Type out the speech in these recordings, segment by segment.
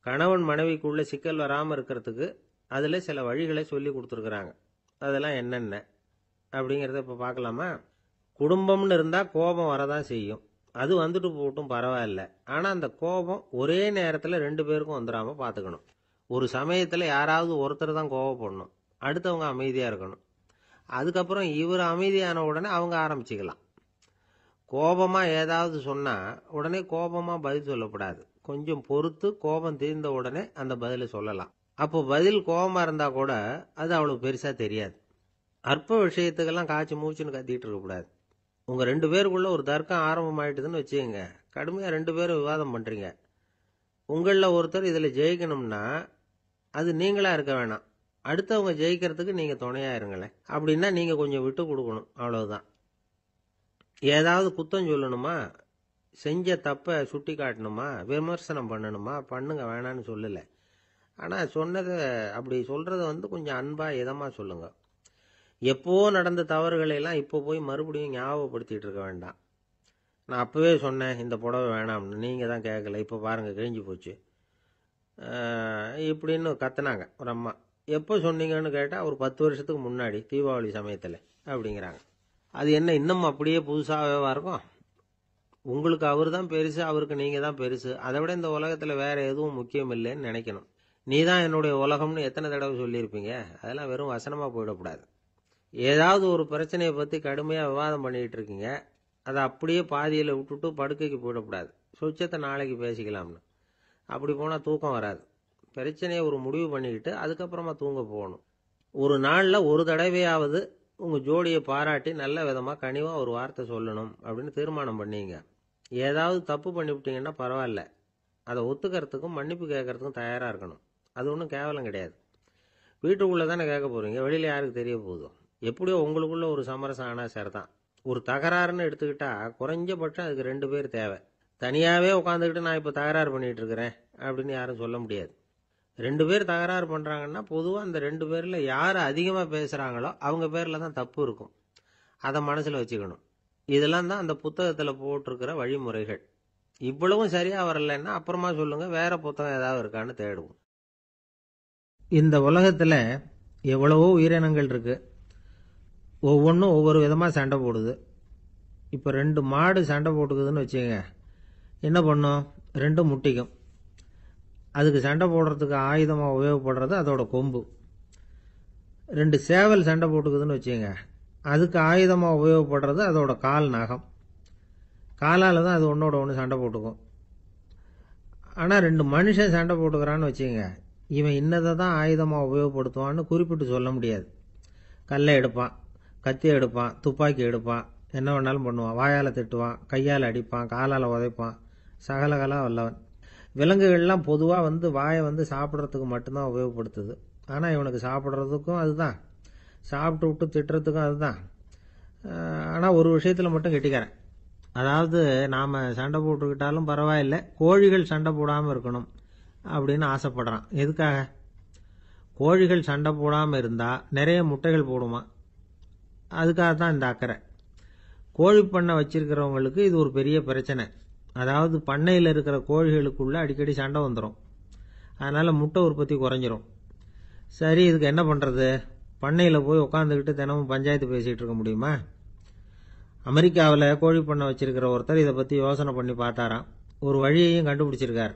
கணவன் மனைவிக்குள்ள சிக்கல் வராமல் இருக்கிறதுக்கு அதில் சில வழிகளை சொல்லி கொடுத்துருக்குறாங்க. அதெல்லாம் என்னென்ன அப்படிங்கிறத இப்போ பார்க்கலாமா? குடும்பம்னு இருந்தால் கோபம் வரதான் செய்யும். அது வந்துட்டு போகட்டும், பரவாயில்ல. ஆனால் அந்த கோபம் ஒரே நேரத்தில் 2 பேருக்கும் வந்துடாமல் பார்த்துக்கணும். ஒரு சமயத்தில் யாராவது ஒருத்தர் தான் கோபப்படணும், அடுத்தவங்க அமைதியாக இருக்கணும். அதுக்கப்புறம் இவர் அமைதியான உடனே அவங்க ஆரம்பிச்சுக்கலாம். கோபமாக ஏதாவது சொன்னால் உடனே கோபமாக பதில் சொல்லக்கூடாது. கொஞ்சம் பொறுத்து கோபம் தீர்ந்த உடனே அந்த பதிலை சொல்லலாம். அப்போ பதில் கோபமாக இருந்தால் கூட அது அவ்வளோ பெருசாக தெரியாது. அற்ப விஷயத்துக்கெல்லாம் காய்ச்சி மூச்சுன்னு கத்திட்டு இருக்கக்கூடாது. உங்கள் 2 பேருக்குள்ள ஒரு தர்க்கம் ஆரம்பமாயிட்டுதுன்னு வச்சுக்கோங்க. கடுமையாக 2 பேரும் விவாதம் பண்ணுறீங்க. உங்களில் ஒருத்தர் இதில் ஜெயிக்கணும்னா அது நீங்களாக இருக்க வேணாம், அடுத்தவங்க ஜெயிக்கிறதுக்கு நீங்கள் துணையாக இருங்களேன். அப்படின்னா நீங்கள் கொஞ்சம் விட்டு கொடுக்கணும், அவ்வளவுதான். ஏதாவது குத்தம் சொல்லணுமா, செஞ்ச தப்பை சுட்டி காட்டணுமா, விமர்சனம் பண்ணணுமா, பண்ணுங்க, வேணான்னு சொல்லலை. ஆனால் சொன்னதை அப்படி சொல்கிறத கொஞ்சம் அன்பாக இதமாக சொல்லுங்கள். எப்போ நடந்த தவறுகளையெல்லாம் இப்போ போய் மறுபடியும் ஞாபகப்படுத்திகிட்டு இருக்க வேண்டாம். நான் அப்போவே சொன்னேன் இந்த புடவை வேணாம்னு, நீங்கள் தான் கேட்கல, இப்போ பாருங்கள் கிழிஞ்சு போச்சு இப்படின்னு கத்துனாங்க ஒரு அம்மா. எப்போ சொன்னீங்கன்னு கேட்டால் ஒரு 10 வருஷத்துக்கு முன்னாடி தீபாவளி சமயத்தில் அப்படிங்கிறாங்க. அது என்ன இன்னும் அப்படியே புதுசாகவே இருக்கும்? உங்களுக்கு அவர் தான் பெருசு, அவருக்கு நீங்கள் தான் பெருசு. அதை விட இந்த உலகத்தில் வேறு எதுவும் முக்கியம் இல்லைன்னு நினைக்கணும். நீ தான் என்னுடைய உலகம்னு எத்தனை தடவை சொல்லியிருப்பீங்க? அதெல்லாம் வெறும் வசனமாக போயிடக்கூடாது. ஏதாவது ஒரு பிரச்சனையை பற்றி கடுமையாக விவாதம் பண்ணிக்கிட்டு இருக்கீங்க, அதை அப்படியே பாதியில் விட்டுட்டு படுக்கைக்கு போயிடக்கூடாது. சொச்சத்தை நாளைக்கு பேசிக்கலாம்னு. அப்படி போனால் தூக்கம் வராது. பிரச்சனையை ஒரு முடிவு பண்ணிக்கிட்டு அதுக்கப்புறமா தூங்க போகணும். ஒரு நாளில் ஒரு தடவையாவது உங்கள் ஜோடியை பாராட்டி நல்ல விதமாக கனிவாக ஒரு வார்த்தை சொல்லணும் அப்படின்னு தீர்மானம் பண்ணிங்க. ஏதாவது தப்பு பண்ணிவிட்டீங்கன்னா பரவாயில்ல, அதை ஒத்துக்கிறதுக்கும் மன்னிப்பு கேட்கறதுக்கும் தயாராக இருக்கணும். அது ஒன்றும் கேவலம் கிடையாது. வீட்டுக்குள்ளே தானே கேட்க போகிறீங்க, வெளியில் யாருக்கு தெரிய போதும்? எப்படியோ உங்களுக்குள்ள ஒரு சமரசம் ஆனால் சரிதான். ஒரு தகராறுன்னு எடுத்துக்கிட்டா குறைஞ்சபட்சம் அதுக்கு 2 பேர் தேவை. தனியாகவே உட்காந்துக்கிட்டு நான் இப்போ தகராறு பண்ணிகிட்டு இருக்கிறேன் அப்படின்னு யாரும் சொல்ல முடியாது. 2 பேர் தகராறு பண்ணுறாங்கன்னா பொதுவாக அந்த 2 பேரில் யார் அதிகமாக பேசுகிறாங்களோ அவங்க பேரில் தான் தப்பு இருக்கும். அதை மனசில் வச்சுக்கணும். இதெல்லாம் தான் அந்த புத்தகத்தில் போட்டிருக்கிற வழிமுறைகள். இவ்வளவும் சரியாக வரலைன்னா அப்புறமா சொல்லுங்கள், வேறு புத்தகம் ஏதாவது இருக்கான்னு தேடுவோம். இந்த உலகத்தில் எவ்வளவோ உயிரினங்கள் இருக்குது. ஒவ்வொன்றும் ஒவ்வொரு விதமாக சண்டை போடுது. இப்போ 2 மாடு சண்டை போட்டுக்குதுன்னு வச்சுக்கோங்க. என்ன பண்ணும்? 2 முட்டிக்கும். அதுக்கு சண்டை போடுறதுக்கு ஆயுதமாக உபயோகப்படுறது அதோட கொம்பு. 2 சேவல் சண்டை போட்டுக்குதுன்னு வச்சுக்கோங்க. அதுக்கு ஆயுதமாக உபயோகப்படுறது அதோட கால் நகம். காலால் தான் அது ஒன்றோட ஒன்று சண்டை போட்டுக்கும். ஆனால் 2 மனுஷன் சண்டை போட்டுக்கிறான்னு வச்சுக்கோங்க. இவன் இன்னதை தான் ஆயுதமாக உபயோகப்படுத்துவான்னு குறிப்பிட்டு சொல்ல முடியாது. கல்லை எடுப்பான், கத்தி எடுப்பான், துப்பாக்கி எடுப்பான், என்ன வேணாலும் பண்ணுவான். வாயால் திட்டுவான், கையால் அடிப்பான், காலால் உதைப்பான், சகலகலா வல்லவன். விலங்குகள்லாம் பொதுவாக வாயை சாப்பிட்றதுக்கு மட்டும்தான் உபயோகப்படுத்துது. ஆனால் இவனுக்கு சாப்பிட்றதுக்கும் அதுதான், சாப்பிட்டு விட்டு திட்டுறதுக்கும் அதுதான். ஆனால் ஒரு விஷயத்தில் மட்டும் கெட்டிக்கிறேன். அதாவது நாம் சண்டை போட்டுக்கிட்டாலும் பரவாயில்லை, கோழிகள் சண்டை போடாமல் இருக்கணும் அப்படின்னு ஆசைப்படுறான். எதுக்காக? கோழிகள் சண்டை போடாமல் இருந்தால் நிறைய முட்டைகள் போடுமா, அதுக்காக தான் இந்த அக்கறை. கோழி பண்ணை வச்சிருக்கிறவங்களுக்கு இது ஒரு பெரிய பிரச்சனை. அதாவது பண்ணையில் இருக்கிற கோழிகளுக்குள்ளே அடிக்கடி சண்டை வந்துடும். அதனால் முட்டை உற்பத்தி குறைஞ்சிரும். சரி, இதுக்கு என்ன பண்ணுறது? பண்ணையில் போய் உட்காந்துக்கிட்டு தினமும் பஞ்சாயத்து பேசிகிட்டு இருக்க முடியுமா? அமெரிக்காவில் கோழி பண்ணை வச்சிருக்கிற ஒருத்தர் இதை பற்றி யோசனை பண்ணி பார்த்தாராம். ஒரு வழியையும் கண்டுபிடிச்சிருக்கார்.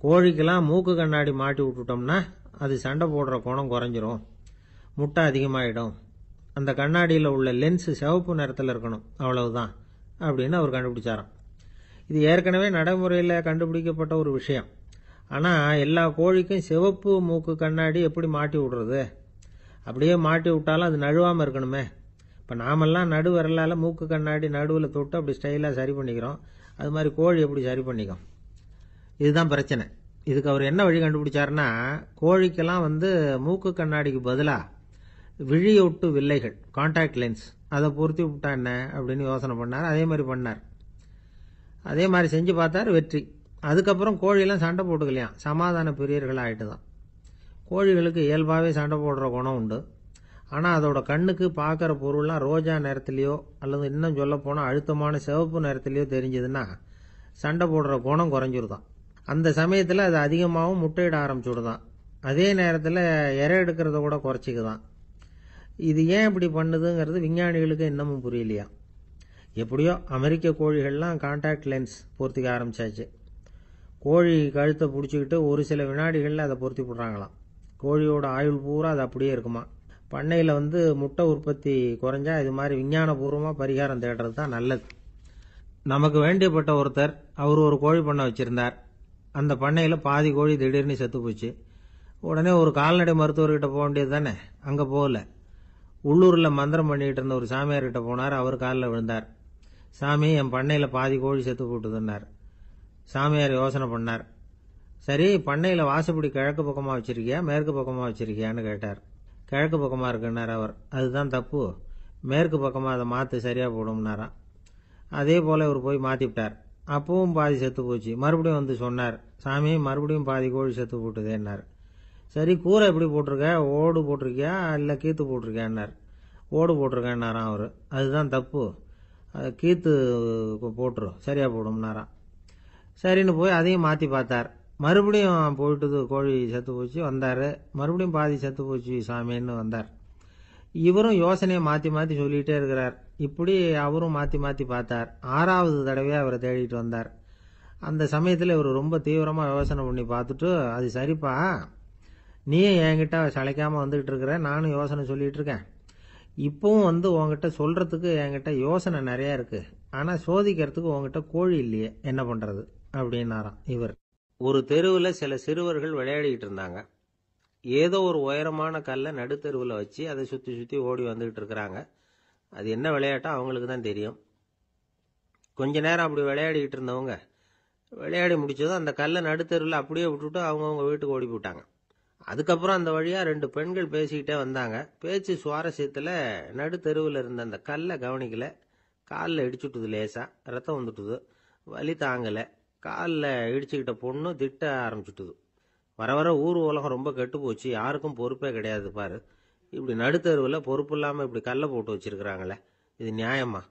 கோழிக்கெல்லாம் மூக்கு கண்ணாடி மாட்டி விட்டுட்டோம்னா அது சண்டை போடுற குணம் குறைஞ்சிரும், முட்டை அதிகமாகிடும். அந்த கண்ணாடியில் உள்ள லென்ஸ் சிவப்பு நிறத்தில் இருக்கணும், அவ்வளவுதான் அப்படின்னு அவர் கண்டுபிடிச்சாராம். இது ஏற்கனவே நடைமுறையில் கண்டுபிடிக்கப்பட்ட ஒரு விஷயம். ஆனால் எல்லா கோழிக்கும் சிவப்பு மூக்கு கண்ணாடி எப்படி மாட்டி விடுறது? அப்படியே மாட்டி விட்டாலும் அது நழுவாமல் இருக்கணுமே. இப்போ நாமெல்லாம் நடு விரலால் மூக்கு கண்ணாடி நடுவில் தொட்டு அப்படி ஸ்டைலாக சரி பண்ணிக்கிறோம். அது மாதிரி கோழி எப்படி சரி பண்ணிக்கும்? இதுதான் பிரச்சனை. இதுக்கு அவர் என்ன வழி கண்டுபிடிச்சாருன்னா, கோழிக்கெல்லாம் மூக்கு கண்ணாடிக்கு பதிலாக விழியொட்டு வில்லைகள், கான்டாக்ட் லென்ஸ், அதை பொருத்தி விட்டா என்ன அப்படின்னு யோசனை பண்ணார். அதே மாதிரி பண்ணார். அதே மாதிரி செஞ்சு பார்த்தார், வெற்றி. அதுக்கப்புறம் கோழியெல்லாம் சண்டை போட்டுக்கலையாம், சமாதான பிரியர்கள் ஆகிட்டு தான். கோழிகளுக்கு இயல்பாகவே சண்டை போடுற குணம் உண்டு. ஆனால் அதோட கண்ணுக்கு பார்க்குற பொருள்லாம் ரோஜா நிறத்துலையோ அல்லது இன்னும் சொல்ல போனால் அழுத்தமான சிவப்பு நிறத்துலையோ தெரிஞ்சதுன்னா சண்டை போடுற குணம் குறைஞ்சிருதான். அந்த சமயத்தில் அது அதிகமாகவும் முட்டையிட ஆரம்பிச்சுடுதான். அதே நேரத்தில் இறை எடுக்கிறத கூட குறைச்சிக்குதான். இது ஏன் இப்படி பண்ணுதுங்கிறது விஞ்ஞானிகளுக்கு இன்னமும் புரியலையா. எப்படியோ அமெரிக்க கோழிகள்லாம் கான்டாக்ட் லென்ஸ் பொருத்திக்க ஆரம்பிச்சாச்சு. கோழி கழுத்தை பிடிச்சிக்கிட்டு ஒரு சில வினாடிகளில் அதை பொருத்தி போடுறாங்களாம். கோழியோட ஆயுள் பூரா அது அப்படியே இருக்குமா. பண்ணையில் முட்டை உற்பத்தி குறைஞ்சா இது மாதிரி விஞ்ஞானபூர்வமாக பரிகாரம் தேடுறது தான் நல்லது. நமக்கு வேண்டியப்பட்ட ஒருத்தர் அவர் ஒரு கோழி பண்ணை வச்சிருந்தார். அந்த பண்ணையில் பாதி கோழி திடீர்னு செத்து போச்சு. உடனே ஒரு கால்நடை மருத்துவர்கிட்ட போக வேண்டியது தானே. அங்கே போகல. உள்ளூரில் மந்திரம் பண்ணிக்கிட்டு இருந்த ஒரு சாமியார்கிட்ட போனார். அவர் காலில் விழுந்தார். சாமி, என் பண்ணையில் பாதி கோழி செத்து போட்டுதுன்னார். சாமியார் யோசனை பண்ணார். சரி, பண்ணையில் வாசப்படி கிழக்கு பக்கமாக வச்சிருக்கியா மேற்கு பக்கமாக வச்சிருக்கியான்னு கேட்டார். கிழக்கு பக்கமாக இருக்குன்னார் அவர். அதுதான் தப்பு, மேற்கு பக்கமாக அதை மாற்று சரியாக போடும்னாராம். அதே போல் இவர் போய் மாற்றிவிட்டார். அப்பவும் பாதி செத்து போச்சு. மறுபடியும் சொன்னார், சாமி மறுபடியும் பாதி கோழி செத்து போட்டுதேன்னார். சரி, கூரை எப்படி போட்டிருக்க, ஓடு போட்டிருக்கியா இல்லை கீத்து போட்டிருக்கியான்னார். ஓடு போட்டிருக்கேன்னாராம் அவர். அதுதான் தப்பு, கீத்து போட்டுரு சரியாக போடும்னாராம். சரின்னு போய் அதையும் மாற்றி பார்த்தார். மறுபடியும் போயிட்டுது, கோழி செத்து போச்சு. வந்தார். மறுபடியும் பாதி செத்து போச்சு சாமின்னு வந்தார். இவரும் யோசனையை மாற்றி மாற்றி சொல்லிகிட்டே இருக்கிறார். இப்படி அவரும் மாற்றி மாற்றி பார்த்தார். 6வது தடவையாக அவரை தேடிட்டு வந்தார். அந்த சமயத்தில் இவர் ரொம்ப தீவிரமாக யோசனை பண்ணி பார்த்துட்டு, அது சரிப்பா, நீயும் என்கிட்ட சளைக்காமல் வந்துக்கிட்டு இருக்கிற, நானும் யோசனை சொல்லிகிட்டு இருக்கேன். இப்பவும் உங்ககிட்ட சொல்கிறதுக்கு என்கிட்ட யோசனை நிறையா இருக்குது. ஆனால் சோதிக்கிறதுக்கு உங்ககிட்ட கோழி இல்லையே, என்ன பண்ணுறது அப்படின்னாராம் இவர். ஒரு தெருவில் சில சிறுவர்கள் விளையாடிக்கிட்டு இருந்தாங்க. ஏதோ ஒரு உயரமான கல்லை நடுத்தெருவில் வச்சு அதை சுற்றி சுற்றி ஓடி வந்துக்கிட்டு இருக்கிறாங்க. அது என்ன விளையாட்டோ அவங்களுக்கு தான் தெரியும். கொஞ்ச நேரம் அப்படி விளையாடிக்கிட்டு இருந்தவங்க விளையாடி முடிச்சதும் அந்த கல்லை நடுத்தெருவில் அப்படியே விட்டுட்டு அவங்கவுங்க வீட்டுக்கு ஓடி போட்டாங்க. அதுக்கப்புறம் அந்த வழியாக 2 பெண்கள் பேசிக்கிட்டே வந்தாங்க. பேச்சு சுவாரஸ்யத்தில் நடுத்தெருவில் இருந்த அந்த கல்லை கவனிக்கல. காலில் இடிச்சுட்டுது, லேசாக ரத்தம் வந்துட்டுது, வலி தாங்கலை. காலில் இடிச்சுக்கிட்ட பொண்ணு திட்ட ஆரம்பிச்சுட்டுது. வர வர ஊர் உலகம் ரொம்ப கெட்டு போச்சு, யாருக்கும் பொறுப்பே கிடையாது பாரு, இப்படி நடுத்தருவில் பொறுப்பு இல்லாமல் இப்படி கல்லை போட்டு வச்சிருக்கிறாங்களே, இது நியாயமா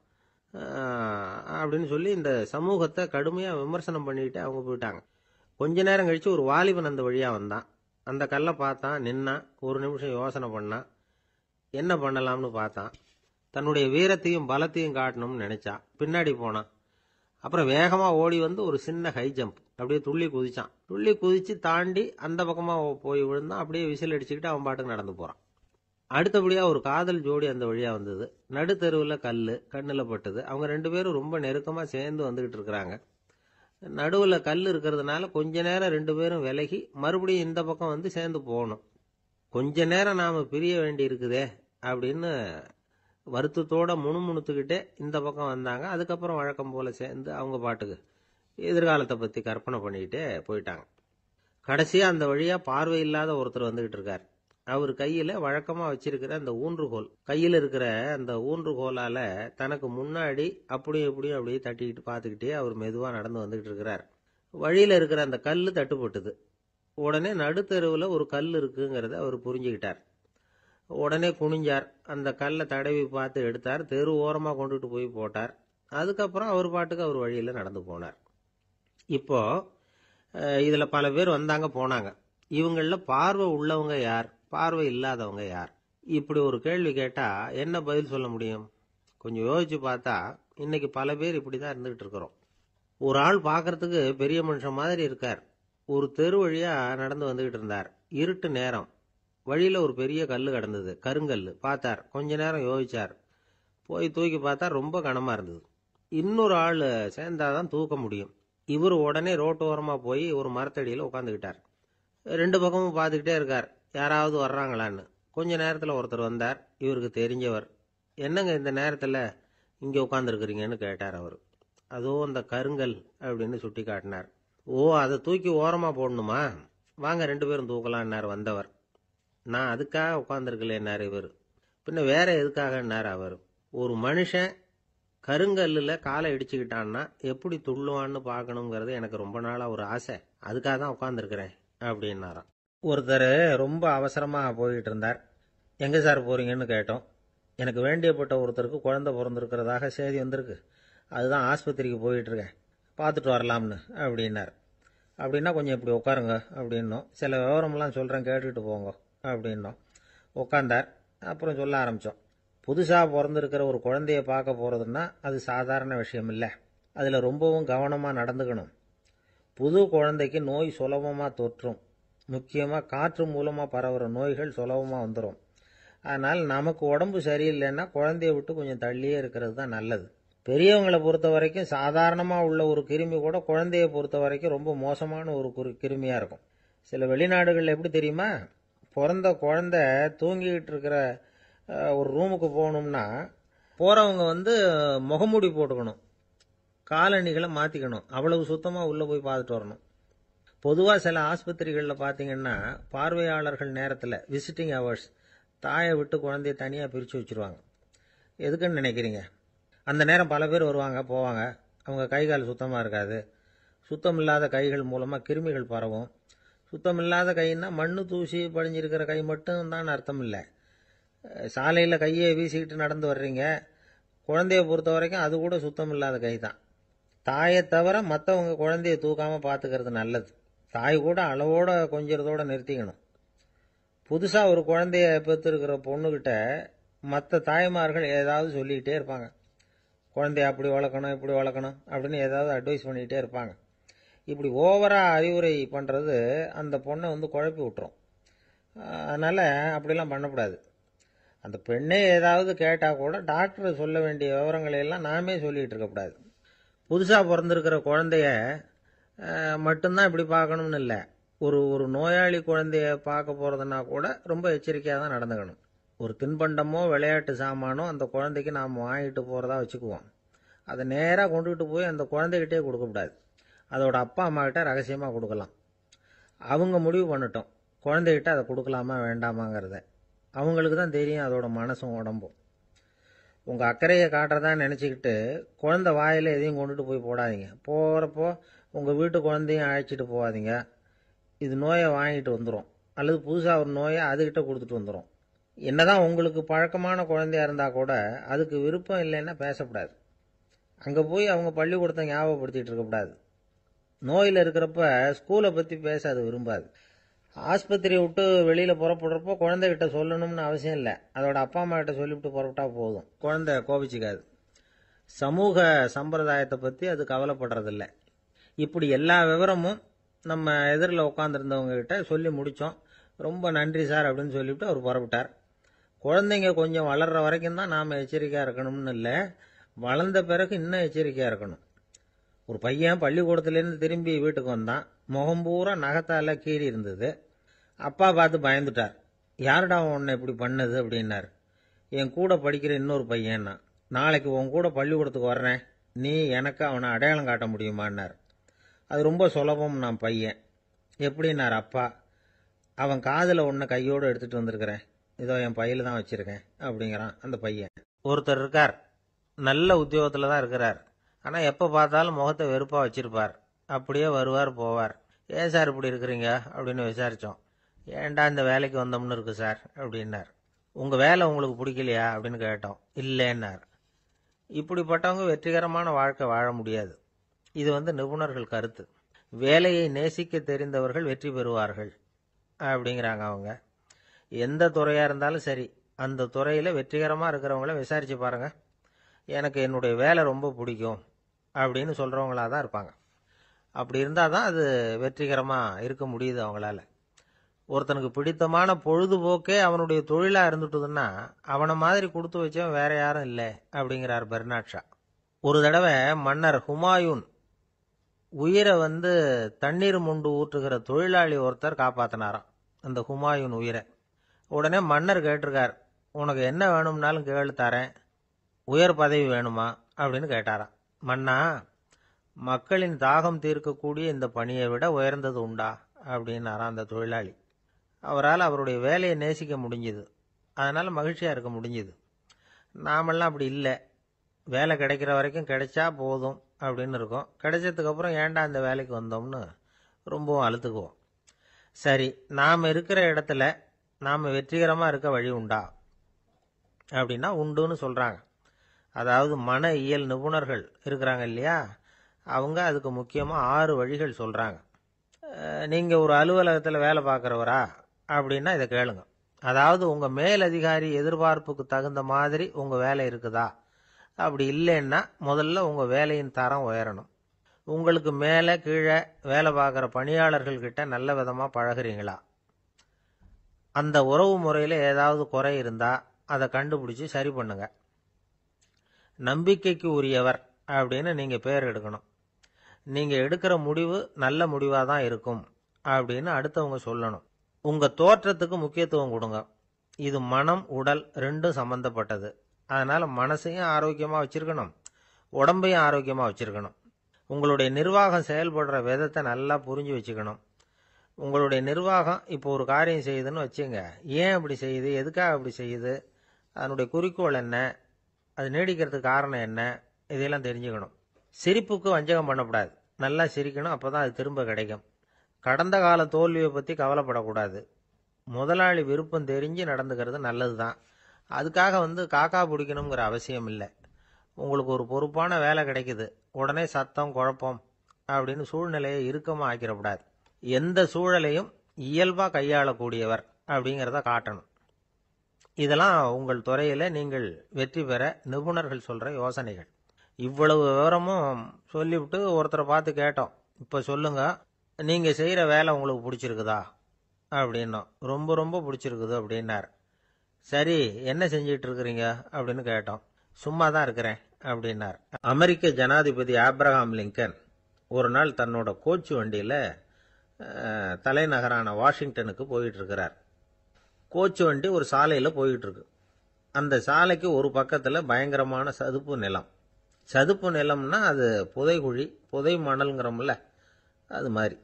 அப்படின்னு சொல்லி இந்த சமூகத்தை கடுமையாக விமர்சனம் பண்ணிக்கிட்டு அவங்க போயிட்டாங்க. கொஞ்ச நேரம் கழித்து ஒரு வாலிபன் அந்த வழியாக வந்தான். அந்த கல்லை பார்த்தான், நின்னான். ஒரு நிமிஷம் யோசனை பண்ணான். என்ன பண்ணலாம்னு பார்த்தான். தன்னுடைய வீரத்தையும் பலத்தையும் காட்டணும்னு நினைச்சான். பின்னாடி போனான். அப்புறம் வேகமாக ஓடி ஒரு சின்ன ஹை ஜம்ப், அப்படியே துள்ளி குதிச்சான். துள்ளி குதிச்சு தாண்டி அந்த பக்கமாக போய் விழுந்தான். அப்படியே விசில் அடிச்சுக்கிட்டு அவன் பாட்டுக்கு நடந்து போகிறான். அடுத்தபடியாக ஒரு காதல் ஜோடி அந்த வழியாக வந்தது. நடுத்தெருவில் கல் கண்ணில் பட்டது. அவங்க 2 பேரும் ரொம்ப நெருக்கமாக சேர்ந்து வந்துக்கிட்டு இருக்கிறாங்க. நடுவில் கல் இருக்கிறதுனால கொஞ்ச நேரம் 2 பேரும் விலகி மறுபடியும் இந்த பக்கம் சேர்ந்து போகணும். கொஞ்ச நேரம் நாம் பிரிய வேண்டி இருக்குதே அப்படின்னு வருத்தத்தோட முணுமுணுத்துக்கிட்டே இந்த பக்கம் வந்தாங்க. அதுக்கப்புறம் வழக்கம் போல சேர்ந்து அவங்க பாட்டுக்கு எதிர்காலத்தை பற்றி கற்பனை பண்ணிக்கிட்டே போயிட்டாங்க. கடைசியாக அந்த வழியாக பார்வை இல்லாத ஒருத்தர் வந்துக்கிட்டு இருக்கார். அவர் கையில் வழக்கமாக வச்சிருக்கிற அந்த ஊன்றுகோல், கையில் இருக்கிற அந்த ஊன்றுகோலால் தனக்கு முன்னாடி அப்படியும் இப்படியும் அப்படியே தட்டிக்கிட்டு பார்த்துக்கிட்டே அவர் மெதுவாக நடந்து வந்துக்கிட்டு இருக்கிறார். வழியில் இருக்கிற அந்த கல் தட்டுப்பட்டுது. உடனே நடுத்தெருவில் ஒரு கல் இருக்குங்கிறத அவர் புரிஞ்சுக்கிட்டார். உடனே குனிஞ்சார். அந்த கல்லை தடவி பார்த்து எடுத்தார். தெரு ஓரமாக கொண்டுட்டு போய் போட்டார். அதுக்கப்புறம் அவர் பாட்டுக்கு அவர் வழியில் நடந்து போனார். இப்போ இதில் பல பேர் வந்தாங்க போனாங்க. இவங்களில் பார்வை உள்ளவங்க யார், பார்வை இல்லாதவங்க யார்? இப்படி ஒரு கேள்வி கேட்டால் என்ன பதில் சொல்ல முடியும்? கொஞ்சம் யோசிச்சு பார்த்தா இன்னைக்கு பல பேர் இப்படி தான் இருந்துகிட்டு இருக்கிறோம். ஒரு ஆள் பார்க்கறதுக்கு பெரிய மனுஷன் மாதிரி இருக்கார். ஒரு தெரு வழியாக நடந்து வந்துக்கிட்டு இருந்தார். இருட்டு நேரம். வழியில் ஒரு பெரிய கல் கிடந்தது, கருங்கல். பார்த்தார். கொஞ்ச நேரம் யோசிச்சார். போய் தூக்கி பார்த்தா ரொம்ப கனமாக இருந்தது. இன்னொரு ஆள் சேர்ந்தாதான் தூக்க முடியும். இவர் உடனே ரோட்டு ஓரமாக போய் ஒரு மரத்தடியில் உட்காந்துக்கிட்டார். 2 பக்கமும் பார்த்துக்கிட்டே இருக்கார், யாராவது வர்றாங்களான்னு. கொஞ்ச நேரத்தில் ஒருத்தர் வந்தார். இவருக்கு தெரிஞ்சவர். என்னங்க இந்த நேரத்தில் இங்கே உட்காந்துருக்குறீங்கன்னு கேட்டார் அவர். அதோ அந்த கருங்கல் அப்படின்னு சுட்டி காட்டினார். ஓ, அதை தூக்கி ஓரமாக போடணுமா? வாங்க 2 பேரும் தூக்கலான்னார் வந்தவர். நான் அதுக்காக உட்காந்துருக்கலேன்னார் இவர். பின்ன வேற எதுக்காகன்னார் அவர். ஒரு மனுஷன் கருங்கல்லில் காலை இடிச்சுக்கிட்டான்னா எப்படி துள்ளுவான்னு பார்க்கணுங்கிறது எனக்கு ரொம்ப நாளாக ஒரு ஆசை. அதுக்காக தான் உட்காந்துருக்கிறேன் அப்படின்னாராம். ஒருத்தர் ரொம்ப அவசரமாக போய்கிட்டு இருந்தார். எங்கே சார் போகிறீங்கன்னு கேட்டோம். எனக்கு வேண்டியப்பட்ட ஒருத்தருக்கு குழந்தை பிறந்திருக்கிறதாக செய்தி வந்திருக்கு, அதுதான் ஆஸ்பத்திரிக்கு போயிட்டுருக்கேன், பார்த்துட்டு வரலாம்னு அப்படின்னார். அப்படின்னா கொஞ்சம் இப்படி உட்காருங்க அப்படின்னோம். சில விவரம்லாம் சொல்கிறேன் கேட்டுக்கிட்டு போங்க அப்படின்னோம். உட்காந்தார். அப்புறம் சொல்ல ஆரம்பித்தோம். புதுசாக பிறந்திருக்கிற ஒரு குழந்தைய பார்க்க போகிறதுன்னா அது சாதாரண விஷயம் இல்லை. அதில் ரொம்பவும் கவனமாக நடந்துக்கணும். புது குழந்தைக்கு நோய் சுலபமாக தொற்றும். முக்கியமாக காற்று மூலமாக பரவுகிற நோய்கள் சுலபமாக வந்துடும். அதனால் நமக்கு உடம்பு சரியில்லைன்னா குழந்தைய விட்டு கொஞ்சம் தள்ளியே இருக்கிறது தான் நல்லது. பெரியவங்களை பொறுத்த வரைக்கும் சாதாரணமாக உள்ள ஒரு கிருமி கூட குழந்தைய பொறுத்த வரைக்கும் ரொம்ப மோசமான ஒரு கிருமியாக இருக்கும். சில வெளிநாடுகளில் எப்படி தெரியுமா, பிறந்த குழந்தை தூங்கிக்கிட்டு இருக்கிற ஒரு ரூமுக்கு போகணும்னா போகிறவங்க முகமூடி போட்டுக்கணும், காலணிகளை மாற்றிக்கணும், அவ்வளவு சுத்தமாக உள்ளே போய் பார்த்துட்டு வரணும். பொதுவாக சில ஆஸ்பத்திரிகளில் பார்த்தீங்கன்னா பார்வையாளர்கள் நேரத்தில் விசிட்டிங் ஹவர்ஸ் தாயை விட்டு குழந்தைய தனியாக பிரித்து வச்சுருவாங்க. எதுக்குன்னு நினைக்கிறீங்க? அந்த நேரம் பல பேர் வருவாங்க போவாங்க. அவங்க கை கால் சுத்தமாக இருக்காது. சுத்தம் இல்லாத கைகள் மூலமாக கிருமிகள் பரவும். சுத்தம் இல்லாத கைன்னா மண்ணு தூசி படிஞ்சிருக்கிற கை மட்டும் தான் அர்த்தம் இல்லை. சாலையில் கையை வீசிக்கிட்டு நடந்து வர்றீங்க, குழந்தைய பொறுத்த வரைக்கும் அது கூட சுத்தம் இல்லாத கை தான். தாயை தவிர மற்றவங்க குழந்தைய தூக்காமல் பார்த்துக்கிறது நல்லது. தாய் கூட அளவோட கொஞ்சிறதோடு நிறுத்திக்கணும். புதுசாக ஒரு குழந்தைய பெற்றிருக்கிற பொண்ணுக்கிட்ட மற்ற தாய்மார்கள் ஏதாவது சொல்லிக்கிட்டே இருப்பாங்க. குழந்தைய அப்படி வளர்க்கணும் இப்படி வளர்க்கணும் அப்படின்னு ஏதாவது அட்வைஸ் பண்ணிக்கிட்டே இருப்பாங்க. இப்படி ஓவராக அறிவுரை பண்ணுறது அந்த பொண்ணை குழப்பி விட்டுரும். அதனால் அப்படிலாம் பண்ணக்கூடாது. அந்த பெண்ணே ஏதாவது கேட்டால் கூட டாக்டர் சொல்ல வேண்டிய விவரங்களையெல்லாம் நாமே சொல்லிகிட்டு இருக்கக்கூடாது. புதுசாக பிறந்திருக்கிற குழந்தைய மட்டும்தான் இப்படி பார்க்கணும்னு இல்லை. ஒரு நோயாளி குழந்தைய பார்க்க போகிறதுனா கூட ரொம்ப எச்சரிக்கையாக தான் நடந்துக்கணும். ஒரு தின்பண்டமோ விளையாட்டு சாமானோ அந்த குழந்தைக்கு நாம் வாங்கிட்டு போகிறதா வச்சுக்குவோம். அதை நேராக கொண்டுகிட்டு போய் அந்த குழந்தைகிட்டே கொடுக்கக்கூடாது. அதோட அப்பா அம்மா கிட்ட ரகசியமாக கொடுக்கலாம். அவங்க முடிவு பண்ணட்டும் குழந்தைகிட்ட அதை கொடுக்கலாமா வேண்டாமாங்கிறத. அவங்களுக்கு தான் தெரியும் அதோட மனசும் உடம்பும். உங்கள் அக்கறையை காட்டுறதா நினச்சிக்கிட்டு குழந்தை வாயில் எதையும் கொண்டுட்டு போய் போடாதீங்க. போகிறப்போ உங்கள் வீட்டு குழந்தையும் அழைச்சிட்டு போகாதீங்க. இது நோயை வாங்கிட்டு வந்துடும், அல்லது புதுசாக ஒரு நோயை அதுக்கிட்ட கொடுத்துட்டு வந்துடும். என்னதான் உங்களுக்கு பழக்கமான குழந்தையா இருந்தால் கூட அதுக்கு விருப்பம் இல்லைன்னா பேசக்கூடாது. அங்கே போய் அவங்க பள்ளிக்கூடத்தை ஞாபகப்படுத்திகிட்டு இருக்கக்கூடாது. நோயில் இருக்கிறப்ப ஸ்கூலை பற்றி பேச அது விரும்பாது. ஆஸ்பத்திரியை விட்டு வெளியில் புறப்படுறப்போ குழந்தைகிட்ட சொல்லணும்னு அவசியம் இல்லை. அதோட அப்பா அம்மா கிட்ட சொல்லிவிட்டு புறப்பட்டா போதும். குழந்தை கோபிச்சிக்காது. சமூக சம்பிரதாயத்தை பற்றி அது கவலைப்படுறதில்லை. இப்படி எல்லா விவரமும் நம்ம எதிரில் உட்காந்துருந்தவங்க கிட்ட சொல்லி முடித்தோம். ரொம்ப நன்றி சார் அப்படின்னு சொல்லிவிட்டு அவர் புறப்பட்டார். குழந்தைங்க கொஞ்சம் வளர்கிற வரைக்கும் தான் நாம் எச்சரிக்கையாக இருக்கணும்னு இல்லை, வளர்ந்த பிறகு இன்னும் எச்சரிக்கையாக இருக்கணும். ஒரு பையன் பள்ளிக்கூடத்துலேருந்து திரும்பி வீட்டுக்கு வந்தான். முகம் பூரா நகத்தால் கீறி இருந்தது. அப்பா பார்த்து பயந்துட்டார். யாருடா உன்னை இப்படி பண்ணது அப்படின்னார். என் கூட படிக்கிற இன்னொரு பையன்னா. நாளைக்கு உன் கூட பள்ளிக்கூடத்துக்கு வர்றேன், நீ எனக்கு அவனை அடையாளம் காட்ட முடியுமான்னார். அது ரொம்ப சுலபம் நான் பையன். எப்படின்னார் அப்பா. அவன் காதில் ஒன்று கையோடு எடுத்துகிட்டு வந்திருக்கிறேன், இதோ என் பையில தான் வச்சுருக்கேன் அப்படிங்கிறான் அந்த பையன். ஒருத்தர் இருக்கார், நல்ல உத்தியோகத்தில் தான் இருக்கிறார். ஆனால் எப்போ பார்த்தாலும் முகத்தை வெறுப்பாக வச்சிருப்பார். அப்படியே வருவார் போவார். ஏன் சார் இப்படி இருக்கிறீங்க அப்படின்னு விசாரித்தோம். ஏன்டா இந்த வேலைக்கு வந்தோம்னு இருக்கு சார் அப்படின்னார். உங்கள் வேலை உங்களுக்கு பிடிக்கலையா அப்படின்னு கேட்டோம். இல்லைன்னார். இப்படிப்பட்டவங்க வெற்றிகரமான வாழ்க்கை வாழ முடியாது. இது நிபுணர்கள் கருத்து. வேலையை நேசிக்க தெரிந்தவர்கள் வெற்றி பெறுவார்கள் அப்படிங்கிறாங்க அவங்க. எந்த துறையாக இருந்தாலும் சரி, அந்த துறையில் வெற்றிகரமாக இருக்கிறவங்கள விசாரித்து பாருங்கள். எனக்கு என்னுடைய வேலை ரொம்ப பிடிக்கும் அப்படின்னு சொல்கிறவங்களாக தான் இருப்பாங்க. அப்படி இருந்தால் தான் அது வெற்றிகரமாக இருக்க முடியுது அவங்களால. ஒருத்தனுக்கு பிடித்தமான பொழுதுபோக்கே அவனுடைய தொழிலாக இருந்துட்டுதுன்னா அவனை மாதிரி கொடுத்து வச்சவன் வேற யாரும் இல்லை அப்படிங்கிறார் பெர்னாட் ஷா. ஒரு தடவை மன்னர் ஹுமாயூன் உயிரை தண்ணீர் முண்டு ஊற்றுகிற தொழிலாளி ஒருத்தர் காப்பாற்றினாராம் அந்த ஹுமாயூன் உயிரை. உடனே மன்னர் கேட்டிருக்கார், உனக்கு என்ன வேணும்னாலும் கேளு தரேன், உயர் பதவி வேணுமா அப்படின்னு கேட்டாராம். மன்னா, மக்களின் தாகம் தீர்க்கக்கூடிய இந்த பணியை விட உயர்ந்தது உண்டா அப்படின்னாராம் அந்த தொழிலாளி. அவரால் அவருடைய வேலையை நேசிக்க முடிஞ்சுது, அதனால் மகிழ்ச்சியாக இருக்க முடிஞ்சுது. நாமெல்லாம் அப்படி இல்லை. வேலை கிடைக்கிற வரைக்கும் கிடைச்சா போதும் அப்படின்னு இருக்கோம். கிடைச்சதுக்கப்புறம் ஏன்டா இந்த வேலைக்கு வந்தோம்னு ரொம்பவும் அழுத்துக்குவோம். சரி, நாம் இருக்கிற இடத்துல நாம் வெற்றிகரமாக இருக்க வழி உண்டா அப்படின்னா உண்டுன்னு சொல்கிறாங்க. அதாவது மன இயல் நிபுணர்கள் இருக்கிறாங்க இல்லையா, அவங்க அதுக்கு முக்கியமாக 6 வழிகள் சொல்கிறாங்க. நீங்கள் ஒரு அலுவலகத்தில் வேலை பார்க்குறவரா அப்படின்னா இதை கேளுங்க. அதாவது உங்கள் மேலதிகாரி எதிர்பார்ப்புக்கு தகுந்த மாதிரி உங்கள் வேலை இருக்குதா? அப்படி இல்லைன்னா முதல்ல உங்கள் வேலையின் தரம் உயரணும். உங்களுக்கு மேலே கீழே வேலை பார்க்குற பணியாளர்கள்கிட்ட நல்ல விதமாக பழகுறீங்களா? அந்த உறவு முறையில் ஏதாவது குறை இருந்தால் அதை கண்டுபிடிச்சி சரி பண்ணுங்க. நம்பிக்கைக்கு உரியவர் அப்படின்னு நீங்கள் பேர் எடுக்கணும். நீங்கள் எடுக்கிற முடிவு நல்ல முடிவாக தான் இருக்கும் அப்படின்னு அடுத்தவங்க சொல்லணும். உங்கள் தோற்றத்துக்கு முக்கியத்துவம் கொடுங்க. இது மனம் உடல் ரெண்டும் சம்பந்தப்பட்டது. அதனால் மனசையும் ஆரோக்கியமாக வச்சுருக்கணும், உடம்பையும் ஆரோக்கியமாக வச்சுருக்கணும். உங்களுடைய நிர்வாகம் செயல்படுற விதத்தை நல்லா புரிஞ்சு வச்சுக்கணும். உங்களுடைய நிர்வாகம் இப்போ ஒரு காரியம் செய்யுதுன்னு வச்சுங்க, ஏன் அப்படி செய்யுது, எதுக்காக அப்படி செய்யுது, அதனுடைய குறிக்கோள் என்ன, அது நீடிக்கிறதுக்கு காரணம் என்ன, இதையெல்லாம் தெரிஞ்சுக்கணும். சிரிப்புக்கு வஞ்சகம் பண்ணக்கூடாது. நல்லா சிரிக்கணும், அப்போ தான் அது திரும்ப கிடைக்கும். கடந்த கால தோல்வியை பற்றி கவலைப்படக்கூடாது. முதலாளி விருப்பம் தெரிஞ்சு நடந்துக்கிறது நல்லது தான். அதுக்காக காக்கா பிடிக்கணுங்கிற அவசியம் இல்லை. உங்களுக்கு ஒரு பொறுப்பான வேலை கிடைக்குது, உடனே சத்தம் குழப்பம் அப்படின்னு சூழ்நிலையை இறுக்கமாக ஆக்கிடக்கூடாது. எந்த சூழலையும் இயல்பாக கையாளக்கூடியவர் அப்படிங்கிறத காட்டணும். இதெல்லாம் உங்கள் துறையில் நீங்கள் வெற்றி பெற நிபுணர்கள் சொல்கிற யோசனைகள். இவ்வளவு விவரமும் சொல்லிவிட்டு ஒருத்தரை பார்த்து கேட்டோம், இப்போ சொல்லுங்க, நீங்கள் செய்கிற வேலை உங்களுக்கு பிடிச்சிருக்குதா அப்படின்னோம். ரொம்ப ரொம்ப பிடிச்சிருக்குது அப்படின்னார். சரி, என்ன செஞ்சிட்டு இருக்கிறீங்க அப்படின்னு கேட்டோம். சும்மா தான் இருக்கிறேன் அப்படின்னார். அமெரிக்க ஜனாதிபதி ஆப்ரஹாம் லிங்கன் ஒரு நாள் தன்னோட கோச்சு வண்டியில் தலைநகரான வாஷிங்டனுக்கு போயிட்டு இருக்கிறார். கோச்சு வண்டி ஒரு சாலையில் போயிட்டு இருக்கு. அந்த சாலைக்கு ஒரு பக்கத்தில் பயங்கரமான சதுப்பு நிலம். சதுப்பு நிலம்னா அது புதைகுழி, புதை மணல்ங்கிறோம்ல, அது மாதிரி.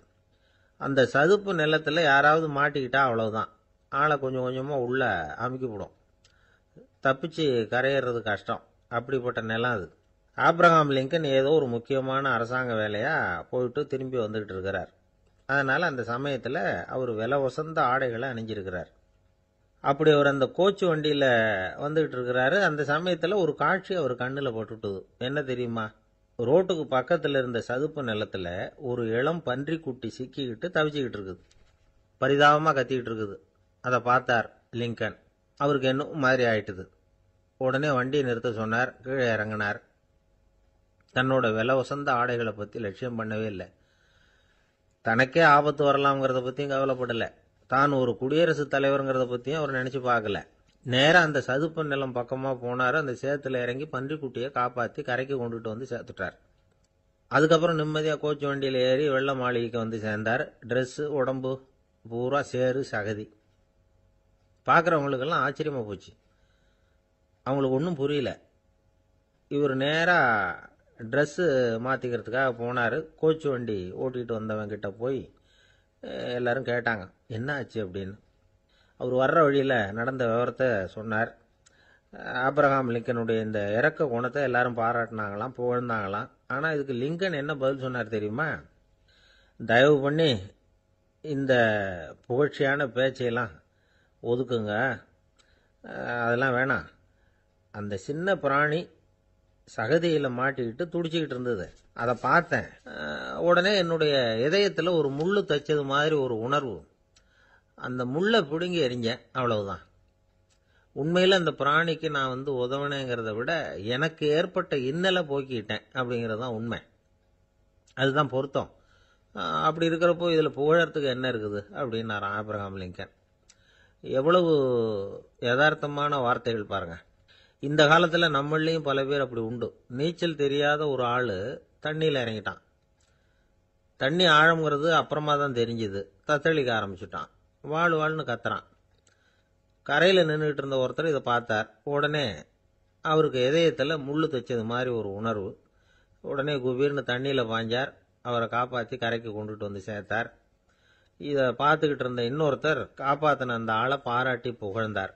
அந்த சதுப்பு நிலத்தில் யாராவது மாட்டிக்கிட்டா அவ்வளவுதான், ஆளை கொஞ்சம் கொஞ்சமாக உள்ள அமுக்கிவிடும். தப்பிச்சு கரையேறது கஷ்டம். அப்படிப்பட்ட நிலம் அது. ஆப்ரஹாம் லிங்கன் ஏதோ ஒரு முக்கியமான அரசாங்க வேலையாக போயிட்டு திரும்பி வந்துக்கிட்டு இருக்கிறார். அதனால் அந்த சமயத்தில் அவர் விலை உசந்த ஆடைகளை அணிஞ்சிருக்கிறார். அப்படி அவர் அந்த கோச்சு வண்டியில் வந்துக்கிட்டு இருக்கிறாரு. அந்த சமயத்தில் ஒரு காட்சி அவர் கண்ணில் பட்டுட்டுது. என்ன தெரியுமா? ரோட்டுக்கு பக்கத்தில் இருந்த சதுப்பு நிலத்தில் ஒரு இளம் பன்றிக்குட்டி சிக்கிக்கிட்டு தவிச்சிக்கிட்டு இருக்குது. பரிதாபமாக கத்திக்கிட்டு இருக்குது. அதை பார்த்தார் லிங்கன். அவருக்கு என்ன மாதிரி ஆயிட்டுது. உடனே வண்டியை நிறுத்த சொன்னார். கீழே இறங்கினார். தன்னோட விலை உசந்த ஆடைகளை பற்றி லட்சியம் பண்ணவே இல்லை. தனக்கே ஆபத்து வரலாம்ங்கிறத பற்றியும் கவலைப்படலை. தான் ஒரு குடியரசுத் தலைவருங்கிறத பற்றியும் அவர் நினச்சி பார்க்கல. நேராக அந்த சதுப்பு நிலம் பக்கமாக போனார். அந்த சேத்துல இறங்கி பன்றிக்குட்டியை காப்பாற்றி கரைக்கு கொண்டுட்டு வந்து சேர்த்துட்டார். அதுக்கப்புறம் நிம்மதியாக கோச்சு வண்டியில் ஏறி வெள்ள மாளிகைக்கு வந்து சேர்ந்தார். ட்ரெஸ்ஸு உடம்பு பூரா சேறு சகதி. பார்க்குறவங்களுக்கெல்லாம் ஆச்சரியமாக போச்சு. அவங்களுக்கு ஒன்றும் புரியல. இவர் நேராக ட்ரெஸ்ஸு மாற்றிக்கிறதுக்காக போனார். கோச்சு வண்டி ஓட்டிகிட்டு வந்தவங்கிட்ட போய் எல்லாரும் கேட்டாங்க, என்ன ஆச்சு அப்படின்னு. அவர் வர்ற வழியில் நடந்த விவரத்தை சொன்னார். ஆப்ரஹாம் லிங்கனுடைய இந்த இறக்க குணத்தை எல்லாரும் பாராட்டினாங்களாம், புகழ்ந்தாங்களாம். ஆனால் இதுக்கு லிங்கன் என்ன பதில் சொன்னார் தெரியுமா? தயவு பண்ணி இந்த புகழ்ச்சியான பேச்சையெல்லாம் ஒதுக்குங்க, அதெல்லாம் வேணாம். அந்த சின்ன பிராணி சகதியில் மாட்டிக்கிட்டு துடிச்சிக்கிட்டு இருந்தது, அதை பார்த்தேன். உடனே என்னுடைய இதயத்தில் ஒரு முள்ளு தைச்சது மாதிரி ஒரு உணர்வு. அந்த முள்ளை பிடுங்கி எறிஞ்சேன், அவ்வளவுதான். உண்மையில் அந்த பிராணிக்கு நான் உதவினேங்கிறத விட எனக்கு ஏற்பட்ட இன்னலை போக்கிட்டேன் அப்படிங்கிறது தான் உண்மை. அதுதான் பொருத்தம். அப்படி இருக்கிறப்போ இதில் புகழறதுக்கு என்ன இருக்குது அப்படின்னாராம் ஆப்ரஹாம் லிங்கன். எவ்வளவு யதார்த்தமான வார்த்தைகள் பாருங்க. இந்த காலத்தில் நம்மளையும் பல பேர் அப்படி உண்டு. நீச்சல் தெரியாத ஒரு ஆள் தண்ணியில் இறங்கிட்டான். தண்ணி ஆழம்ங்கிறது அப்புறமா தான் தெரிஞ்சுது. தத்தளிக்க ஆரம்பிச்சுட்டான். வாழ்னு கத்துறான். கரையில் நின்றுட்டு இருந்த ஒருத்தர் இதை பார்த்தார். உடனே அவருக்கு இதயத்தில் முள்ளு தைச்சது மாதிரி ஒரு உணர்வு. உடனே குபீர்னு தண்ணியில் பாஞ்சார். அவரை காப்பாற்றி கரைக்கு கொண்டுட்டு வந்து சேர்த்தார். இதை பார்த்துக்கிட்டு இருந்த இன்னொருத்தர் காப்பாற்றின அந்த ஆளை பாராட்டி புகழ்ந்தார்.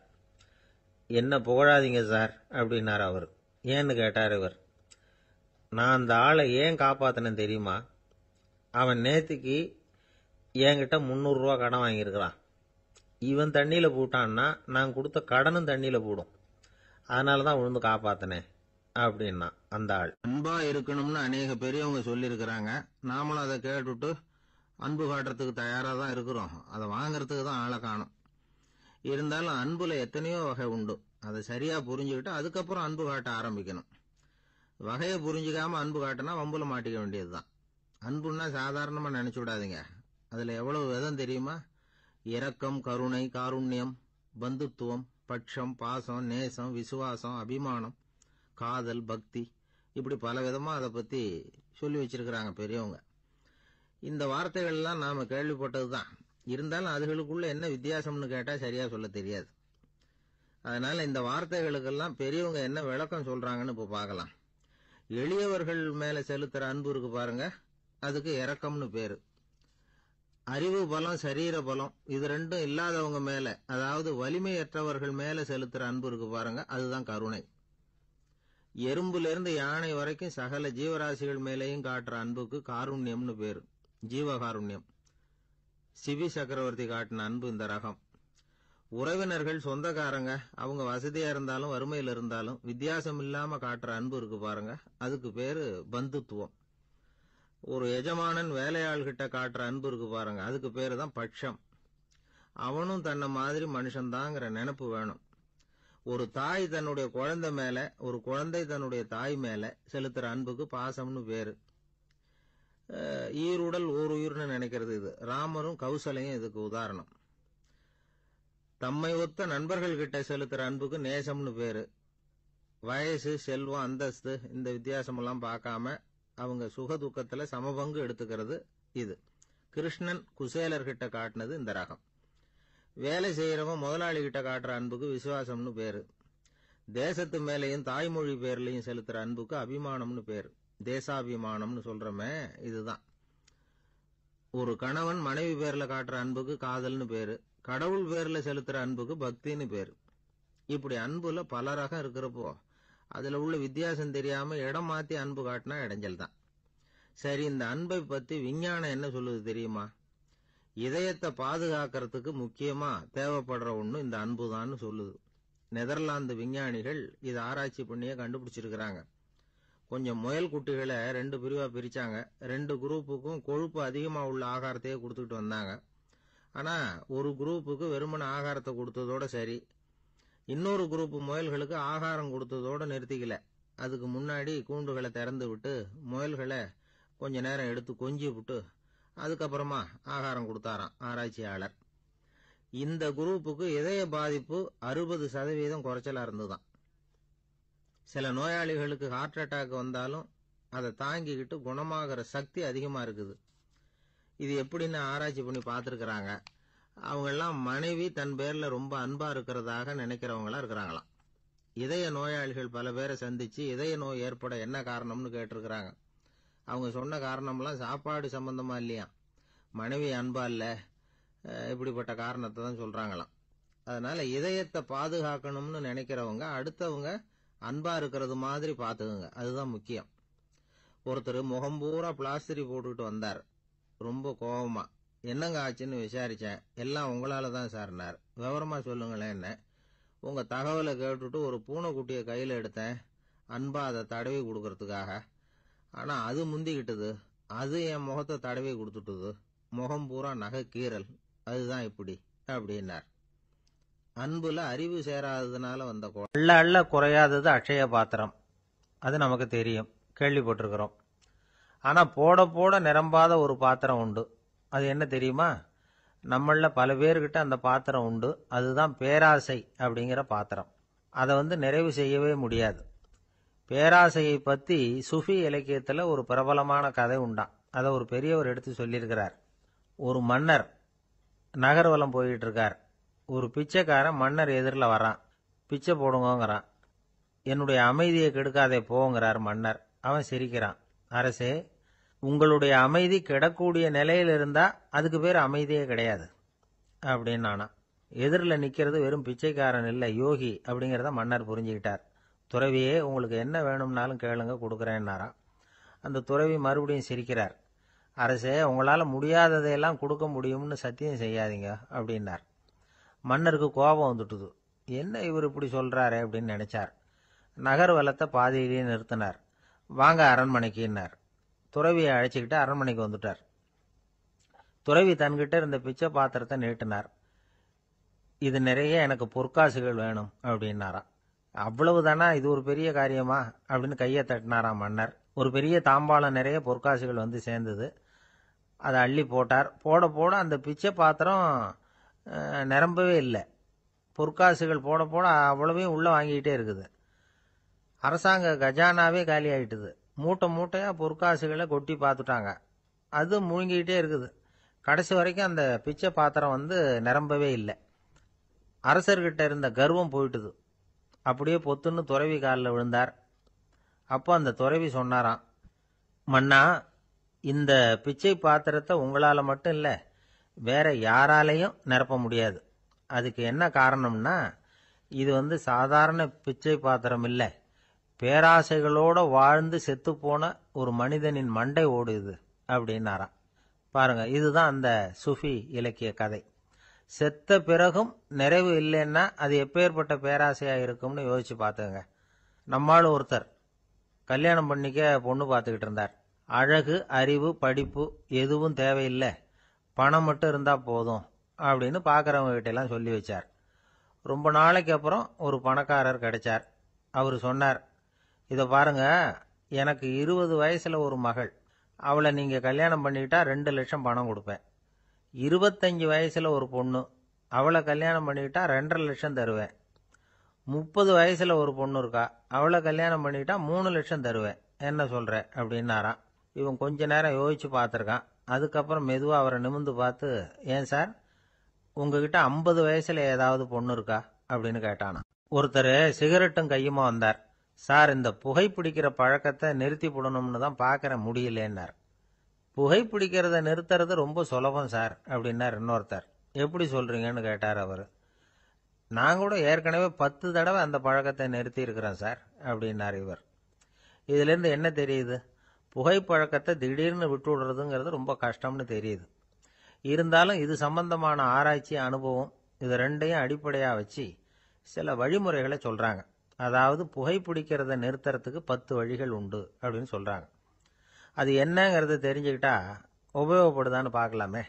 என்ன புகழாதீங்க சார் அப்படின்னார் அவர். ஏன்னு கேட்டார் இவர். நான் அந்த ஆளை ஏன் காப்பாற்றினேன் தெரியுமா? அவன் நேற்றுக்கு என்கிட்ட 300 ரூபா கடன் வாங்கியிருக்கிறான். இவன் தண்ணியில் போட்டான்னா நான் கொடுத்த கடனும் தண்ணியில் போடும். அதனால தான் விழுந்து காப்பாற்றினேன் அப்படின்னா அந்த ஆள். அன்பா இருக்கணும்னு அநேக பெரியவங்க சொல்லியிருக்கிறாங்க. நாமளும் அதை கேட்டுட்டு அன்பு காட்டுறதுக்கு தயாரா தான் இருக்கிறோம், அதை வாங்கறதுக்கு தான் ஆளை காணும். இருந்தாலும் அன்புல எத்தனையோ வகை உண்டு. அதை சரியா புரிஞ்சுக்கிட்டு அதுக்கப்புறம் அன்பு காட்ட ஆரம்பிக்கணும். வகையை புரிஞ்சுக்காம அன்பு காட்டினா வம்புல மாட்டிக்க வேண்டியதுதான். அன்புன்னா சாதாரணமா நினைச்சு விடாதீங்க. அதுல எவ்வளவு விதம் தெரியுமா? இரக்கம், கருணை, காருண்யம், பந்துத்துவம், பட்சம், பாசம், நேசம், விசுவாசம், அபிமானம், காதல், பக்தி, இப்படி பல விதமா அதை பத்தி சொல்லி வச்சிருக்கிறாங்க பெரியவங்க. இந்த வார்த்தைகள் எல்லாம் நாம கேள்விப்பட்டதுதான். இருந்தாலும் அதுகளுக்குள்ள என்ன வித்தியாசம்னு கேட்டா சரியா சொல்ல தெரியாது. அதனால இந்த வார்த்தைகளுக்கெல்லாம் பெரியவங்க என்ன விளக்கம் சொல்றாங்கன்னு இப்ப பார்க்கலாம். எளியவர்கள் மேல செலுத்துற அன்பு இருக்கு பாருங்க, அதுக்கு இரக்கம்னு பேரு. அறிவு பலம், சரீர பலம், இது ரெண்டும் இல்லாதவங்க மேல, அதாவது வலிமையற்றவர்கள் மேல செலுத்துற அன்பு இருக்கு பாருங்க, அதுதான் கருணை. எறும்புல இருந்து யானை வரைக்கும் சகல ஜீவராசிகள் மேலேயும் காட்டுற அன்புக்கு காருண்யம்னு பேரு, ஜீவகாருண்யம். சிவி சக்கரவர்த்தி காட்டின அன்பு இந்த ரகம். உறவினர்கள், சொந்தக்காரங்க, அவங்க வசதியா இருந்தாலும் வறுமையில இருந்தாலும் வித்தியாசம் இல்லாம காட்டுற அன்பு இருக்கு பாருங்க, அதுக்கு பேரு பந்துத்துவம். ஒரு எஜமானன் வேலையாள்கிட்ட காட்டுற அன்பு இருக்கு பாருங்க, அதுக்கு பேரு தான் பட்சம். அவனும் தன்னை மாதிரி மனுஷன்தாங்கிற நினைப்பு வேணும். ஒரு தாய் தன்னுடைய குழந்தை மேல, ஒரு குழந்தை தன்னுடைய தாய் மேல செலுத்துற அன்புக்கு பாசம்னு பேரு. ஈருடல் ஓர் உயிர்னு நினைக்கிறது இது. ராமரும் கௌசலையும் இதுக்கு உதாரணம். தம்மை ஒத்த நண்பர்கள் கிட்ட செலுத்துற அன்புக்கு நேசம்னு பேரு. வயசு, செல்வம், அந்தஸ்து, இந்த வித்தியாசமெல்லாம் பார்க்காம அவங்க சுக துக்கத்துல சமபங்கு எடுத்துக்கிறது இது. கிருஷ்ணன் குசேலர்கிட்ட காட்டினது இந்த ரகம். வேலை செய்யறவன் முதலாளி கிட்ட காட்டுற அன்புக்கு விசுவாசம்னு பேரு. தேசத்து மேலையும் தாய்மொழி பேர்லையும் செலுத்துற அன்புக்கு அபிமானம்னு பேரு. தேசாபிமானம்னு சொல்றமே இதுதான். ஒரு கணவன் மனைவி பேர்ல காட்டுற அன்புக்கு காதல்னு பேரு. கடவுள் பேர்ல செலுத்துற அன்புக்கு பக்தின்னு பேரு. இப்படி அன்புல பல ரகம் இருக்கிறப்போ அதுல உள்ள வித்தியாசம் தெரியாம இடம் மாத்தி அன்பு காட்டினா இடைஞ்சல் தான். சரி, இந்த அன்பை பத்தி விஞ்ஞானம் என்ன சொல்லுது தெரியுமா? இதயத்தை பாதுகாக்கிறதுக்கு முக்கியமா தேவைப்படுற ஒண்ணு இந்த அன்புதான்னு சொல்லுது. நெதர்லாந்து விஞ்ஞானிகள் இதை ஆராய்ச்சி பண்ணியே கண்டுபிடிச்சிருக்கிறாங்க. கொஞ்சம் முயல் குட்டிகளை 2 பிரிவா பிரிச்சாங்க. 2 குரூப்புக்கும் கொழுப்பு அதிகமா உள்ள ஆகாரத்தையே கொடுத்துட்டு வந்தாங்க. ஆனா ஒரு குரூப்புக்கு வெறுமன ஆகாரத்தை கொடுத்ததோட சரி, இன்னொரு குரூப் முயல்களுக்கு ஆகாரம் கொடுத்ததோட நிறுத்திக்கல. அதுக்கு முன்னாடி கூண்டுகளை திறந்து விட்டு முயல்களை கொஞ்ச நேரம் எடுத்து கொஞ்சி விட்டு அதுக்கப்புறமா ஆகாரம் கொடுத்தாராம் ஆராய்ச்சியாளர். இந்த குரூப்புக்கு இதய பாதிப்பு 60% குறைச்சலா இருந்துதான். சில நோயாளிகளுக்கு ஹார்ட் அட்டாக் வந்தாலும் அதை தாங்கிக்கிட்டு குணமாகிற சக்தி அதிகமா இருக்குது. இது எப்படின்னு ஆராய்ச்சி பண்ணி பார்த்துருக்கிறாங்க. அவங்க எல்லாம் மனைவி தன் பேர்ல ரொம்ப அன்பா இருக்கிறதாக நினைக்கிறவங்களா இருக்கிறாங்களாம். இதய நோயாளிகள் பல பேரை சந்திச்சு இதய நோய் ஏற்பட என்ன காரணம்னு கேட்டிருக்கிறாங்க. அவங்க சொன்ன காரணம்லாம் சாப்பாடு சம்பந்தமா இல்லையா, மனைவி அன்பா இல்ல, இப்படிப்பட்ட காரணத்தை தான் சொல்றாங்களாம். அதனால இதயத்தை பாதுகாக்கணும்னு நினைக்கிறவங்க அடுத்தவங்க அன்பா இருக்கிறது மாதிரி பாத்துக்குங்க, அதுதான் முக்கியம். ஒருத்தர் முகம் பூரா பிளாஸ்டரி போட்டுக்கிட்டு வந்தார். ரொம்ப கோபமா, என்னங்க ஆச்சுன்னு விசாரிச்சேன். எல்லாம் உங்களால தான் சார்னார். விவரமா சொல்லுங்களேன். என்ன, உங்க தகவலை கேட்டுட்டு ஒரு பூனைக்குட்டியை கையில எடுத்தேன், அன்பா அதை தடவி கொடுக்கறதுக்காக. ஆனா அது முந்திக்கிட்டது, அது என் முகத்தை தடவி கொடுத்துட்டுது, முகம் பூரா நகை கீறல், அதுதான் இப்படி அப்படின்னார். அன்புல அறிவு சேராததுனால வந்த அள்ள அள்ள குறையாதது அக்ஷய பாத்திரம், அது நமக்கு தெரியும், கேள்விப்பட்டிருக்கிறோம். ஆனா போட போட நிரம்பாத ஒரு பாத்திரம் உண்டு. அது என்ன தெரியுமா? நம்மள பல பேர்கிட்ட அந்த பாத்திரம் உண்டு. அதுதான் பேராசை அப்படிங்கிற பாத்திரம். அதை நிறைவு செய்யவே முடியாது. பேராசையை பத்தி சுஃபி இலக்கியத்துல ஒரு பிரபலமான கதை உண்டாம். அதை ஒரு பெரியவர் எடுத்து சொல்லியிருக்கிறார். ஒரு மன்னர் நகர்வலம் போயிட்டு இருக்கார். ஒரு பிச்சைக்காரன் மன்னர் எதிரில் வரான். பிச்சை போடுங்கிறான். என்னுடைய அமைதியை கெடுக்காதே போங்கிறார் மன்னர். அவன் சிரிக்கிறான். அரசே, உங்களுடைய அமைதி கெடக்கூடிய நிலையில் இருந்தா அதுக்கு பேர் அமைதியே கிடையாது அப்படின்னு நானா. எதிரில் நிக்கிறது வெறும் பிச்சைக்காரன் இல்லை, யோகி அப்படிங்கிறத மன்னர் புரிஞ்சுக்கிட்டார். துறவியே, உங்களுக்கு என்ன வேணும்னாலும் கேளுங்க, கொடுக்குறேன்னாராம். அந்த துறவி மறுபடியும் சிரிக்கிறார். அரசே, உங்களால முடியாததையெல்லாம் கொடுக்க முடியும்னு சத்தியம் செய்யாதீங்க அப்படின்னார். மன்னருக்கு கோபம் வந்துட்டுது. என்ன இவர் இப்படி சொல்றாரு அப்படின்னு நினைச்சார். நகர்வலத்தை பாதியிலேயே நிறுத்தினார். வாங்க அரண்மனைக்குன்னார். துறவியை அழைச்சிக்கிட்டு அரண்மனைக்கு வந்துட்டார். துறவி தன்கிட்ட இருந்த பிச்சை பாத்திரத்தை நீட்டினார். இது நிறைய எனக்கு பொற்காசுகள் வேணும் அப்படின்னாராம். அவ்வளவுதானா, இது ஒரு பெரிய காரியமா அப்படின்னு கையை தட்டினாராம் மன்னர். ஒரு பெரிய தாம்பாளம் நிறைய பொற்காசுகள் வந்து சேர்ந்தது. அதை அள்ளி போட்டார். போட போட அந்த பிச்சை பாத்திரம் நிரம்பவே இல்லை. பொற்காசுகள் போட போட அவ்வளவையும் உள்ள வாங்கிக்கிட்டே இருக்குது. அரசாங்க கஜானாவே காலி ஆயிட்டுது. மூட்டை மூட்டையா பொற்காசுகளை கொட்டி பார்த்துட்டாங்க. அது முழுங்கிக்கிட்டே இருக்குது. கடைசி வரைக்கும் அந்த பிச்சை பாத்திரம் வந்து நிரம்பவே இல்லை. அரசர்கிட்ட இருந்த கர்வம் போயிட்டுது. அப்படியே பொத்துன்னு துறவி காலில் விழுந்தார். அப்போ அந்த துறவி சொன்னாராம், மன்னா, இந்த பிச்சை பாத்திரத்தை உங்களால் மட்டும் இல்லை, வேற யாராலையும் நிரப்ப முடியாது. அதுக்கு என்ன காரணம்னா, இது வந்து சாதாரண பிச்சை பாத்திரம் இல்லை, பேராசைகளோட வாழ்ந்து செத்து போன ஒரு மனிதனின் மண்டை ஓடுது அப்படின்னாராம். பாருங்க, இதுதான் அந்த சுஃபி இலக்கிய கதை. செத்த பிறகும் நிறைவு இல்லைன்னா அது எப்பேற்பட்ட பேராசையா இருக்கும்னு யோசிச்சு பார்த்துங்க. நம்மால் ஒருத்தர் கல்யாணம் பண்ணிக்க பொண்ணு பார்த்துக்கிட்டு இருந்தார். அழகு, அறிவு, படிப்பு எதுவும் தேவையில்லை, பணம் மட்டும் இருந்தா போதும் அப்படின்னு பார்க்குறவங்க கிட்ட எல்லாம் சொல்லி வச்சார். ரொம்ப நாளைக்கு அப்புறம் ஒரு பணக்காரர் கிடைச்சார். அவர் சொன்னார், இதை பாருங்க, எனக்கு 20 வயசுல ஒரு மகள், அவளை நீங்க கல்யாணம் பண்ணிக்கிட்டா 2 லட்சம் பணம் கொடுப்பேன். 25 வயசுல ஒரு பொண்ணு, அவளை கல்யாணம் பண்ணிக்கிட்டா 2.5 லட்சம் தருவேன். 30 வயசுல ஒரு பொண்ணு இருக்கா, அவளை கல்யாணம் பண்ணிக்கிட்டா 3 லட்சம் தருவேன். என்ன சொல்ற அப்படின்னாராம். இவன் கொஞ்ச நேரம் யோசிச்சு பார்த்துருக்கான். அதுக்கப்புறம் மெதுவா அவரை நிமிந்து பார்த்து, ஏன் சார், உங்ககிட்ட 50 வயசுல ஏதாவது பொண்ணு இருக்கா அப்படின்னு கேட்டானா. ஒருத்தர் சிகரெட்டும் கையுமா வந்தார். சார், இந்த புகைப்பிடிக்கிற பழக்கத்தை நிறுத்தி போடணும்னு தான் பார்க்கறேன், முடியலன்னார். புகைப்பிடிக்கிறத நிறுத்துறது ரொம்ப சுலபம் சார் அப்படின்னார் இன்னொருத்தர். எப்படி சொல்றீங்கன்னு கேட்டார் அவர். நான் கூட ஏற்கனவே 10 தடவை அந்த பழக்கத்தை நிறுத்தி இருக்கிறேன் சார் அப்படின்னார் இவர். இதுல இருந்து என்ன தெரியுது? புகைப்பழக்கத்தை திடீர்னு விட்டு விடுறதுங்கிறது ரொம்ப கஷ்டம்னு தெரியுது. இருந்தாலும் இது சம்பந்தமான ஆராய்ச்சி, அனுபவம், இது ரெண்டையும் அடிப்படையா வச்சு சில வழிமுறைகளை சொல்றாங்க. அதாவது புகைப்பிடிக்கிறத நிறுத்துறதுக்கு 10 வழிகள் உண்டு அப்படின்னு சொல்றாங்க. அது என்னங்கிறத தெரிஞ்சுக்கிட்டா உபயோகப்படுதான்னு பார்க்கலாமே.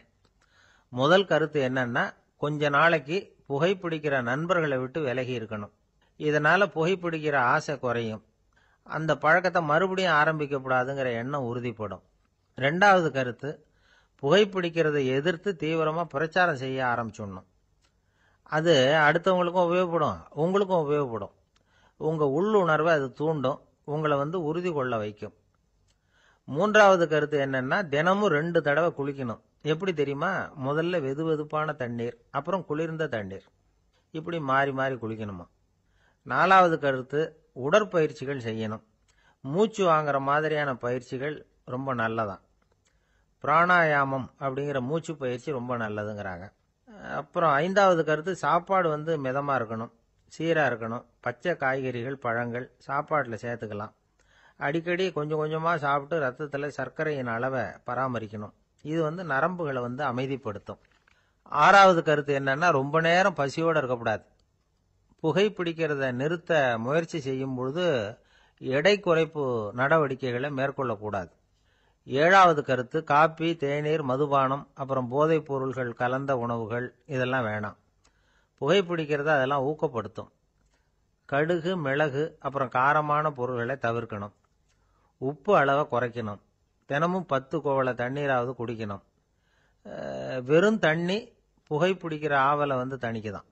முதல் கருத்து என்னன்னா, கொஞ்ச நாளைக்கு புகைப்பிடிக்கிற நண்பர்களை விட்டு விலகி இருக்கணும். இதனால புகைப்பிடிக்கிற ஆசை குறையும். அந்த பழக்கத்தை மறுபடியும் ஆரம்பிக்கப்படாதுங்கிற எண்ணம் உறுதிப்படும். 2வது கருத்து, புகைப்பிடிக்கிறதை எதிர்த்து தீவிரமா பிரச்சாரம் செய்ய ஆரம்பிச்சிடணும். அது அடுத்தவங்களுக்கும் உபயோகப்படும், உங்களுக்கும் உபயோகப்படும். உங்க உள்ளுணர்வை அது தூண்டும், உங்களை வந்து உறுதி கொள்ள வைக்கும். 3வது கருத்து என்னன்னா, தினமும் 2 தடவை குளிக்கணும். எப்படி தெரியுமா? முதல்ல வெது வெதுப்பான தண்ணீர், அப்புறம் குளிர்ந்த தண்ணீர், இப்படி மாறி மாறி குளிக்கணுமா. 4வது கருத்து, உடற்பயிற்சிகள் செய்யணும். மூச்சு வாங்குற மாதிரியான பயிற்சிகள் ரொம்ப நல்லதான். பிராணாயாமம் அப்படிங்கிற மூச்சு பயிற்சி ரொம்ப நல்லதுங்கிறாங்க. அப்புறம் 5வது கருத்து, சாப்பாடு வந்து மிதமா இருக்கணும், சீரா இருக்கணும். பச்சை காய்கறிகள், பழங்கள் சாப்பாட்டில் சேர்த்துக்கலாம். அடிக்கடி கொஞ்சம் கொஞ்சமாக சாப்பிட்டு ரத்தத்தில் சர்க்கரையின் அளவை பராமரிக்கணும். இது வந்து நரம்புகளை வந்து அமைதிப்படுத்தும். 6வது கருத்து என்னன்னா, ரொம்ப நேரம் பசியோடு இருக்கக்கூடாது. புகைப்பிடிக்கிறத நிறுத்த முயற்சி செய்யும் பொழுது எடை குறைப்பு நடவடிக்கைகளை மேற்கொள்ளக்கூடாது. 7வது கருத்து, காப்பி, தேநீர், மதுபானம், அப்புறம் போதைப் பொருள்கள் கலந்த உணவுகள் இதெல்லாம் வேணாம். புகைப்பிடிக்கிறத அதெல்லாம் ஊக்கப்படுத்தும். கடுகு, மிளகு, அப்புறம் காரமான பொருள்களை தவிர்க்கணும். உப்பு அளவை குறைக்கணும். தினமும் 10 குவளை தண்ணீராவது குடிக்கணும். வெறும் தண்ணி புகைப்பிடிக்கிற ஆவலை வந்து தணிக்குதான்.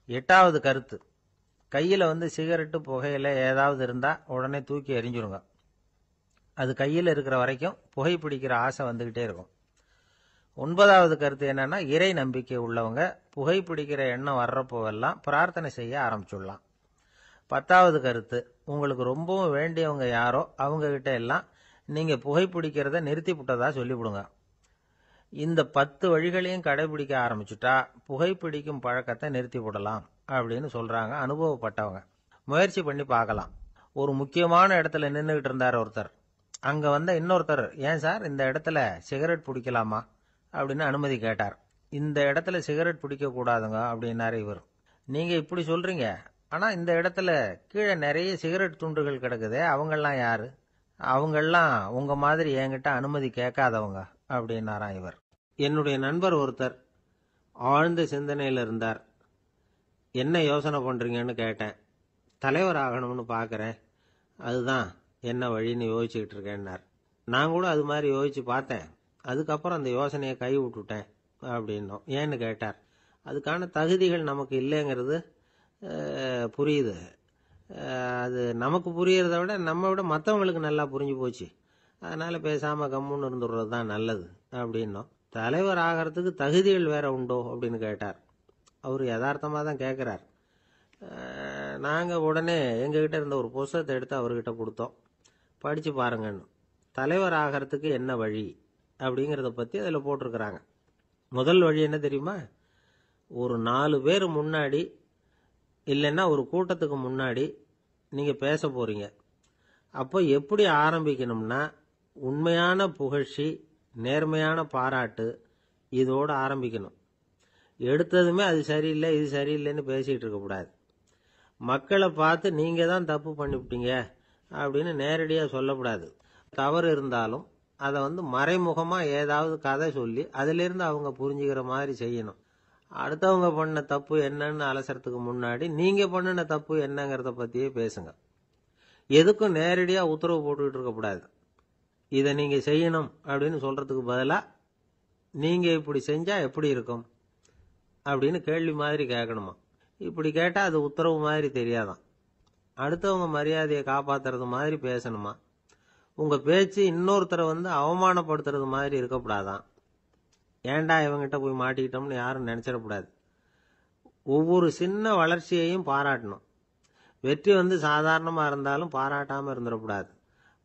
8வது கருத்து, கையில் வந்து சிகரெட்டு, புகையில ஏதாவது இருந்தால் உடனே தூக்கி எறிஞ்சிருங்க. அது கையில் இருக்கிற வரைக்கும் புகைப்பிடிக்கிற ஆசை வந்துக்கிட்டே இருக்கும். 9வது கருத்து என்னன்னா, இறை நம்பிக்கை உள்ளவங்க புகைப்பிடிக்கிற எண்ணம் வர்றப்போவெல்லாம் பிரார்த்தனை செய்ய ஆரம்பிச்சுடலாம். 10வது கருத்து, உங்களுக்கு ரொம்பவும் வேண்டியவங்க யாரோ அவங்க கிட்ட எல்லாம் நீங்க புகைப்பிடிக்கிறத நிறுத்தி விட்டதா சொல்லிவிடுங்க. இந்த 10 வழிகளையும் கடைபிடிக்க ஆரம்பிச்சுட்டா புகைப்பிடிக்கும் பழக்கத்தை நிறுத்தி விடலாம் அப்படின்னு சொல்றாங்க அனுபவப்பட்டவங்க. முயற்சி பண்ணி பார்க்கலாம். ஒரு முக்கியமான இடத்துல நின்றுகிட்டு இருந்தார் ஒருத்தர். அங்க வந்த இன்னொருத்தர், ஏன் சார் இந்த இடத்துல சிகரெட் பிடிக்கலாமா அப்படின்னு அனுமதி கேட்டார். இந்த இடத்துல சிகரெட் பிடிக்க கூடாதுங்க அப்படின்னாரு இவர். நீங்க இப்படி சொல்றீங்க, ஆனா இந்த இடத்துல கீழே நிறைய சிகரெட் துண்டுகள் கிடக்குதே, அவங்கெல்லாம் யாரு? அவங்கெல்லாம் உங்க மாதிரி என்கிட்ட அனுமதி கேட்காதவங்க அப்படின்னாராம் இவர். என்னுடைய நண்பர் ஒருத்தர் ஆழ்ந்த சிந்தனையில் இருந்தார். என்ன யோசனை பண்ணுறீங்கன்னு கேட்டேன். தலைவர் ஆகணும்னு பார்க்குறேன், அதுதான் என்ன வழின்னு யோசிச்சுக்கிட்டு இருக்கேன்னார். நான் கூட அது மாதிரி யோசித்து பார்த்தேன். அதுக்கப்புறம் அந்த யோசனையை கை விட்டுட்டேன் அப்படின்னோம். ஏன்னு கேட்டார். அதுக்கான தகுதிகள் நமக்கு இல்லைங்கிறது புரியுது. அது நமக்கு புரியறத விட நம்ம விட மற்றவங்களுக்கு நல்லா புரிஞ்சு போச்சு. அதனால் பேசாமல் கம்முன்னு இருந்துடுறது தான் நல்லது அப்படின்னோம். தலைவர் ஆகிறதுக்கு தகுதிகள் வேற உண்டோ அப்படின்னு கேட்டார். அவர் யதார்த்தமாக தான் கேட்குறார். நாங்கள் உடனே எங்ககிட்ட இருந்த ஒரு புஸ்தகத்தை எடுத்து அவர்கிட்ட கொடுத்தோம். படித்து பாருங்கன்னு. தலைவர் ஆகிறதுக்கு என்ன வழி அப்படிங்கிறத பற்றி அதில் போட்டிருக்கிறாங்க. முதல் வழி என்ன தெரியுமா? ஒரு 4 பேர் முன்னாடி இல்லைன்னா ஒரு கூட்டத்துக்கு முன்னாடி நீங்கள் பேச போகிறீங்க. அப்போ எப்படி ஆரம்பிக்கணும்னா, உண்மையான புகழ்ச்சி, நேர்மையான பாராட்டு, இதோடு ஆரம்பிக்கணும். எடுத்ததுமே அது சரியில்லை இது சரியில்லைன்னு பேசிகிட்டு இருக்கக்கூடாது. மக்களை பார்த்து நீங்கள் தான் தப்பு பண்ணிவிட்டீங்க அப்படின்னு நேரடியாக சொல்லக்கூடாது. தவறு இருந்தாலும் அதை மறைமுகமாக ஏதாவது கதை சொல்லி அதிலிருந்து அவங்க புரிஞ்சுக்கிற மாதிரி செய்யணும். அடுத்தவங்க பண்ண தப்பு என்னன்னு அலசறதுக்கு முன்னாடி நீங்கள் பண்ணின தப்பு என்னங்கிறத பற்றியே பேசுங்க. எதுக்கும் நேரடியாக உத்தரவு போட்டுக்கிட்டு இருக்கக்கூடாது. இதை நீங்கள் செய்யணும் அப்படின்னு சொல்கிறதுக்கு பதிலாக நீங்கள் இப்படி செஞ்சால் எப்படி இருக்கும் அப்படின்னு கேள்வி மாதிரி கேட்கணுமா. இப்படி கேட்டால் அது உத்தரவு மாதிரி தெரியாதான். அடுத்தவங்க மரியாதையை காப்பாற்றுறது மாதிரி பேசணுமா. உங்கள் பேச்சு இன்னொருத்தரை அவமானப்படுத்துறது மாதிரி இருக்கக்கூடாதான். ஏண்டா இவங்கிட்ட போய் மாட்டிக்கிட்டோம்னு யாரும் நினச்சிடக்கூடாது. ஒவ்வொரு சின்ன வளர்ச்சியையும் பாராட்டணும். வெற்றி சாதாரணமாக இருந்தாலும் பாராட்டாமல் இருந்துடக்கூடாது.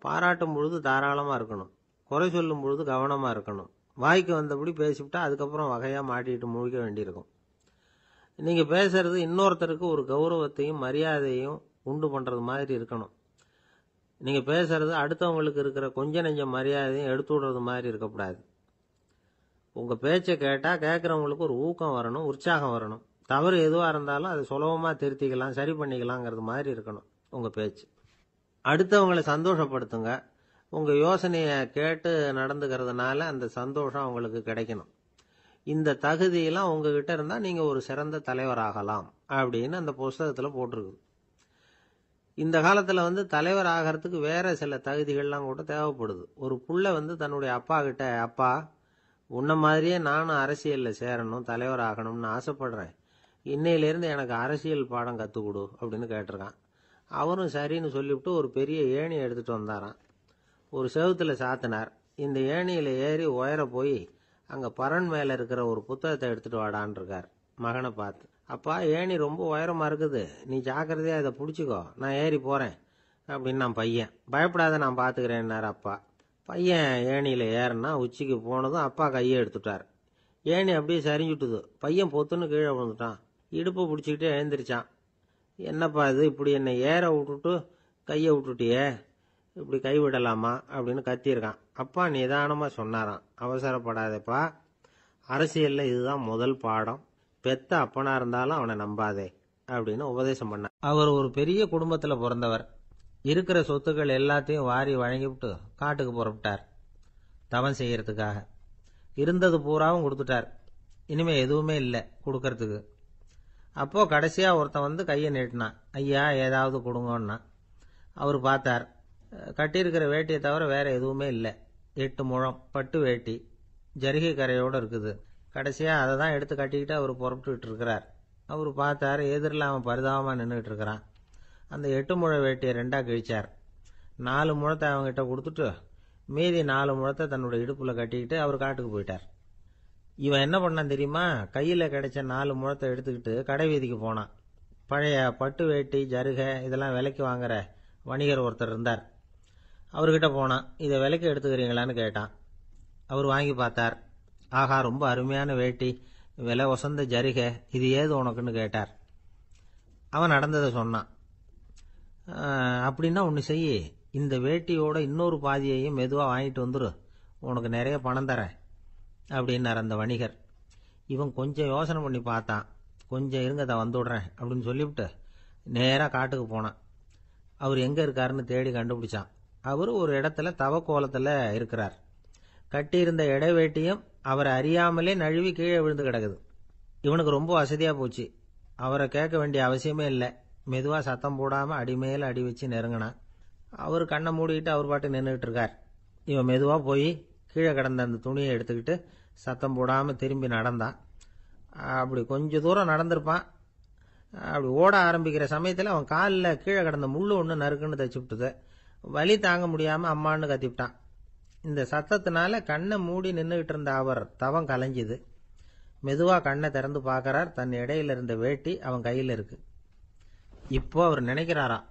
பாராட்டும் பொழுது தாராளமாக இருக்கணும். குறை சொல்லும் பொழுது கவனமாக இருக்கணும். வாய்க்கு வந்தபடி பேசிவிட்டா அதுக்கப்புறம் வகையாக மாட்டிக்கிட்டு முழிக்க வேண்டியிருக்கும். நீங்கள் பேசுறது இன்னொருத்தருக்கு ஒரு கௌரவத்தையும் மரியாதையும் உண்டு பண்ணுறது மாதிரி இருக்கணும். நீங்கள் பேசுறது அடுத்தவங்களுக்கு இருக்கிற கொஞ்ச நெஞ்ச மரியாதையும் எடுத்து விடுறது மாதிரி இருக்கக்கூடாது. உங்கள் பேச்சை கேட்டால் கேட்குறவங்களுக்கு ஒரு ஊக்கம் வரணும், உற்சாகம் வரணும். தவறு எதுவாக இருந்தாலும் அதை சுலபமாக திருத்திக்கலாம், சரி பண்ணிக்கலாங்கிறது மாதிரி இருக்கணும் உங்கள் பேச்சு. அடுத்தவங்களை சந்தோஷப்படுத்துங்க. உங்கள் யோசனையை கேட்டு நடந்துக்கிறதுனால அந்த சந்தோஷம் அவங்களுக்கு கிடைக்கணும். இந்த தகுதியெல்லாம் உங்ககிட்ட இருந்தால் நீங்கள் ஒரு சிறந்த தலைவராகலாம் அப்படின்னு அந்த புஸ்தகத்தில் போட்டிருக்குது. இந்த காலத்தில் தலைவர் ஆகிறதுக்கு வேற சில தகுதிகள்லாம் கூட தேவைப்படுது. ஒரு புள்ள தன்னுடைய அப்பா கிட்ட, அப்பா உன்ன மாதிரியே நானும் அரசியலில் சேரணும், தலைவர் ஆகணும்னு ஆசைப்படுறேன், இன்னையிலேருந்து எனக்கு அரசியல் பாடம் கற்றுக் கொடு அப்படின்னு கேட்டிருக்கான். அவரும் சரின்னு சொல்லிவிட்டு ஒரு பெரிய ஏணியை எடுத்துகிட்டு வந்தாராம். ஒரு செவுத்தில் சாத்தினார். இந்த ஏணியில் ஏறி உயர போய் அங்கே பரன் மேலே இருக்கிற ஒரு புத்தகத்தை எடுத்துகிட்டு வாடான் இருக்கார் மகனை பார்த்து. அப்பா ஏணி ரொம்ப உயரமாக இருக்குது, நீ ஜாக்கிரதையாக இதை பிடிச்சிக்கோ, நான் ஏறி போகிறேன் அப்படின்னு நான் பையன். பயப்படாத நான் பார்த்துக்கிறேன்னார் அப்பா. பையன் ஏணியில் ஏறினா உச்சிக்கு போனதும் அப்பா கையை எடுத்துட்டார். ஏணி அப்படியே சரிஞ்சுட்டுது. பையன் பொத்துன்னு கீழே விழுந்துட்டான். இடுப்பை பிடிச்சிக்கிட்டே எழுந்திரிச்சான். என்னப்பா இது, இப்படி என்னை ஏற விட்டுட்டு கையை விட்டுட்டியே, இப்படி கைவிடலாமா அப்படின்னு கத்தியிருக்கான். அப்பா நிதானமாக சொன்னாராம், அவசரப்படாதேப்பா, அரசியலில் இதுதான் முதல் பாடம், பெத்த அப்பனா இருந்தாலும் அவனை நம்பாதே அப்படின்னு உபதேசம் பண்ணார். அவர் ஒரு பெரிய குடும்பத்தில் பிறந்தவர். இருக்கிற சொத்துக்கள் எல்லாத்தையும் வாரி வழங்கிவிட்டு காட்டுக்கு புறப்பட்டார் தவம் செய்யறதுக்காக. இருந்தது பூராவும் கொடுத்துட்டார். இனிமே எதுவுமே இல்லை கொடுக்கறதுக்கு. அப்போ கடைசியா ஒருத்தன் கையை நீட்டினான். ஐயா ஏதாவது கொடுங்கன்னா. அவர் பார்த்தார். கட்டியிருக்கிற வேட்டியை தவிர வேற எதுவுமே இல்லை. 8 முழம் பட்டு வேட்டி, ஜரிகை கரையோடு இருக்குது. கடைசியா அதை தான் எடுத்து கட்டிக்கிட்டு அவர் புறப்பட்டுக்கிட்டு இருக்கிறார். அவர் பார்த்தார், எதிரில் அவன் பரிதாபமாக நின்றுட்டு இருக்கிறான். அந்த 8 முழ வேட்டியை 2ஆக கிழிச்சார். 4 முழத்தை அவங்ககிட்ட கொடுத்துட்டு மீதி 4 முழத்தை தன்னுடைய இடுப்பில் கட்டிக்கிட்டு அவர் காட்டுக்கு போயிட்டார். இவன் என்ன பண்ணான் தெரியுமா? கையில் கிடைச்ச 4 முழத்தை எடுத்துக்கிட்டு கடை வீதிக்கு போனான். பழைய பட்டு வேட்டி ஜருகை இதெல்லாம் விலைக்கு வாங்குற வணிகர் ஒருத்தர் இருந்தார். அவர்கிட்ட போனான். இதை விலைக்கு எடுத்துக்கிறீங்களான்னு கேட்டான். அவர் வாங்கி பார்த்தார். ஆகா, ரொம்ப அருமையான வேட்டி, விலை வசந்த ஜருகை, இது ஏது உனக்குன்னு கேட்டார். அவன் நடந்ததை சொன்னான். அப்படின்னா ஒன்று செய், இந்த வேட்டியோட இன்னொரு பாதியையும் மெதுவாக வாங்கிட்டு வந்துரு, உனக்கு நிறைய பணம் தரேன் அப்படின்னார் அந்த வணிகர். இவன் கொஞ்சம் யோசனை பண்ணி பார்த்தான். கொஞ்சம் இருங்க, அதை வந்துவிடுறேன் அப்படின்னு சொல்லிவிட்டு நேராக காட்டுக்கு போனான். அவர் எங்கே இருக்காருன்னு தேடி கண்டுபிடிச்சான். அவர் ஒரு இடத்துல தவக்கோலத்தில் இருக்கிறார். கட்டியிருந்த இடைவேட்டியும் அவரை அறியாமலே நழுவி கீழே விழுந்து கிடக்குது. இவனுக்கு ரொம்ப வசதியா போச்சு. அவரை கேட்க வேண்டிய அவசியமே இல்லை. மெதுவா சத்தம் போடாம அடிமேல அடி வச்சு நெருங்கினான். அவர் கண்ணை மூடிக்கிட்டு அவர் பாட்டு நின்றுகிட்டு இருக்கார். இவன் மெதுவா போய் கீழே கிடந்த அந்த துணியை எடுத்துக்கிட்டு சத்தம் போடாம திரும்பி நடந்தான். அப்படி கொஞ்ச தூரம் நடந்திருப்பான். அப்படி ஓட ஆரம்பிக்கிற சமயத்தில் அவன் காலில் கீழே கிடந்த முள்ளு ஒன்று நறுக்குன்னு தச்சு விட்டுது. வலி தாங்க முடியாம அம்மான்னு கத்திவிட்டான். இந்த சத்தத்தினால கண்ணை மூடி நின்றுகிட்டு இருந்த அவர் தவம் கலைஞ்சுது. மெதுவா கண்ணை திறந்து பார்க்கறார். தன் இடையில இருந்த வேட்டி அவன் கையில் இருக்கு. இப்போ அவர் நினைக்கிறாராம்,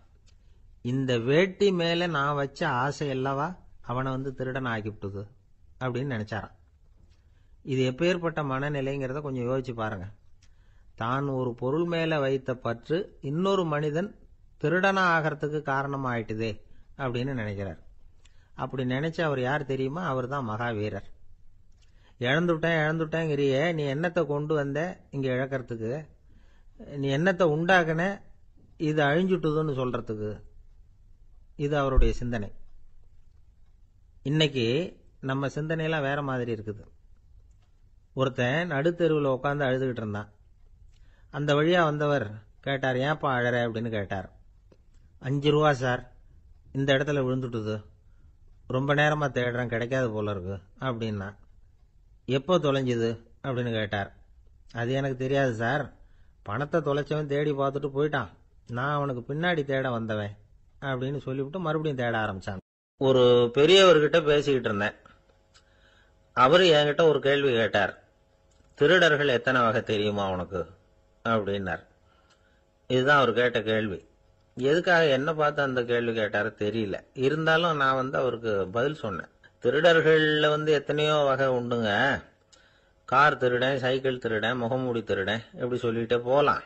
இந்த வேட்டி மேல நான் வச்ச ஆசை அல்லவா அவனை திருடன் ஆக்கிவிட்டுது அப்படின்னு நினைச்சாராம். இது எப்பேற்பட்ட மனநிலைங்கிறத கொஞ்சம் யோசிச்சு பாருங்க. தான் ஒரு பொருள் மேல வைத்த பற்று இன்னொரு மனிதன் திருடனா ஆகிறதுக்கு காரணம் ஆயிட்டுதே அப்படின்னு நினைக்கிறார். அப்படி நினைச்ச அவர் யார் தெரியுமா? அவர் தான் மகாவீரர். இழந்துட்டேங்கிறியே, நீ என்னத்தை கொண்டு வந்த இங்க இழக்கிறதுக்கு? நீ என்னத்தை உண்டாக்குன இது அழிஞ்சுட்டுதுன்னு சொல்றதுக்கு? இது அவருடைய சிந்தனை. இன்னைக்கு நம்ம சிந்தனையெல்லாம் வேற மாதிரி இருக்குது. ஒருத்தன் நடுத்தெருவில் உட்காந்து அழுதுகிட்டு இருந்தான். அந்த வழியா வந்தவர் கேட்டார், ஏன்ப்பா அழற அப்படின்னு கேட்டார். 5 ரூபா சார், இந்த இடத்துல விழுந்துட்டுது, ரொம்ப நேரமா தேடுறேன், கிடைக்காது போல இருக்கு அப்படின்னா. எப்போ தொலைஞ்சுது அப்படின்னு கேட்டார். அது எனக்கு தெரியாது சார், பணத்தை தொலைச்சவன் தேடி பார்த்துட்டு போயிட்டான், நான் அவனுக்கு பின்னாடி தேட வந்தவன் அப்படின்னு சொல்லிவிட்டு மறுபடியும் தேட ஆரம்பிச்சான். ஒரு பெரியவர்கிட்ட பேசிக்கிட்டு இருந்தேன். அவரு என்கிட்ட ஒரு கேள்வி கேட்டார். திருடர்கள் எத்தனை வகை தெரியுமா உனக்கு அப்படின்னார். இதுதான் அவர் கேட்ட கேள்வி. எதுக்காக என்ன பார்த்து அந்த கேள்வி கேட்டாரு தெரியல. இருந்தாலும் நான் அவருக்கு பதில் சொன்னேன். திருடர்கள்ல எத்தனையோ வகை உண்டுங்க. கார் திருடன், சைக்கிள் திருடன், முகமூடி திருடன், இப்படி சொல்லிட்டே போலாம்.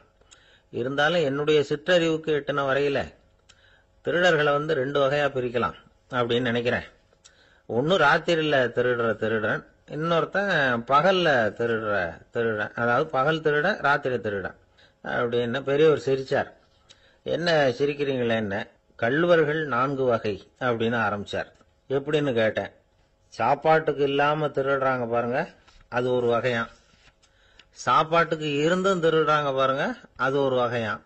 இருந்தாலும் என்னுடைய சிற்றறிவுக்கு எட்டின வரையில திருடர்களை 2 வகையா பிரிக்கலாம் அப்படின்னு நினைக்கிறேன். ஒன்னு ராத்திரியில திருடுற திருடன், இன்னொருத்தன் பகல்ல திருடுற திருடன். அதாவது பகல் திருடன், ராத்திரி திருடன் அப்படின்னு பெரியவர் சிரிச்சார். என்ன சிரிக்கிறீங்களே? என்ன கள்வர்கள் 4 வகை அப்படின்னு ஆரம்பிச்சார். எப்படின்னு கேட்டேன். சாப்பாட்டுக்கு இல்லாம திருடுறாங்க பாருங்க, அது ஒரு வகையாம். சாப்பாட்டுக்கு இருந்தும் திருடுறாங்க பாருங்க, அது ஒரு வகையாம்.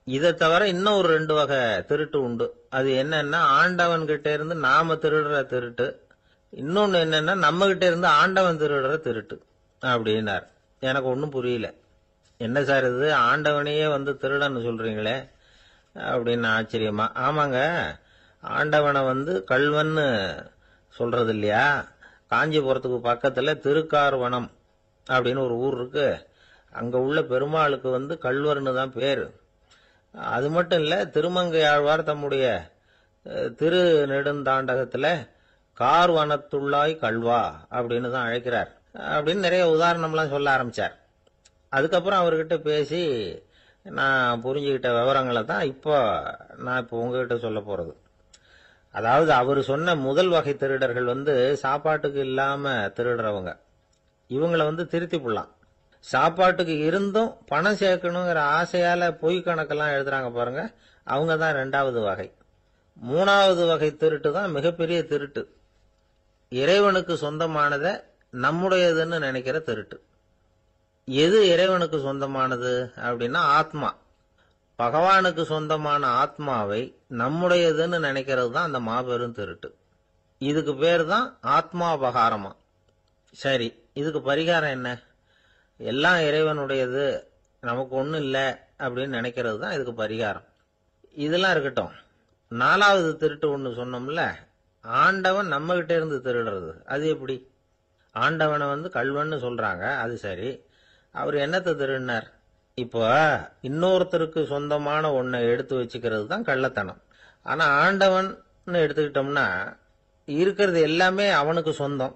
இதை தவிர இன்னும் ஒரு 2 வகை திருட்டு உண்டு. அது என்னன்னா, ஆண்டவன் கிட்ட இருந்து நாம திருடுற திருட்டு, இன்னொன்னு என்னன்னா நம்ம கிட்ட இருந்து ஆண்டவன் திருடுற திருட்டு அப்படின்னார். எனக்கு ஒன்னும் புரியல. என்ன சார் இது, ஆண்டவனையே திருடன்னு சொல்றீங்களே அப்படின்னு ஆச்சரியமா. ஆமாங்க, ஆண்டவனை கள்வன்னு சொல்றது இல்லையா? காஞ்சிபுரத்துக்கு பக்கத்துல திருக்கார்வனம் அப்படின்னு ஒரு ஊர் இருக்கு. அங்க உள்ள பெருமாளுக்கு கள்வர்னு தான் பேரு. அது மட்டும் இல்ல, திருமங்கை ஆழ்வார் தம்முடைய திரு நெடுந்தாண்டகத்துல கார்வனத்துள்ளாய் கள்வா அப்படின்னு தான் அழைக்கிறார் அப்படின்னு நிறைய உதாரணம்லாம் சொல்ல ஆரம்பிச்சார். அதுக்கப்புறம் அவர்கிட்ட பேசி நான் புரிஞ்சுக்கிட்ட விவரங்களை தான் நான் இப்போ உங்ககிட்ட சொல்ல போறது. அதாவது அவர் சொன்ன முதல் வகை திருடர்கள் சாப்பாட்டுக்கு இல்லாம திருடுறவங்க. இவங்களை திருத்தி போடலாம். சாப்பாட்டுக்கு இருந்தும் பணம் சேர்க்கணுங்கிற ஆசையால பொய் கணக்கெல்லாம் எழுதுறாங்க பாருங்க, அவங்க தான் 2வது வகை. 3வது வகை திருட்டு தான் மிகப்பெரிய திருட்டு. இறைவனுக்கு சொந்தமானதை நம்முடையதுன்னு நினைக்கிற திருட்டு. எது இறைவனுக்கு சொந்தமானது அப்படின்னா ஆத்மா. பகவானுக்கு சொந்தமான ஆத்மாவை நம்முடையதுன்னு நினைக்கிறது தான் அந்த மாபெரும் திருட்டு. இதுக்கு பேர் தான் ஆத்மாபகாரமா. சரி, இதுக்கு பரிகாரம் என்ன? எல்லாம் இறைவனுடையது, நமக்கு ஒண்ணும் இல்லை அப்படின்னு நினைக்கிறது தான் இதுக்கு பரிகாரம். இதெல்லாம் இருக்கட்டும். 4வது திருட்டு ஒண்ணு சொன்னோம்ல, ஆண்டவன் நம்ம கிட்ட இருந்து திருடுறது. அது எப்படி? ஆண்டவனை கள்வன்னு சொல்றாங்க, அது சரி. அவர் என்னத்தை திருடினார்? இப்போ இன்னொருத்தருக்கு சொந்தமான ஒன்றை எடுத்து வச்சுக்கிறது தான் கள்ளத்தனம். ஆனா ஆண்டவன் எடுத்துக்கிட்டோம்னா இருக்கிறது எல்லாமே அவனுக்கு சொந்தம்.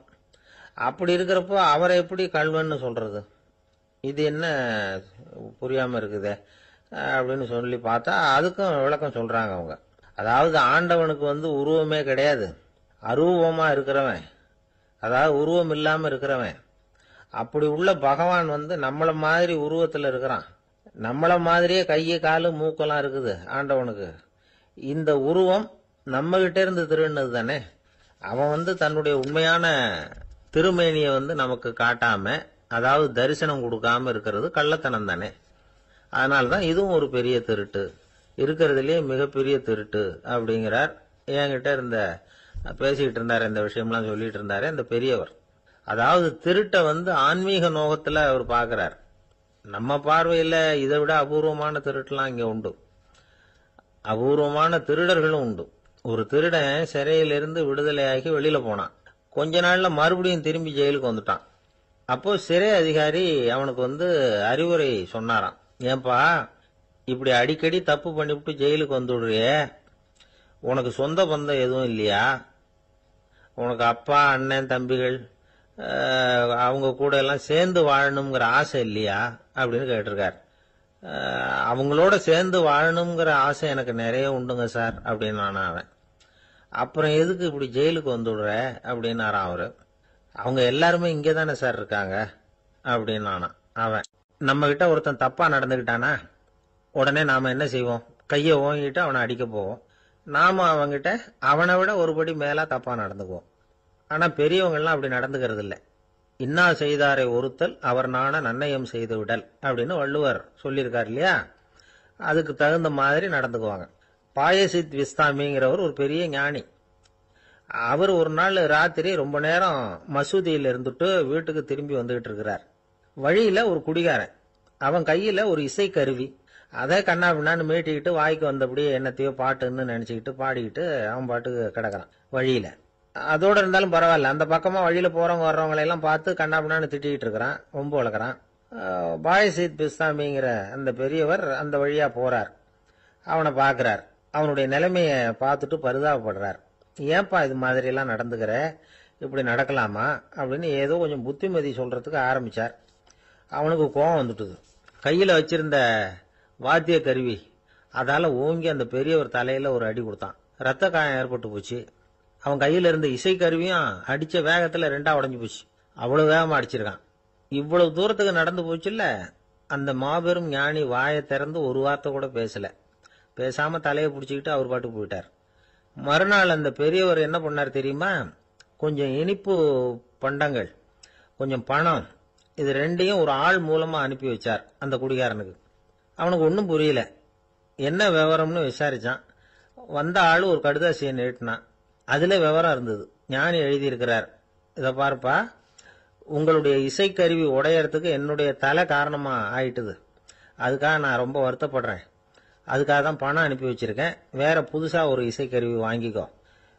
அப்படி இருக்கிறப்போ அவரை எப்படி கள்வன்னு சொல்றது? இது என்ன புரியாம இருக்குதே அப்படின்னு சொல்லி பார்த்தா அதுக்கும் விளக்கம் சொல்றாங்க அவங்க. அதாவது ஆண்டவனுக்கு உருவமே கிடையாது, அரூபமா இருக்கிறவன், அதாவது உருவம் இல்லாம இருக்கிறவன். அப்படி உள்ள பகவான் நம்மள மாதிரி உருவத்துல இருக்கிறான். நம்மள மாதிரியே கையை காலு மூக்கெல்லாம் இருக்குது ஆண்டவனுக்கு. இந்த உருவம் நம்ம கிட்ட இருந்து திருடினது தானே. அவன் தன்னுடைய உண்மையான திருமேனியை நமக்கு காட்டாம, அதாவது தரிசனம் கொடுக்காம இருக்கிறது கள்ளத்தனம் தானே. அதனாலதான் இதுவும் ஒரு பெரிய திருட்டு, இருக்கிறதுலயே மிகப்பெரிய திருட்டு அப்படிங்கிறார். என்கிட்ட பேசிக்கிட்டு இருந்தாரு, இந்த விஷயம்லாம் சொல்லிட்டு இருந்தாரு இந்த பெரியவர். அதாவது திருட்டை ஆன்மீக நோகத்துல அவர் பார்க்கிறார். நம்ம பார்வையில இதை விட அபூர்வமான திருட்டுலாம் இங்க உண்டு, அபூர்வமான திருடர்களும் உண்டு. ஒரு திருடன் சிறையிலிருந்து விடுதலையாகி வெளியில போனான். கொஞ்ச நாள்ல மறுபடியும் திரும்பி ஜெயிலுக்கு வந்துட்டான். அப்போ சிறை அதிகாரி அவனுக்கு அறிவுரை சொன்னாராம். ஏன்பா, இப்படி அடிக்கடி தப்பு பண்ணிவிட்டு ஜெயிலுக்கு வந்துடுறியே, உனக்கு சொந்த பந்தம் எதுவும் இல்லையா? உனக்கு அப்பா, அண்ணன், தம்பிகள் அவங்க கூட எல்லாம் சேர்ந்து வாழணுங்கிற ஆசை இல்லையா அப்படின்னு கேட்டிருக்கார். அவங்களோட சேர்ந்து வாழணுங்கிற ஆசை எனக்கு நிறைய உண்டுங்க சார் அப்படின்னு அவன். அப்புறம் எதுக்கு இப்படி ஜெயிலுக்கு வந்துடுற அப்படின்னாரான் அவரு. அவங்க எல்லாருமே இங்கே தானே சார் இருக்காங்க அப்படின்னு அவன். நம்ம கிட்ட ஒருத்தன் தப்பா நடந்துகிட்டானா உடனே நாம என்ன செய்வோம்? கையை ஓங்கிட்டு அவனை அடிக்க போவோம். நாம அவங்கிட்ட அவனை விட ஒருபடி மேலா தப்பா நடந்துக்குவோம். ஆனா பெரியவங்கெல்லாம் அப்படி நடந்துக்கிறது இல்லை. இன்னா செய்தாரை ஒருத்தல் அவர் நாண நன்னயம் செய்து விடல் அப்படின்னு வள்ளுவர் சொல்லியிருக்கார் இல்லையா? அதுக்கு தகுந்த மாதிரி நடந்துக்குவாங்க. பாயசித் விஸ்தாமிங்கிறவர் ஒரு பெரிய ஞானி. அவர் ஒரு நாள் ராத்திரி ரொம்ப நேரம் மசூதியில் இருந்துட்டு வீட்டுக்கு திரும்பி வந்துகிட்டு இருக்கிறார். வழியில ஒரு குடிகாரன், அவன் கையில ஒரு இசைக்கருவி, அதை கண்ணா பின்னான்னு மீட்டிக்கிட்டு வாய்க்கு வந்தபடியே என்னத்தையோ பாட்டுன்னு நினைச்சுக்கிட்டு பாடிக்கிட்டு அவன் பாட்டுக்கு கிடக்குறான் வழியில. அதோட இருந்தாலும் பரவாயில்ல, அந்த பக்கமா வழியில போறவங்க வர்றவங்களை எல்லாம் பார்த்து கண்ணா பின்னான்னு திட்டிக்கிட்டு இருக்கிறான், ரொம்ப வளர்க்குறான். பாயசித் பிஸ்தாமிங்கிற அந்த பெரியவர் அந்த வழியா போறார். அவனை பார்க்கிறார். அவனுடைய நிலைமைய பார்த்துட்டு பரிதாபப்படுறார். ஏன்பா இது மாதிரி எல்லாம் நடந்துக்கிற, இப்படி நடக்கலாமா அப்படின்னு ஏதோ கொஞ்சம் புத்திமதி சொல்றதுக்கு ஆரம்பிச்சார். அவனுக்கு கோபம் வந்துட்டுது. கையில வச்சிருந்த வாத்திய கருவி அதால ஓங்கி அந்த பெரியவர் தலையில ஒரு அடி கொடுத்தான். ரத்த காயம் ஏற்பட்டு போச்சு. அவன் கையில இருந்த இசை கருவியும் அடிச்ச வேகத்துல ரெண்டா உடஞ்சு போச்சு. அவ்வளவு வேகமா அடிச்சிருக்கான். இவ்வளவு தூரத்துக்கு நடந்து போச்சுல்ல, அந்த மாபெரும் ஞானி வாயை திறந்து ஒரு வார்த்தை கூட பேசல. பேசாம தலையை பிடிச்சிக்கிட்டு அவர் பாட்டுக்கு போயிட்டார். மறுநாள் அந்த பெரியவர் என்ன பண்ணார் தெரியுமா? கொஞ்சம் இனிப்பு பண்டங்கள், கொஞ்சம் பணம், இது ரெண்டையும் ஒரு ஆள் மூலமா அனுப்பி வச்சார் அந்த குடிகாரனுக்கு. அவனுக்கு ஒன்றும் புரியல. என்ன விவரம்னு விசாரிச்சான். வந்த ஆளு ஒரு கடுதாசியை நீட்டினான். அதுல விவரம் இருந்தது. ஞானி எழுதியிருக்கிறார், இதை பார்ப்பா, உங்களுடைய இசைக்கருவி உடையறதுக்கு என்னுடைய தலை காரணமா ஆயிட்டுது. அதுக்காக நான் ரொம்ப வருத்தப்படுறேன். அதுக்காக தான் பணம் அனுப்பி வச்சிருக்கேன். வேற புதுசா ஒரு இசைக்கருவி வாங்கிக்கோ.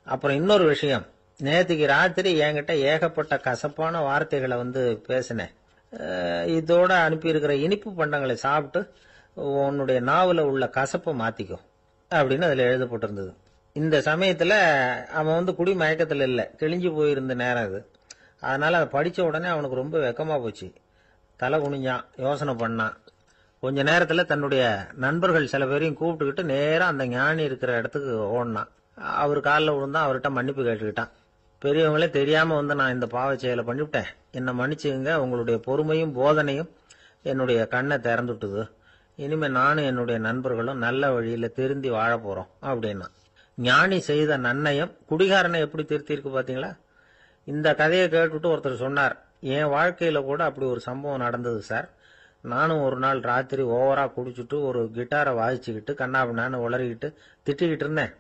அப்புறம் இன்னொரு விஷயம், நேற்றுக்கு ராத்திரி என்கிட்ட ஏகப்பட்ட கசப்பான வார்த்தைகளை பேசினேன். இதோட அனுப்பியிருக்கிற இனிப்பு பண்டங்களை சாப்பிட்டு உன்னுடைய நாவல உள்ள கசப்பை மாத்திக்கோ அப்படின்னு அதுல எழுதப்பட்டிருந்தது. இந்த சமயத்துல அவன் குடி மயக்கத்துல இல்ல, கிழிஞ்சு போயிருந்த நேரம் இது. அதனால அதை படிச்ச உடனே அவனுக்கு ரொம்ப வெக்கமா போச்சு. தலை குனிஞ்சான், யோசனை பண்ணான். கொஞ்ச நேரத்துல தன்னுடைய நண்பர்கள் சில பேரையும் கூப்பிட்டுக்கிட்டு நேரா அந்த ஞானி இருக்கிற இடத்துக்கு ஓடினான். அவர் காலில் விழுந்தான். அவர்கிட்ட மன்னிப்பு கேட்டுக்கிட்டான். பெரியவங்களே தெரியாம நான் இந்த பாவ செயலை பண்ணிவிட்டேன், என்னை மன்னிச்சுங்க. உங்களுடைய பொறுமையும் போதனையும் என்னுடைய கண்ணை திறந்துட்டுது. இனிமே நானும் என்னுடைய நண்பர்களும் நல்ல வழியில திருந்தி வாழ போறோம் அப்படின்னா. ஞானி செய்த நன்னயம் குடிகாரனை எப்படி திருத்திருக்கு பாத்தீங்களா? இந்த கதையை கேட்டுட்டு ஒருத்தர் சொன்னார், என் வாழ்க்கையில கூட அப்படி ஒரு சம்பவம் நடந்தது சார். நானும் ஒரு நாள் ராத்திரி ஓவரா குடிச்சுட்டு ஒரு கிட்டாரை வாசிச்சுக்கிட்டு கண்ணாபின்னான்னு உளறிக்கிட்டு திட்டிக்கிட்டு இருந்தேன்.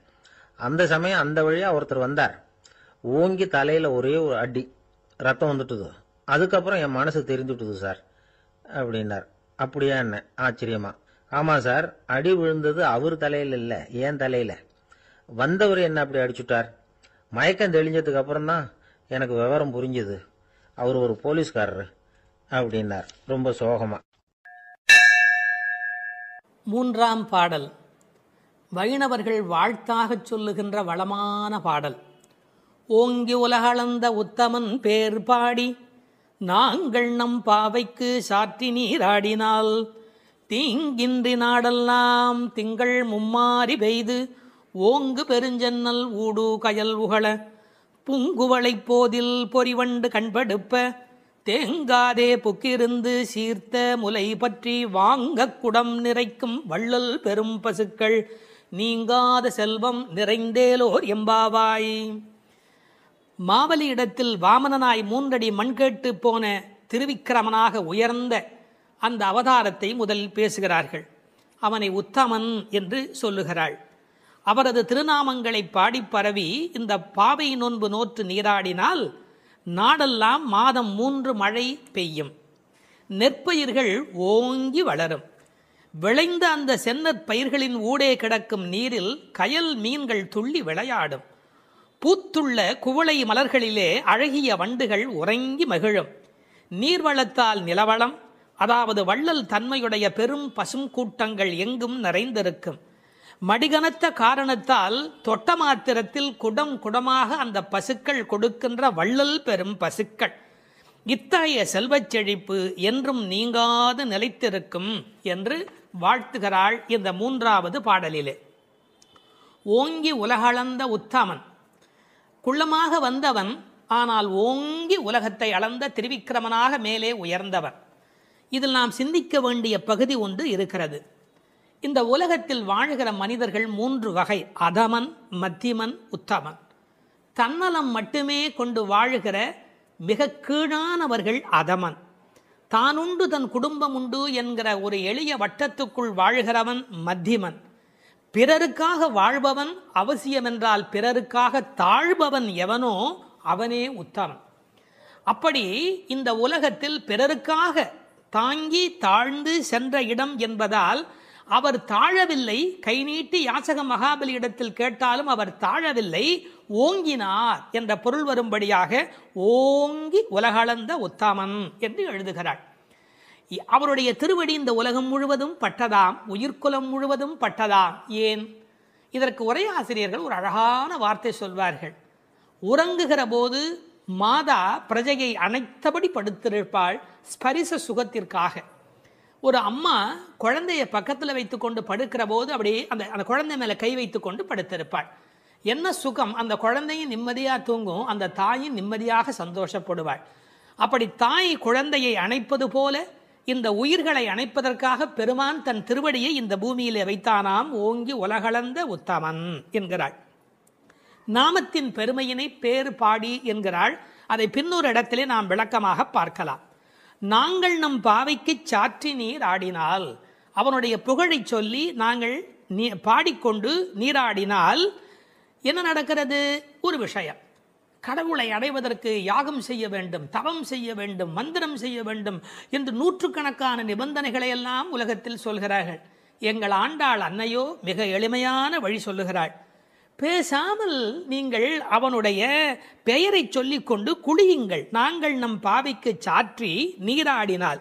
அந்த சமயம் அந்த வழியா ஒருத்தர் வந்தார். ஓங்கி தலையில ஒரே ஒரு அடி, ரத்தம் வந்துட்டுது. அதுக்கப்புறம் என் மனசு தெரிஞ்சுட்டுது சார் அப்படின்னார். அப்படியா என்ன ஆச்சரியமா? ஆமா சார், அடி விழுந்தது அவர் தலையில இல்ல, என் தலையில. வந்தவர் என்ன அப்படி அடிச்சுட்டார். மயக்கம் தெளிஞ்சதுக்கு அப்புறம் தான் எனக்கு விவரம் புரிஞ்சது. அவர் ஒரு போலீஸ்காரரு அப்படின்னார் ரொம்ப சோகமா. மூன்றாம் பாடல் வைணவர்கள் வாழ்த்தாகச் சொல்லுகின்ற வளமான பாடல். ஓங்கி உலகளந்த உத்தமன் பேர் பாடி நாங்கள் நம் பாவைக்கு சாற்றி நீராடினால் தீங்கின்றி நாடெல்லாம் திங்கள் மும்மாறி பெய்து ஓங்கு பெருஞ்சன்னல் ஊடு கயல் உகள பூங்குவளைப் போதில் பொறிவண்டு கண்படுப்ப தேங்காதே புக்கிருந்து சீர்த்த முலை பற்றி வாங்க குடம் நிறைக்கும் வள்ளல் பெரும் பசுக்கள் நீங்காத செல்வம் நிறைந்தேலோர் எம்பாவாய். மாவலி இடத்தில் வாமனனாய் 3 அடி மண் கேட்டு போன திருவிக்கிரமனாக உயர்ந்த அந்த அவதாரத்தை முதலில் பேசுகிறார்கள். அவனை உத்தமன் என்று சொல்லுகிறாள். அவரது திருநாமங்களை பாடி பரவி இந்த பாவை நோன்பு நோற்று நீராடினால் நாடெல்லாம் மாதம் 3 மழை பெய்யும், நெற்பயிர்கள் ஓங்கி வளரும். விளைந்த அந்த செந்நற் பயிர்களின் ஊடே கிடக்கும் நீரில் கயல் மீன்கள் துள்ளி விளையாடும். பூத்துள்ள குவளை மலர்களிலே அழகிய வண்டுகள் உறங்கி மகிழும். நீர்வளத்தால் நிலவளம், அதாவது வள்ளல் தன்மையுடைய பெரும் பசும் கூட்டங்கள் எங்கும் நிறைந்திருக்கும். மடிகனத்த காரணத்தால் தொட்ட மாத்திரத்தில் குடம் குடமாக அந்த பசுக்கள் கொடுக்கின்ற வள்ளல் பெரும் பசுக்கள். இத்தகைய செல்வச் செழிப்பு என்றும் நீங்காது நிலைத்திருக்கும் என்று வாழ்த்துகிறாள் இந்த 3வது பாடலிலே. ஓங்கி உலகளந்த உத்தமன், குள்ளமாக வந்தவன், ஆனால் ஓங்கி உலகத்தை அளந்த திருவிக்கிரமனாக மேலே உயர்ந்தவன். இதில் நாம் சிந்திக்க வேண்டிய பகுதி ஒன்று இருக்கிறது. இந்த உலகத்தில் வாழ்கிற மனிதர்கள் 3 வகை: அதமன், மத்தியமன், உத்தமன். தன்னலம் மட்டுமே கொண்டு வாழுகிற மிக கீழானவர்கள் அதமன். தானுண்டு தன் குடும்பம் உண்டு என்கிற ஒரு எளிய வட்டத்துக்குள் வாழ்கிறவன் மத்தியமன். பிறருக்காக வாழ்பவன், அவசியமென்றால் பிறருக்காக தாழ்பவன் எவனோ அவனே உத்தமன். அப்படி இந்த உலகத்தில் பிறருக்காக தாங்கி தாழ்ந்து சென்ற இடம் என்பதால் அவர் தாழவில்லை. கை நீட்டி யாசக மகாபலி இடத்தில் கேட்டாலும் அவர் தாழவில்லை, ஓங்கினார் என்ற பொருள் வரும்படியாக ஓங்கி உலகளந்த உத்தமன் என்று எழுதுகிறார். அவருடைய திருவடி இந்த உலகம் முழுவதும் பட்டதாம், உயிர்குலம் முழுவதும் பட்டதாம். ஏன்? இதற்கு உரையாசிரியர்கள் ஒரு அழகான வார்த்தை சொல்வார்கள். உறங்குகிற போது மாதா பிரஜையை அணைத்தபடி படுத்திருப்பாள் ஸ்பரிச சுகத்திற்காக. ஒரு அம்மா குழந்தைய பக்கத்தில் வைத்துக்கொண்டு படுக்கிற போது அப்படியே அந்த குழந்தை மேலே கை வைத்து கொண்டு படுத்திருப்பாள். என்ன சுகம்! அந்த குழந்தையும் நிம்மதியாக தூங்கும், அந்த தாயும் நிம்மதியாக சந்தோஷப்படுவாள். அப்படி தாய் குழந்தையை அணைப்பது போல இந்த உயிர்களை அணைப்பதற்காக பெருமான் தன் திருவடியை இந்த பூமியிலே வைத்தானாம். ஓங்கி உலகளந்த உத்தமன் என்கிறாள். நாமத்தின் பெருமையினை பேறு பாடி என்கிறாள். அதை பின்னொரு இடத்திலே நாம் விளக்கமாக பார்க்கலாம். நாங்கள் நம் பாவைக்கு சாற்றி நீர் ஆடினால், அவனுடைய புகழை சொல்லி நாங்கள் பாடிக்கொண்டு நீராடினால் என்ன நடக்கிறது? ஒரு விஷயம், கடவுளை அடைவதற்கு யாகம் செய்ய வேண்டும், தவம் செய்ய வேண்டும், மந்திரம் செய்ய வேண்டும் என்று 100கணக்கான நிபந்தனைகளை எல்லாம் உலகத்தில் சொல்கிறார்கள். எங்கள் ஆண்டாள் அன்னையோ மிக எளிமையான வழி சொல்லுகிறாள். பேசாமல் நீங்கள் அவனுடைய பெயரை சொல்லிக்கொண்டு குளியுங்கள். நாங்கள் நம் பாவைக்கு சாற்றி நீராடினால்,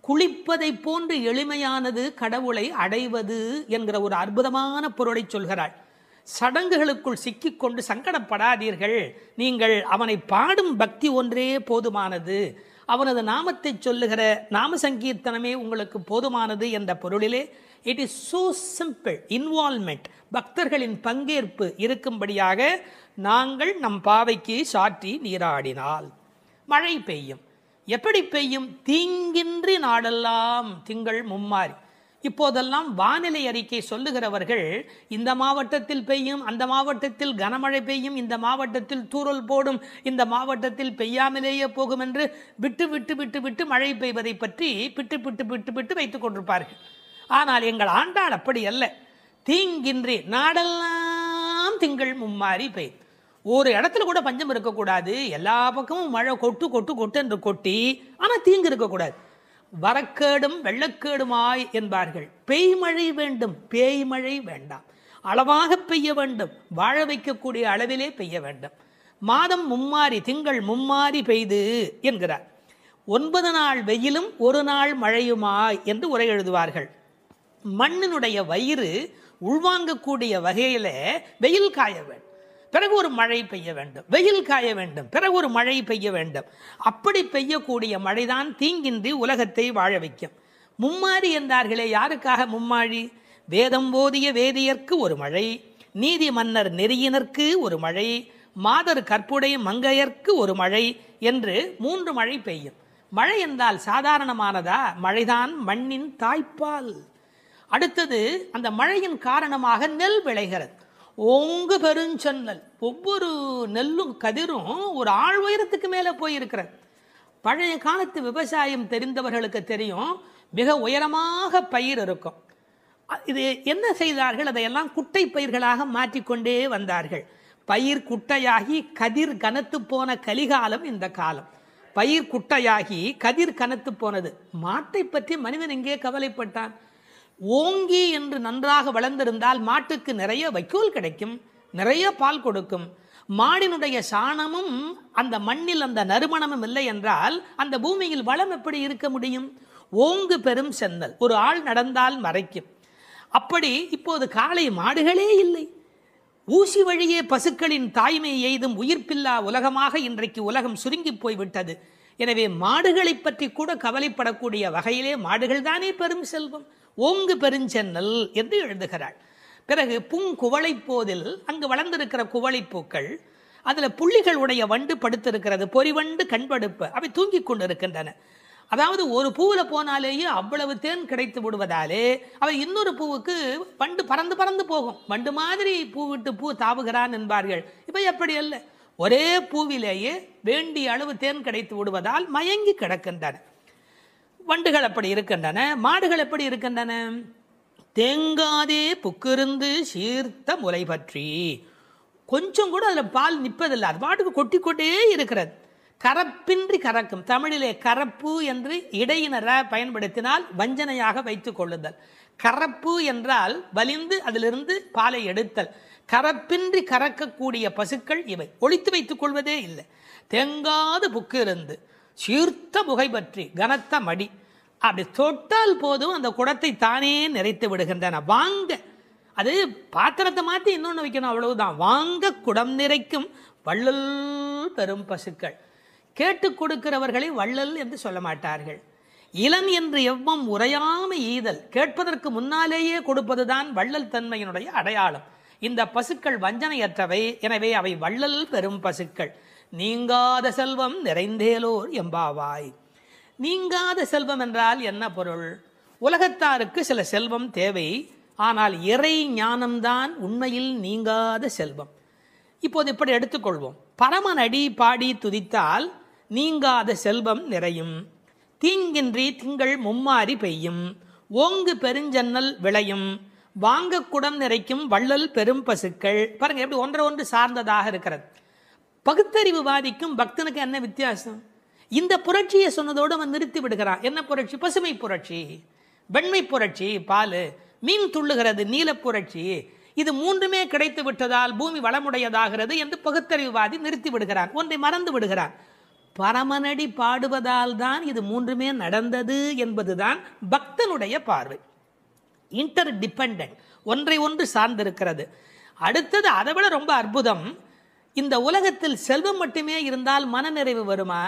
குளிப்பதை போன்று எளிமையானது கடவுளை அடைவது என்கிற ஒரு அற்புதமான பொருளை சொல்கிறாள். சடங்குகளுக்குள் சிக்கிக்கொண்டு சங்கடப்படாதீர்கள். நீங்கள் அவனை பாடும் பக்தி ஒன்றே போதுமானது, அவனது நாமத்தை சொல்லுகிற நாம சங்கீர்த்தனமே உங்களுக்கு போதுமானது என்ற பொருளிலே it is so simple. Involvement, பக்தர்களின் பங்கேற்பு இருக்கும்படியாக நாங்கள் நம் பாவைக்கு சாற்றி நீராடினால் மழை பெய்யும். எப்படி பெய்யும்? தீங்கின்றி நாடெல்லாம் திங்கள் மும்மாறி. இப்போதெல்லாம் வானிலை அறிக்கை சொல்லுகிறவர்கள் இந்த மாவட்டத்தில் பெய்யும், அந்த மாவட்டத்தில் கனமழை பெய்யும், இந்த மாவட்டத்தில் தூறல் போடும், இந்த மாவட்டத்தில் பெய்யாமலேயே போகும் என்று விட்டு விட்டு விட்டு விட்டு மழை பெய்வதை பற்றி பிட்டு பிட்டு பிட்டு பிட்டு வைத்துக் கொண்டிருப்பார்கள். ஆனால் எங்கள் ஆண்டாள் அப்படி அல்ல. தீங்கின்றி நாடெல்லாம் திங்கள் மும்மாறி பெய்யும். ஒரு இடத்துல கூட பஞ்சம் இருக்கக்கூடாது. எல்லா பக்கமும் மழை கொட்டு கொட்டு கொட்டு என்று கொட்டி, ஆனால் தீங்கு இருக்கக்கூடாது. வரக்கேடும் வெள்ளக்கேடுமாய் என்பார்கள். பெய்மழை வேண்டும், பேய்மழை வேண்டாம். அளவாக பெய்ய வேண்டும், வாழ வைக்கக்கூடிய அளவிலே பெய்ய வேண்டும். மாதம் மும்மாறி, திங்கள் மும்மாறி பெய்து என்கிறார். 9 நாள் வெயிலும் 1 நாள் மழையுமாய் என்று உரை எழுதுவார்கள். மண்ணினுடைய வயிறு உள்வாங்கக்கூடிய வகையில வெயில் காய வேண்டும், பிறகு ஒரு மழை பெய்ய வேண்டும், வெயில் காய வேண்டும், பிறகு ஒரு மழை பெய்ய வேண்டும். அப்படி பெய்யக்கூடிய மழைதான் தீங்கின்றி உலகத்தை வாழ வைக்கும். மும்மாறி என்றார்களே, யாருக்காக மும்மாழி? வேதம் போதிய வேதியர்க்கு ஒரு மழை, நீதி மன்னர் நெறியினர்க்கு ஒரு மழை, மாதர் கற்புடை மங்கையர்க்கு ஒரு மழை என்று 3 மழை பெய்யும். மழை என்றால் சாதாரணமானதா? மழைதான் மண்ணின் தாய்ப்பால். அடுத்தது, அந்த மழையின் காரணமாக நெல் விளைகிறது. ஓங்கு பெருஞ்சன்னல், ஒவ்வொரு நெல்லும் கதிரும் ஒரு ஆள் உயரத்துக்கு மேலே போயிருக்கிறது. பழைய காலத்து விவசாயம் தெரிந்தவர்களுக்கு தெரியும், மிக உயரமாக பயிர் இருக்கும். இது என்ன செய்தார்கள், அதையெல்லாம் குட்டை பயிர்களாக மாற்றிக்கொண்டே வந்தார்கள். பயிர் குட்டையாகி கதிர் கனத்து போன கலிகாலம் இந்த காலம். பயிர் குட்டையாகி கதிர் கனத்து போனது. மாட்டை பற்றி மனிதன் எங்கே கவலைப்பட்டான்? ஓங்கி என்று நன்றாக வளர்ந்திருந்தால் மாட்டுக்கு நிறைய வைக்கோல் கிடைக்கும், நிறைய பால் கொடுக்கும். மாடினுடைய சாணமும் அந்த மண்ணில் அந்த நறுமணமும் இல்லை என்றால் அந்த பூமியில் வளம் எப்படி இருக்க முடியும்? ஓங்கு பெரும் சென்னல், ஒரு ஆள் நடந்தால் மறைக்கும். அப்படி இப்போது காளை மாடுகளே இல்லை. ஊசி வழியே பசுக்களின் தாய்மை எய்தும் உயிர்ப்பில்லா உலகமாக இன்றைக்கு உலகம் சுருங்கி போய்விட்டது. எனவே மாடுகளை பற்றி கூட கவலைப்படக்கூடிய வகையிலே மாடுகள் தானே பெரும் செல்வம். ஓங்கு பெருஞ்சென்னல் என்று எழுதுகிறாள். பிறகு பூங்குவளை போதில் அங்கு வளர்ந்திருக்கிற குவளைப்பூக்கள், அதில் புள்ளிகள் உடைய வண்டு படுத்திருக்கிறது, பொறிவண்டு கண்படுப்பு, அவை தூங்கி கொண்டிருக்கின்றன. அதாவது ஒரு பூவில் போனாலேயே அவ்வளவு தேன் கிடைத்து விடுவதாலே அவை இன்னொரு பூவுக்கு வண்டு பறந்து பறந்து போகும். வண்டு மாதிரி பூ விட்டு பூ தாவுகிறான் என்பார்கள். இப்போ எப்படி அல்ல, ஒரே பூவிலேயே வேண்டிய அளவு தேன் கிடைத்து விடுவதால் மயங்கி கிடக்கின்றன. வண்டுகள் அப்படி இருக்கின்றன. மாடுகள் எப்படி இருக்கின்றன? தேங்காதே புக்கிருந்து சீர்த்த முலை பற்றி, கொஞ்சம் கூட அதில் பால் நிற்பதில்லை, அது பாட்டுக்கு கொட்டி கொண்டே இருக்கிறது. கரப்பின்றி கறக்கும். தமிழிலே கரப்பு என்று இடையினர பயன்படுத்தினால் வஞ்சனையாக வைத்துக் கொள்ளுதல். கரப்பு என்றால் வலிந்து அதிலிருந்து பாலை எடுத்தல். கரப்பின்றி கறக்கக்கூடிய பசுக்கள் இவை. ஒளித்து வைத்துக் கொள்வதே இல்லை. தேங்காது புக்கிருந்து சீர்த்த முகை பற்றி, கனத்த மடி, அப்படி தொட்டால் போதும் அந்த குடத்தை தானே நிறைத்து விடுகின்றன. வாங்க, அது பாத்திரத்தை மாற்றி இன்னொன்று வைக்கணும், அவ்வளவுதான். வாங்க குடம் நிறைக்கும் வள்ளல் பெரும் பசுக்கள். கேட்டு கொடுக்கிறவர்களை வள்ளல் என்று சொல்ல மாட்டார்கள். இளன் என்று எவ்வம் உரையாமை ஈதல், கேட்பதற்கு முன்னாலேயே கொடுப்பதுதான் வள்ளல் தன்மையினுடைய அடையாளம். இந்த பசுக்கள் வஞ்சனையற்றவை, எனவே அவை வள்ளல் பெரும் பசுக்கள். நீங்காத செல்வம் நிறைந்தேலோர் எம்பாவாய். நீங்காத செல்வம் என்றால் என்ன பொருள்? உலகத்தாருக்கு சில செல்வம் தேவை, ஆனால் இறை ஞானம்தான் உண்மையில் நீங்காத செல்வம். இப்போது இப்படி எடுத்துக்கொள்வோம். பரமனடி பாடி துதித்தால் நீங்காத செல்வம் நிறையும். தீங்கின்றி திங்கள் மும்மாறி பெய்யும். ஓங்கு பெருஞ்சன்னல் விளையும். வாங்க குடம் நிறைக்கும் வள்ளல் பெரும் பசுக்கள். பாருங்க எப்படி ஒன்றை ஒன்று சார்ந்ததாக இருக்கிறது. பகுத்தறிவுவாதிக்கும் பக்தனுக்கு என்ன வித்தியாசம்? இந்த புரட்சியை சொன்னதோடு அவன் நிறுத்தி விடுகிறான். என்ன புரட்சி? பசுமை புரட்சி, வெண்மை புரட்சி, பால், மீன் துள்ளுகிறது, நீல புரட்சி. இது மூன்றுமே கிடைத்து விட்டதால் பூமி வளமுடையதாகிறது என்று பகுத்தறிவுவாதி நிறுத்தி விடுகிறான். ஒன்றை மறந்து விடுகிறான். பரமனடி பாடுவதால் தான் இது மூன்றுமே நடந்தது என்பதுதான் பக்தனுடைய பார்வை. இன்டர் டிபெண்டன்ட், ஒன்றை ஒன்று சார்ந்திருக்கிறது. அடுத்தது அதை விட ரொம்ப அற்புதம். இந்த உலகத்தில் செல்வம் மட்டுமே இருந்தால் மனநிறைவு வருமா?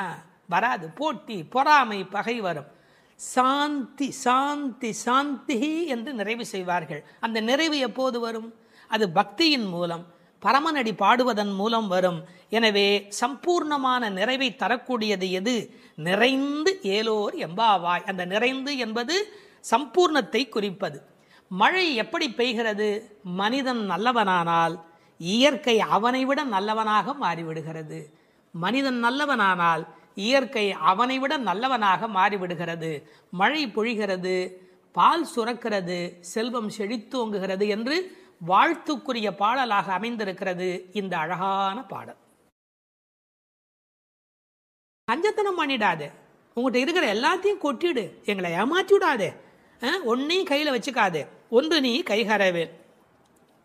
வராது. போட்டி, பொறாமை, பகை வரும். சாந்தி சாந்தி சாந்தி என்று நிறைவு செய்வார்கள். அந்த நிறைவு எப்போது வரும்? அது பக்தியின் மூலம், பரமனடி பாடுவதன் மூலம் வரும். எனவே சம்பூர்ணமான நிறைவை தரக்கூடியது எது? நிறைந்து ஏலோர் எம்பாவாய். அந்த நிறைந்து என்பது சம்பூர்ணத்தை குறிப்பது. மழை எப்படி பெய்கிறது? மனிதன் நல்லவனானால் இயற்கை அவனை விட நல்லவனாக மாறிவிடுகிறது. மனிதன் நல்லவனானால் இயற்கை அவனை விட நல்லவனாக மாறிவிடுகிறது. மழை பொழிகிறது, பால் சுரக்கிறது, செல்வம் செழித்தோங்குகிறது என்று வாழ்த்துக்குரிய பாடலாக அமைந்திருக்கிறது இந்த அழகான பாடல். கஞ்சத்தனம் பண்ணிடாதே, உங்கள்கிட்ட இருக்கிற எல்லாத்தையும் கொட்டிடு, எங்களை ஏமாற்றி விடாதே, ஒன்னையும் கையில் வச்சுக்காதே. ஒன்று நீ கைகரவே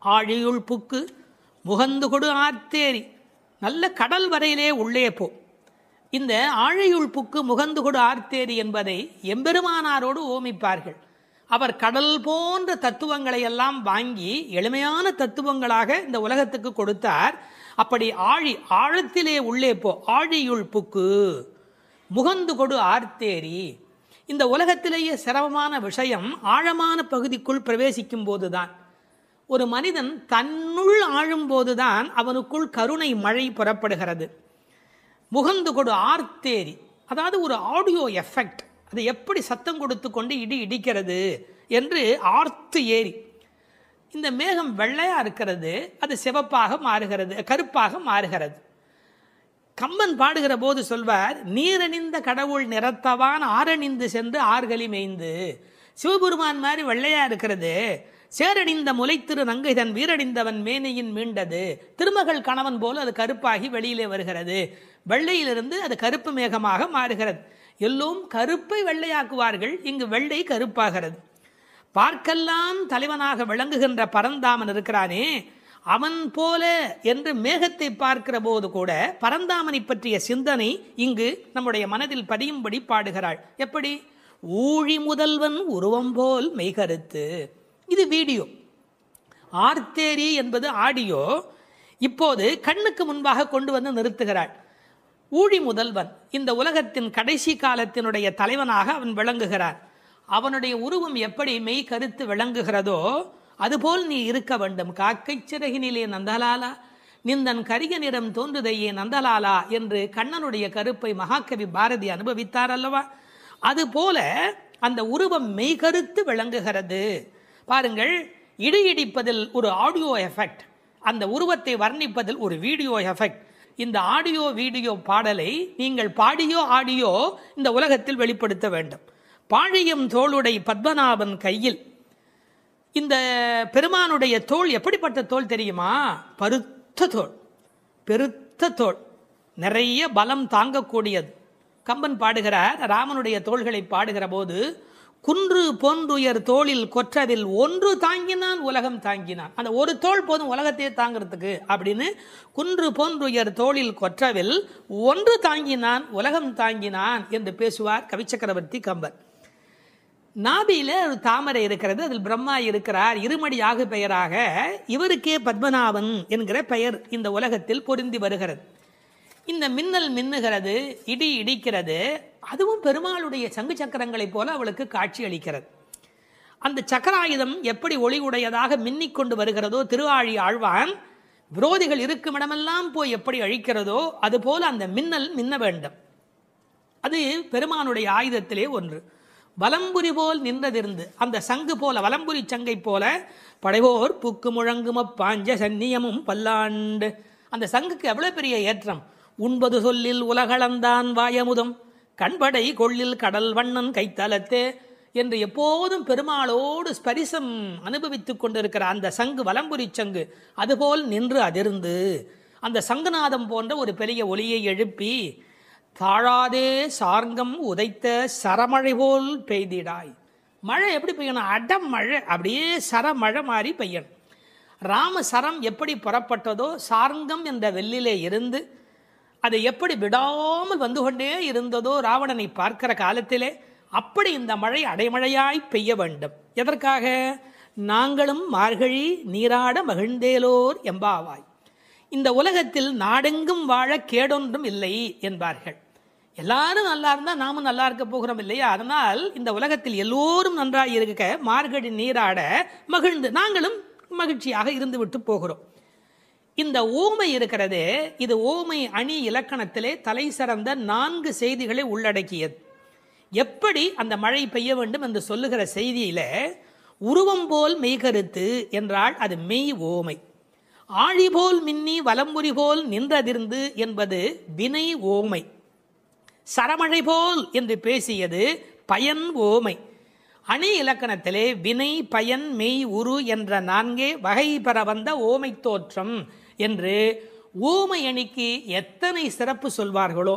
ஆழியுள் புக்கு முகந்து கொடு ஆர்த்தேரி. நல்ல கடல் வரையிலே உள்ளே போ. இந்த ஆழியுள் புக்கு முகந்து கொடு ஆர்த்தேரி என்பதை எம்பெருமானாரோடு ஓமிப்பார்கள். அவர் கடல் போன்ற தத்துவங்களை எல்லாம் வாங்கி எளிமையான தத்துவங்களாக இந்த உலகத்துக்கு கொடுத்தார். அப்படி ஆழத்திலே உள்ளே போ, ஆழியுள் புக்கு முகந்து கொடு ஆர்த்தேரி. இந்த உலகத்திலேயே சிரமமான விஷயம் ஆழமான பகுதிக்குள் பிரவேசிக்கும் போதுதான். ஒரு மனிதன் தன்னுள் ஆழும் போதுதான் அவனுக்குள் கருணை மழை புறப்படுகிறது. முகந்து கொடு ஆர்த்தேரி, அதாவது ஒரு ஆடியோ எஃபெக்ட். அது எப்படி சத்தம் கொடுத்து கொண்டு இடி இடிக்கிறது என்று ஆர்த்து ஏரி. இந்த மேகம் வெள்ளையா இருக்கிறது, அது சிவப்பாக மாறுகிறது, கருப்பாக மாறுகிறது. கம்பன் பாடுகிற போது சொல்வார், நீரணிந்த கடவுள் நிறத்தவான் ஆரணிந்து சென்று ஆர்களி மேய்ந்து. சிவபெருமான் மாதிரி வெள்ளையா இருக்கிறது, சேரணிந்த முலைத்திரு நங்கை தன் வீரணிந்தவன் மேனையின் மீண்டது. திருமகள் கணவன் போல அது கருப்பாகி வெளியிலே வருகிறது. வெள்ளையிலிருந்து அது கருப்பு மேகமாக மாறுகிறது. எல்லோரும் கருப்பை வெள்ளையாக்குவார்கள், இங்கு வெள்ளை கருப்பாகிறது. பார்க்கெல்லாம் தலைவனாக விளங்குகின்ற பரந்தாமன் இருக்கிறானே, அவன் போல என்று மேகத்தை பார்க்கிற போது கூட பரந்தாமனை பற்றிய சிந்தனை இங்கு நம்முடைய மனதில் பதியும்படி பாடுகிறாள். எப்படி? ஊழி முதல்வன் உருவம் போல் மெய்கருத்து. இது வீடியோ. ஆர்த்தேரி என்பது ஆடியோ. இப்போது கண்ணுக்கு முன்பாக கொண்டு வந்து நிறுத்துகிறாள். ஊழி முதல்வன், இந்த உலகத்தின் கடைசி காலத்தினுடைய தலைவனாக அவன் விளங்குகிறான். அவனுடைய உருவம் எப்படி மெய் கருத்து விளங்குகிறதோ அதுபோல் நீ இருக்க வேண்டும். காக்கை சிறகினிலே நந்தலாலா நிந்தன் கரிய நிறம் தோன்றுதையே நந்தலாலா என்று கண்ணனுடைய கருப்பை மகாகவி பாரதி அனுபவித்தார் அல்லவா? அதுபோல அந்த உருவம் மெய்கருத்து விளங்குகிறது. பாருங்கள், இடி இடிப்பதில் ஒரு ஆடியோ எஃபெக்ட், அந்த உருவத்தை வர்ணிப்பதில் ஒரு வீடியோ எஃபெக்ட். இந்த ஆடியோ வீடியோ பாடலை நீங்கள் பாடியோ ஆடியோ இந்த உலகத்தில் வெளிப்படுத்த வேண்டும். பாழியம் தோளுடை பத்மநாபன் கையில், இந்த பெருமானுடைய தோள் எப்படிப்பட்ட தோள் தெரியுமா? பருத்த தோள், பெருத்த தோள், நிறைய பலம் தாங்கக்கூடியது. கம்பன் பாடுகிறார், ராமனுடைய தோள்களை பாடுகிற போது, குன்று போன்றுயர் தோளில் கொற்றவில் ஒன்று தாங்கினான் உலகம் தாங்கினான். அந்த ஒரு தோள் போதும் உலகத்தையே தாங்கிறதுக்கு அப்படின்னு, குன்று போன்றுயர் தோளில் கொற்றவில் ஒன்று தாங்கினான் உலகம் தாங்கினான் என்று பேசுவார் கவிச்சக்கரவர்த்தி கம்பன். நாபியில ஒரு தாமரை இருக்கிறது, அதில் பிரம்மா இருக்கிறார். இருமடியாக பெயராக இவருக்கே பத்மநாபன் என்கிற பெயர் இந்த உலகத்தில் பொருந்தி வருகிறது. இந்த மின்னல் மின்னுகிறது, இடி இடிக்கிறது, அதுவும் பெருமாளுடைய சங்கு சக்கரங்களைப் போல அவளுக்கு காட்சி அளிக்கிறது. அந்த சக்கராயுதம் எப்படி ஒளி உடையதாக மின்னிக்கொண்டு வருகிறதோ, திருவாழி ஆழ்வான் விரோதிகள் இருக்கும் இடமெல்லாம் போய் எப்படி அழிக்கிறதோ அதுபோல அந்த மின்னல் மின்ன வேண்டும். அது பெருமானுடைய ஆயுதத்திலே ஒன்று. வலம்புரி போல் நின்றதிருந்து, அந்த சங்கு போல, வலம்புரி சங்கை போல, படைவோர் புக்கு முழங்கும பாஞ்ச சன்னியமும் பல்லாண்டு. அந்த சங்குக்கு எவ்வளவு பெரிய ஏற்றம்! உண்பது சொல்லில் உலகளந்தான் வாயமுதம், கண்படை கொள்ளில் கடல் வண்ணன் கைத்தலத்தே என்று எப்போதும் பெருமாளோடு ஸ்பரிசம் அனுபவித்துக் கொண்டிருக்கிற அந்த சங்கு, வலம்புரி சங்கு, அதுபோல் நின்று அதிர்ந்து அந்த சங்குநாதம் போன்ற ஒரு பெரிய ஒலியை எழுப்பி, தாழாதே சார்கம் உதைத்த சரமழை போல் பெய்திடாய். மழை எப்படி பெய்யணும்? அடம் மழை, அப்படியே சரமழை மாதிரி பெய்யணும். ராம சரம் எப்படி புறப்பட்டதோ, சார்கம் என்ற வெள்ளிலே இருந்து அது எப்படி விடாமல் வந்து கொண்டே இருந்ததோ ராவணனை பார்க்கிற காலத்திலே, அப்படி இந்த மழை அடைமழையாய் பெய்ய வேண்டும். எதற்காக? நாங்களும் மார்கழி நீராட மகிழ்ந்தேலோர் எம்பாவாய். இந்த உலகத்தில் நாடெங்கும் வாழ கேடொன்றும் இல்லை என்பார்கள். எல்லாரும் நல்லா இருந்தால் நாமும் நல்லா இருக்க போகிறோம் இல்லையா? அதனால் இந்த உலகத்தில் எல்லோரும் நன்றாக இருக்க மார்கழி நீராட மகிழ்ந்து நாங்களும் மகிழ்ச்சியாக இருந்து விட்டு போகிறோம். இந்த ஓமை இருக்கிறதே, இது ஓமை அணி இலக்கணத்திலே தலை சிறந்த 4 செய்திகளை உள்ளடக்கியது. எப்படி அந்த மழை பெய்ய வேண்டும் என்று சொல்லுகிற செய்தியில, உருவம் போல் மெய்கருத்து என்றால் அது மெய் ஓமை. ஆழி போல் மின்னி வலம்புரி போல் நின்றதிர்ந்து என்பது வினை ஓமை. சரமழை போல் என்று பேசியது பயன் ஓமை. அணி இலக்கணத்திலே வினை, பயன், மெய், உரு என்ற 4 வகை பெற வந்த ஓமை தோற்றம் என்று ஓமை அணிக்கு எத்தனை சிறப்பு சொல்வார்களோ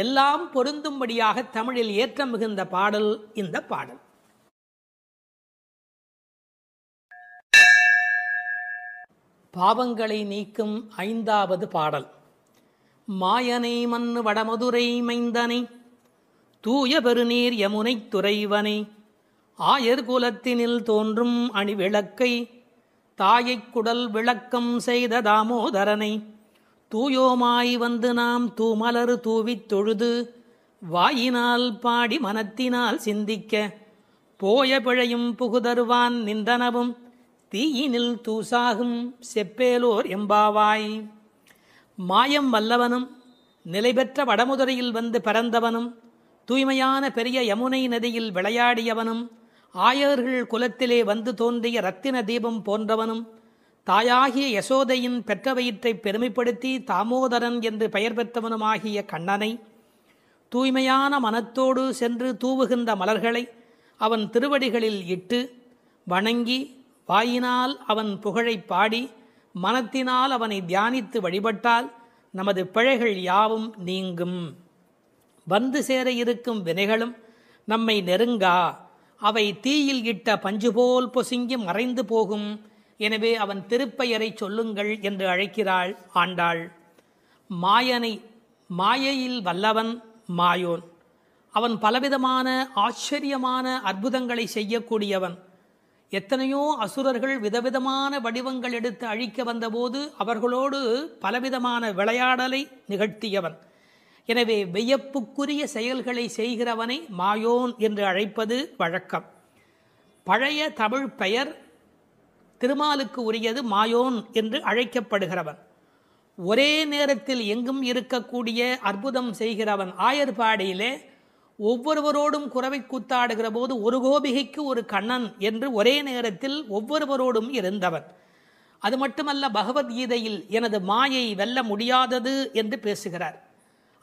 எல்லாம் பொருந்தும்படியாக தமிழில் ஏற்றம் மிகுந்த பாடல் இந்த பாடல். பாவங்களை நீக்கும் 5வது பாடல். மாயனை மண்ணு வடமதுரை மைந்தனை, தூய பெருநீர் யமுனை துறைவனை, ஆயர் குலத்தினில் தோன்றும் அணிவிளக்கை, தாயைக் குடல் விளக்கம் செய்த தாமோதரனை, தூயோமாய் வந்து நாம் தூமலர் தூவித் தொழுது, வாயினால் பாடி மனத்தினால் சிந்திக்க, போய பிழையும் புகுதருவான் நின்றனவும், தீயினில் தூசாகும் செப்பேலோர் எம்பாவாய். மாயம் வல்லவனும் நிலை பெற்ற வடமுதுரையில் வந்து பிறந்தவனும், தூய்மையான பெரிய யமுனை நதியில் விளையாடியவனும், ஆயர்கள் குலத்திலே வந்து தோன்றிய இரத்தின தீபம் போன்றவனும் தாயாகிய யசோதையின் பெற்ற வயிற்றை பெருமைப்படுத்தி தாமோதரன் என்று பெயர் பெற்றவனுமாகிய கண்ணனை தூய்மையான மனத்தோடு சென்று தூவுகின்ற மலர்களை அவன் திருவடிகளில் இட்டு வணங்கி வாயினால் அவன் புகழை பாடி மனத்தினால் அவனை தியானித்து வழிபட்டால் நமது பிழைகள் யாவும் நீங்கும். வந்து சேர இருக்கும் வினைகளும் நம்மை நெருங்கா. அவை தீயில் இட்ட பஞ்சு போல் பொசுங்கி மறைந்து போகும். எனவே அவன் திருப்பெயரை சொல்லுங்கள் என்று அழைக்கிறாள் ஆண்டாள். மாயனை, மாயையில் வல்லவன் மாயோன். அவன் பலவிதமான ஆச்சரியமான அற்புதங்களை செய்யக்கூடியவன். எத்தனையோ அசுரர்கள் விதவிதமான வடிவங்கள் எடுத்து அழிக்க வந்தபோது அவர்களோடு பலவிதமான விளையாடலை நிகழ்த்தியவன். எனவே வியப்புக்குரிய செயல்களை செய்கிறவனை மாயோன் என்று அழைப்பது வழக்கம். பழைய தமிழ் பெயர் திருமாலுக்கு உரியது மாயோன் என்று அழைக்கப்படுகிறவன். ஒரே நேரத்தில் எங்கும் இருக்கக்கூடிய அற்புதம் செய்கிறவன். ஆயர்பாடியிலே ஒவ்வொருவரோடும் குறவை கூத்தாடுகிற போது ஒரு கோபிகைக்கு ஒரு கண்ணன் என்று ஒரே நேரத்தில் ஒவ்வொருவரோடும் இருந்தவன். அது மட்டுமல்ல, பகவத்கீதையில் எனது மாயை வெல்ல முடியாதது என்று பேசுகிறார்.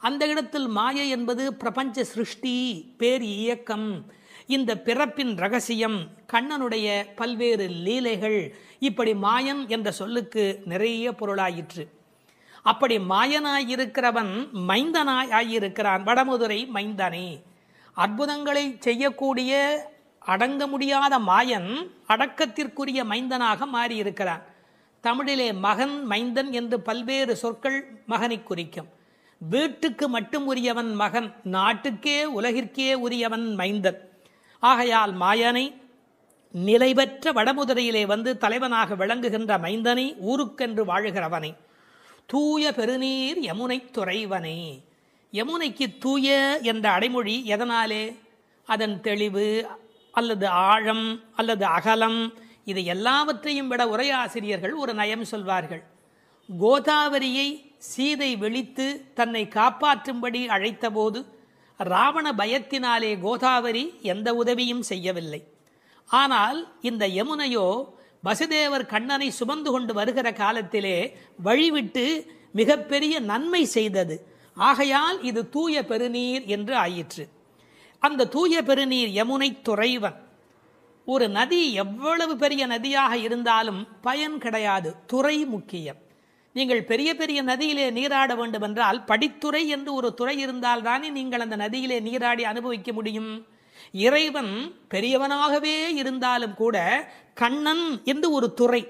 அந்த இடத்தில் மாயை என்பது பிரபஞ்ச சிருஷ்டி, பேர் இயக்கம், இந்த பிறப்பின் ரகசியம், கண்ணனுடைய பல்வேறு லீலைகள். இப்படி மாயன் என்ற சொல்லுக்கு நிறைய பொருளாயிற்று. அப்படி மாயனாயிருக்கிறவன் மைந்தனாய் ஆகியிருக்கிறான். வடமதுரை மைந்தனே. அற்புதங்களை செய்யக்கூடிய அடங்க முடியாத மாயன் அடக்கத்திற்குரிய மைந்தனாக மாறியிருக்கிறான். தமிழிலே மகன், மைந்தன் என்று பல்வேறு சொற்கள் மகனை குறிக்கும். வீட்டுக்கு மட்டும் உரியவன் மகன், நாட்டுக்கே உலகிற்கே உரியவன் மைந்தன். ஆகையால் மாயனை, நிலை பெற்ற வடமுதுரையிலே வந்து தலைவனாக விளங்குகின்ற மைந்தனை, ஊருக்கென்று வாழுகிறவனை, தூய பெருநீர் யமுனை துறைவனே. யமுனைக்கு தூய என்ற அடைமொழி எதனாலே? அதன் தெளிவு அல்லது ஆழம் அல்லது அகலம், இது எல்லாவற்றையும் விட உரையாசிரியர்கள் ஒரு நயம் சொல்வார்கள். கோதாவரியை சீதை விழித்து தன்னை காப்பாற்றும்படி அழைத்தபோது ராவண பயத்தினாலே கோதாவரி எந்த உதவியும் செய்யவில்லை. ஆனால் இந்த யமுனையோ வசுதேவர் கண்ணனை சுமந்து கொண்டு வருகிற காலத்திலே வழிவிட்டு மிகப்பெரிய நன்மை செய்தது. ஆகையால் இது தூய பெருநீர் என்று ஆயிற்று. அந்த தூய பெருநீர் யமுனை துறைவன். ஒரு நதி எவ்வளவு பெரிய நதியாக இருந்தாலும் பயன் கிடையாது, துறை முக்கியம். நீங்கள் பெரிய பெரிய நதியிலே நீராட வேண்டும் என்றால் படித்துறை என்று ஒரு துறை இருந்தால் தானே நீங்கள் அந்த நதியிலே நீராடி அனுபவிக்க முடியும். இறைவன் பெரியவனாகவே இருந்தாலும் கூட கண்ணன் என்று ஒரு துறை,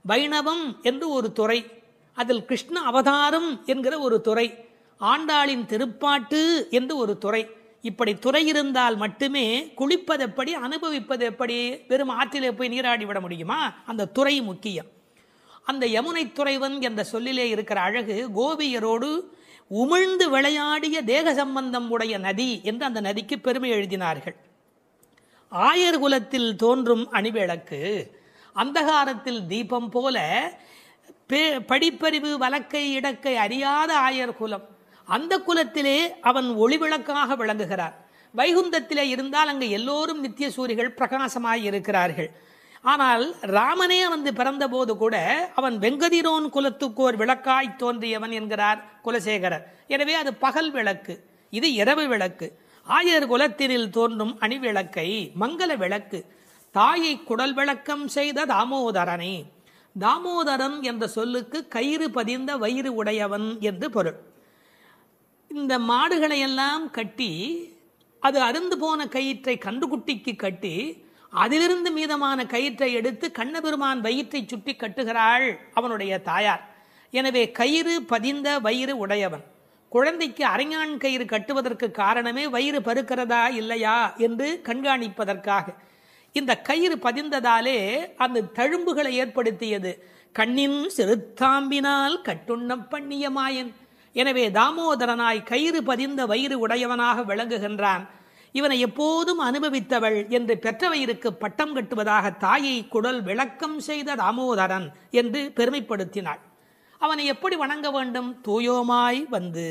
வைணவம் என்று ஒரு துறை, அதில் கிருஷ்ண அவதாரம் என்கிற ஒரு துறை, ஆண்டாளின் திருப்பாட்டு என்று ஒரு துறை. இப்படி துறை இருந்தால் மட்டுமே குளிப்பது எப்படி, அனுபவிப்பது எப்படி? வெறும் ஆற்றிலே போய் நீராடி விட முடியுமா? அந்த துறை முக்கியம். அந்த யமுனை துறைவன் என்ற சொல்லிலே இருக்கிற அழகு, கோபியரோடு உமிழ்ந்து விளையாடிய தேக சம்பந்தம் உடைய நதி என்று அந்த நதிக்கு பெருமை எழுதினார்கள். ஆயர் குலத்தில் தோன்றும் அணிவிளக்கு, அந்தகாரத்தில் தீபம் போல படிப்பறிவு வழக்கை இடக்கை அறியாத ஆயர் குலம். அந்த குலத்திலே அவன் ஒளிவிளக்காக விளங்குகிறார். வைகுந்தத்திலே இருந்தால் அங்கு எல்லோரும் நித்திய சூரிகள் பிரகாசமாய் இருக்கிறார்கள். ஆனால் ராமனே வந்து பிறந்த போது கூட அவன் வெங்கதிரோன் குலத்துக்கோர் விளக்காய் தோன்றியவன் என்கிறார் குலசேகரர். எனவே அது பகல் விளக்கு, இது இரவு விளக்கு. ஆயர் குலத்தினில் தோன்றும் அணிவிளக்கை மங்கள விளக்கு, தாயை குடல் விளக்கம் செய்த தாமோதரனே. தாமோதரன் என்ற சொல்லுக்கு கயிறு பதிந்த வயிறு உடையவன் என்று பொருள். இந்த மாடுகளை எல்லாம் கட்டி அது அருந்து போன கயிற்றை கன்றுக்குட்டிக்கு கட்டி அதிலிருந்து மீதமான கயிற்றை எடுத்து கண்ணபெருமான் வயிற்றை சுட்டி கட்டுகிறாள் அவனுடைய தாயார். எனவே கயிறு பதிந்த வயிறு உடையவன். குழந்தைக்கு அரைஞான் கயிறு கட்டுவதற்கு காரணமே வயிறு பருக்கிறதா இல்லையா என்று கண்காணிப்பதற்காக. இந்த கயிறு பதிந்ததாலே அந்த தழும்புகளை ஏற்படுத்தியது. கண்ணின் சிறுத்தாம்பினால் கட்டுண்ண பண்ணிய மாயன். எனவே தாமோதரனாய் கயிறு பதிந்த வயிறு உடையவனாக விளங்குகின்றான். இவனை எப்போதும் அனுபவித்தவள் என்று பெற்றவயிருக்கு பட்டம் கட்டுவதாக தாயை குடல் விளக்கம் செய்த தாமோதரன் என்று பெருமைப்படுத்தினாள். அவனை எப்படி வணங்க வேண்டும்? தூயோமாய் வந்து.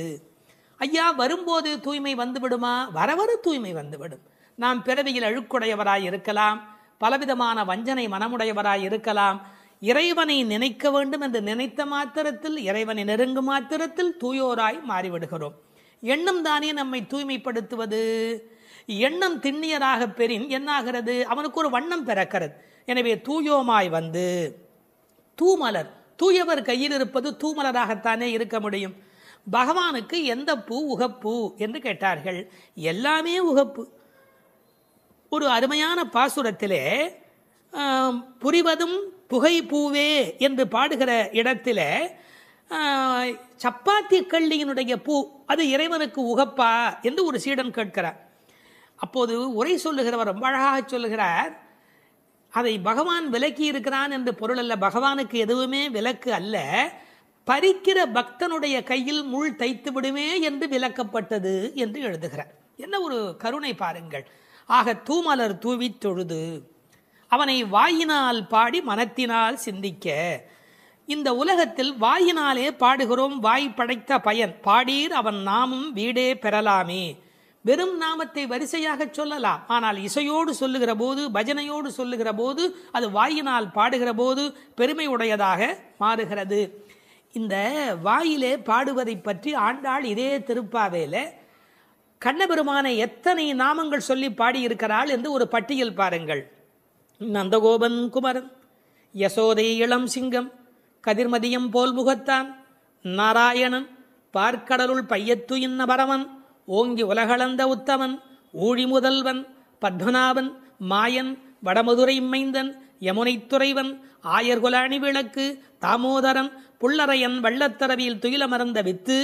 ஐயா, வரும்போது தூய்மை வந்துவிடுமா? வரவர தூய்மை வந்துவிடும். நாம் பிறவியில் அழுக்குடையவராய் இருக்கலாம், பலவிதமான வஞ்சனை மனமுடையவராய் இருக்கலாம். இறைவனை நினைக்க வேண்டும் என்று நினைத்த மாத்திரத்தில், இறைவனை நெருங்கும் மாத்திரத்தில் தூயோராய் மாறிவிடுகிறோம். எண்ணம் தானே நம்மை தூய்மைப்படுத்துவது. எண்ணம் திண்ணியராக பெறின் என்னாகிறது? அவனுக்கு ஒரு வண்ணம் பிறக்கிறது. எனவே தூயோமாய் வந்து தூமலர், தூயவர் கையில் இருப்பது தூமலராகத்தானே இருக்க முடியும். பகவானுக்கு எந்த பூ உகப்பு என்று கேட்டார்கள். எல்லாமே உகப்பு. ஒரு அருமையான பாசுரத்திலே புரிவதும் புகை பூவே என்று பாடுகிற இடத்திலே சப்பாத்தி கள்ளியினுடைய பூ அது இறைவனுக்கு உகப்பா என்று ஒரு சீடன் கேட்கிறார். அப்போது உரை சொல்லுகிறவர் ரொம்ப அழகாக சொல்லுகிறார், அதை பகவான் விலக்கி இருக்கிறான் என்று பொருள் அல்ல. பகவானுக்கு எதுவுமே விலக்கு அல்ல. பறிக்கிற பக்தனுடைய கையில் முள் தைத்து விடுமே என்று விலக்கப்பட்டது என்று எழுதுகிறார். என்ன ஒரு கருணை பாருங்கள். ஆக தூமலர் தூவி தொழுது அவனை வாயினால் பாடி மனத்தினால் சிந்திக்க. இந்த உலகத்தில் வாயினாலே பாடுகிறோம். வாய் படைத்த பயன் பாடீர் அவன் நாமும் வீடே பெறலாமே. வெறும் நாமத்தை வரிசையாக சொல்லலாம். ஆனால் இசையோடு சொல்லுகிற போது, பஜனையோடு சொல்லுகிற போது, அது வாயினால் பாடுகிற போது பெருமை உடையதாக மாறுகிறது. இந்த வாயிலே பாடுவதை பற்றி ஆண்டாள் இதே திருப்பாவேல கண்ணபெருமானை எத்தனை நாமங்கள் சொல்லி பாடியிருக்கிறாள் என்று ஒரு பட்டியல் பாருங்கள். நந்தகோபன் குமரன், யசோதை இளம் சிங்கம், கதிர்மதியம் போல் முகத்தான், நாராயணன், பார்க்கடலுள் பையத்து இன்ன பரமன், ஓங்கி உலகளந்த உத்தமன், ஊழி முதல்வன், பத்மநாபன், மாயன், வடமதுரை மைந்தன், யமுனை துறைவன், ஆயர்குலாணி விளக்கு, தாமோதரன், புள்ளரையன், வள்ளத்தரவியில் துயிலமர்ந்த வித்து,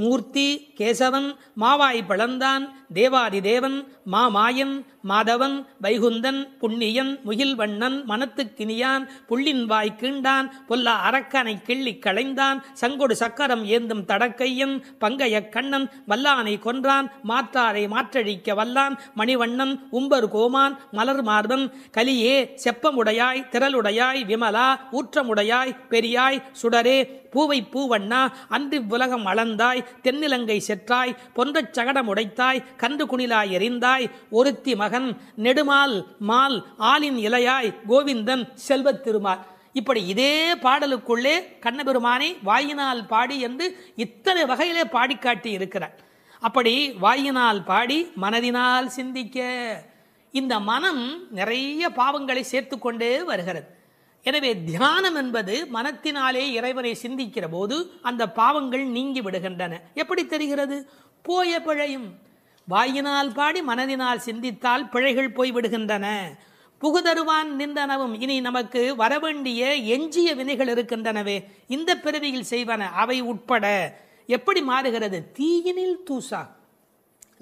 மூர்த்தி, கேசவன், மாவாய் பழந்தான், தேவாதி தேவன், மாமாயன், மாதவன், வைகுந்தன், புண்ணியன், முகில்வண்ணன், மனத்துக்கினியான், புள்ளின் வாய் கீண்டான், பொல்லா அரக்கனை கிள்ளி களைந்தான், சங்கொடு சக்கரம் ஏந்தும் தடக்கையன், பங்கைய கண்ணன், வல்லானை கொன்றான், மாற்றாரை மாற்றழிக்க வல்லான், மணிவண்ணன், உம்பர் கோமான், மலர் மார்பன், கலியே, செப்பமுடையாய், திரளுடையாய், விமலா, ஊற்றமுடையாய், பெரியாய், சுடரே, பூவை பூவண்ணா, அன்றி உலகம் அளந்தாய், தென்னிலங்கை செற்றாய், பொன்றச் சகடம் உடைத்தாய், கன்று குணிலாய் எறிந்தாய், ஒருத்தி மகன், நெடுமால் மால், ஆலின் இலையாய், கோவிந்தன், செல்வத் திருமால். இப்படி இதே பாடலுக்குள்ளே கண்ணபெருமானை வாயினால் பாடி என்று இத்தனை வகையிலே பாடிக்காட்டி இருக்கிறார். அப்படி வாயினால் பாடி மனதினால் சிந்திக்க. இந்த மனம் நிறைய பாவங்களை சேர்த்து கொண்டே வருகிறது. எனவே தியானம் என்பது மனத்தினாலே இறைவனை சிந்திக்கிற போது அந்த பாவங்கள் நீங்கி விடுகின்றன. எப்படி தெரிகிறது? போய பிழையும். வாயினால் பாடி மனதினால் சிந்தித்தால் பிழைகள் போய் விடுகின்றன. புகுதருவான் நின்றனவும். இனி நமக்கு வரவேண்டிய எஞ்சிய வினைகள் இருக்கின்றனவே, இந்த பிறவியில் செய்வன அவை உட்பட எப்படி மாறுகிறது? தீயினில் தூசா,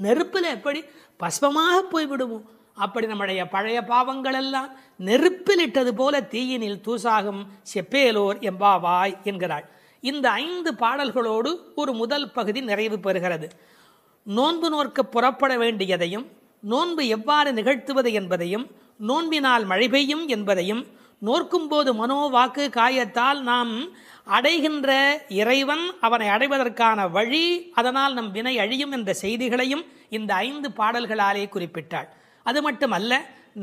நெருப்பில் எப்படி பஸ்பமாக போய்விடுவோம், அப்படி நம்முடைய பழைய பாவங்கள் எல்லாம் நெருப்பில் இட்டது போல தீயினில் தூசாகும் செப்பேலோர் எம்பாவாய் என்கிறாள். இந்த 5 பாடல்களோடு ஒரு முதல் பகுதி நிறைவு பெறுகிறது. நோன்பு நோற்க புறப்பட வேண்டியதையும், நோன்பு எவ்வாறு நிகழ்த்துவது என்பதையும், நோன்பினால் மழை பெய்யும் என்பதையும், நோற்கும் போது மனோ வாக்கு காயத்தால் நாம் அடைகின்ற இறைவன், அவனை அடைவதற்கான வழி, அதனால் நம் வினை அழியும் என்ற செய்திகளையும் இந்த 5 பாடல்களாலே குறிப்பிட்டாள். அது மட்டுமல்ல,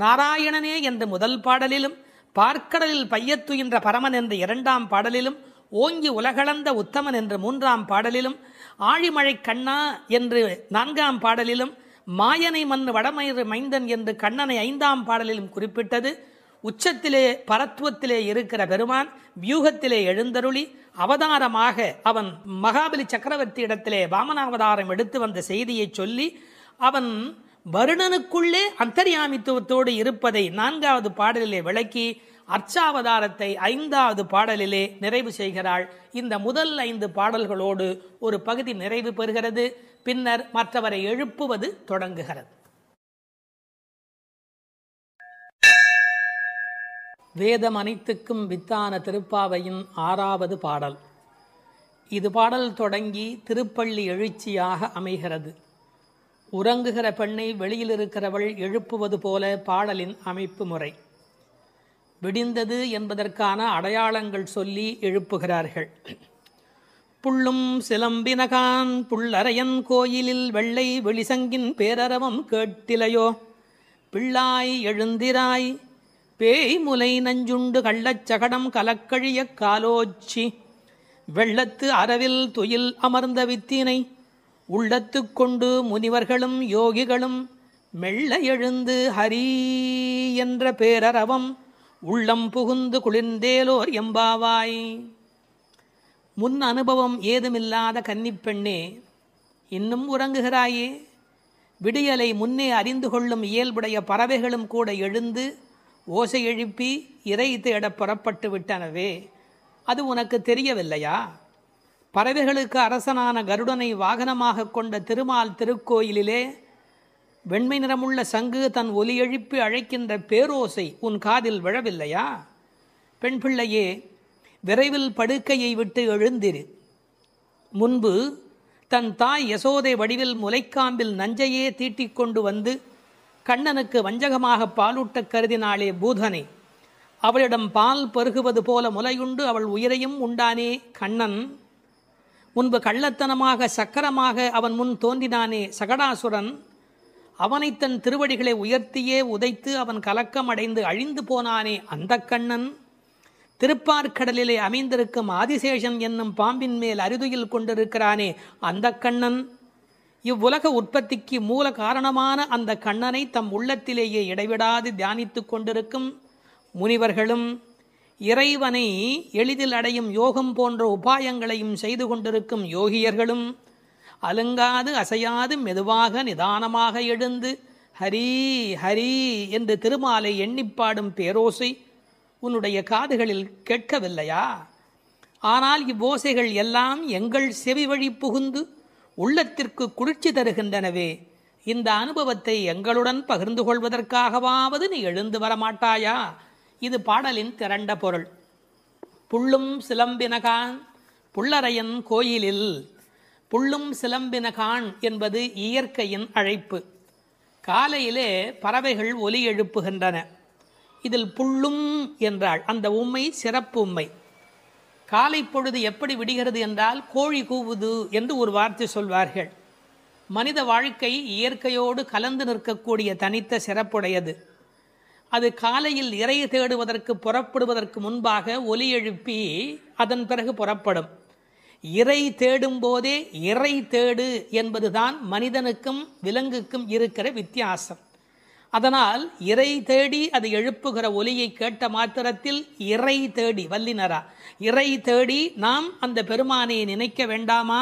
நாராயணனே என்ற முதல் பாடலிலும், பார்க்கடலில் பையத்துயின்ற பரமன் என்ற 2ஆம் பாடலிலும், ஓங்கி உலகளந்த உத்தமன் என்று 3ஆம் பாடலிலும், ஆழிமழை கண்ணா என்று 4ஆம் பாடலிலும், மாயனை மண் வடமயிறு மைந்தன் என்று கண்ணனை 5ஆம் பாடலிலும் குறிப்பிட்டது. உச்சத்திலே பரத்துவத்திலே இருக்கிற பெருமான் வியூகத்திலே எழுந்தருளி அவதாரமாக அவன் மகாபலி சக்கரவர்த்தி இடத்திலே வாமனாவதாரம் எடுத்து வந்த செய்தியை சொல்லி அவன் வருணனுக்குள்ளே அந்தர்யாமித்துவத்தோடு இருப்பதை 4வது பாடலிலே விளக்கி அர்ச்சாவதாரத்தை 5வது பாடலிலே நிறைவு செய்கிறாள். இந்த முதல் 5 பாடல்களோடு ஒரு பகுதி நிறைவு பெறுகிறது. பின்னர் மற்றவரை எழுப்புவது தொடங்குகிறது. வேதம் அனைத்துக்கும் வித்தான திருப்பாவையின் 6வது பாடல். இது பாடல் தொடங்கி திருப்பள்ளி எழுச்சியாக அமைகிறது. உறங்குகிற பெண்ணை வெளியில் இருக்கிறவள் எழுப்புவது போல பாடலின் அமைப்பு முறை. விடிந்தது என்பதற்கான அடையாளங்கள் சொல்லி எழுப்புகிறார்கள். புள்ளும் சிலம்பினகான் புள்ளரையன் கோயிலில் வெள்ளை வெளிசங்கின் பேரரவம் கேட்டிலையோ, பிள்ளாய் எழுந்திராய் பேய்முலை நஞ்சுண்டு கள்ளச்சகடம் கலக்கழிய காலோச்சி வெள்ளத்து அரவில் துயில் அமர்ந்த வித்தினை உள்ளத்து கொண்டு முனிவர்களும் யோகிகளும் மெல்ல எழுந்து ஹரி என்ற பேரரவம் உள்ளம் புகுந்து குளிர்ந்தேலோர் எம்பாவாய். முன் அனுபவம் ஏதுமில்லாத கன்னிப்பெண்ணே, இன்னும் உறங்குகிறாயே? விடியலை முன்னே அறிந்து கொள்ளும் இயல்புடைய பறவைகளும் கூட எழுந்து ஓசை எழுப்பி இறை தேட புறப்பட்டு விட்டனவே, அது உனக்கு தெரியவில்லையா? பறவைகளுக்கு அரசனான கருடனை வாகனமாக கொண்ட திருமால் திருக்கோயிலிலே வெண்மை நிறமுள்ள சங்கு தன் ஒலி எழுப்பி அழைக்கின்ற பேரோசை உன் காதில் விழவில்லையா? பெண் பிள்ளையே, விரைவில் படுக்கையை விட்டு எழுந்திரு. முன்பு தன் தாய் யசோதை வடிவில் முலைக்காம்பில் நஞ்சையே தீட்டிக் கொண்டு வந்து கண்ணனுக்கு வஞ்சகமாக பாலூட்ட கருதினாளே பூதனை. அவளிடம் பால் பருகுவது போல முலையுண்டு அவள் உயிரையும் உண்டானே கண்ணன். முன்பு கள்ளத்தனமாக சக்கரமாக அவன் முன் தோன்றினானே சகடாசுரன். அவனை தன் திருவடிகளை உயர்த்தியே உதைத்து அவன் கலக்கம் அடைந்து அழிந்து போனானே அந்த கண்ணன். திருப்பார்கடலிலே அமைந்திருக்கும் ஆதிசேஷன் என்னும் பாம்பின் மேல் அரிதுயில் கொண்டிருக்கிறானே அந்த கண்ணன். இவ்வுலக உற்பத்திக்கு மூல காரணமான அந்த கண்ணனை தம் உள்ளத்திலேயே இடைவிடாது தியானித்து கொண்டிருக்கும் முனிவர்களும் இறைவனை எளிதில் அடையும் யோகம் போன்ற உபாயங்களையும் செய்து கொண்டிருக்கும் யோகியர்களும் அலுங்காது அசையாது மெதுவாக நிதானமாக எழுந்து ஹரி ஹரி என்று திருமாலை எண்ணிப்பாடும் பேரோசை உன்னுடைய காதுகளில் கேட்கவில்லையா? ஆனால் இவ்வோசைகள் எல்லாம் எங்கள் செவி வழி புகுந்து உள்ளத்திற்கு குளிர்ச்சி தருகின்றனவே. இந்த அனுபவத்தை எங்களுடன் பகிர்ந்து கொள்வதற்காகவாவது நீ எழுந்து வரமாட்டாயா? இது பாடலின் திரண்ட பொருள். புள்ளும் சிலம்பினகான் புள்ளரையன் கோயிலில். புள்ளும் சிலம்பினகான் என்பது இயற்கையின் அழைப்பு. காலையிலே பறவைகள் ஒலி எழுப்புகின்றன. இதில் புள்ளும் என்றால் அந்த உம்மை சிறப்பு உம்மை. காலை பொழுது எப்படி விடுகிறது என்றால் கோழி கூவுது என்று ஒரு வார்த்தை சொல்வார்கள். மனித வாழ்க்கை இயற்கையோடு கலந்து நிற்கக்கூடிய தனித்த சிறப்புடையது. அது காலையில் இறை தேடுவதற்கு புறப்படுவதற்கு முன்பாக ஒலி எழுப்பி அதன் பிறகு புறப்படும். இறை தேடும் போதே இறை தேடு என்பதுதான் மனிதனுக்கும் விலங்குக்கும் இருக்கிற வித்தியாசம். அதனால் இறை தேடி அது எழுப்புகிற ஒலியை கேட்ட மாத்திரத்தில் இறை தேடி வல்லினரா இறை தேடி நாம் அந்த பெருமானை நினைக்க வேண்டாமா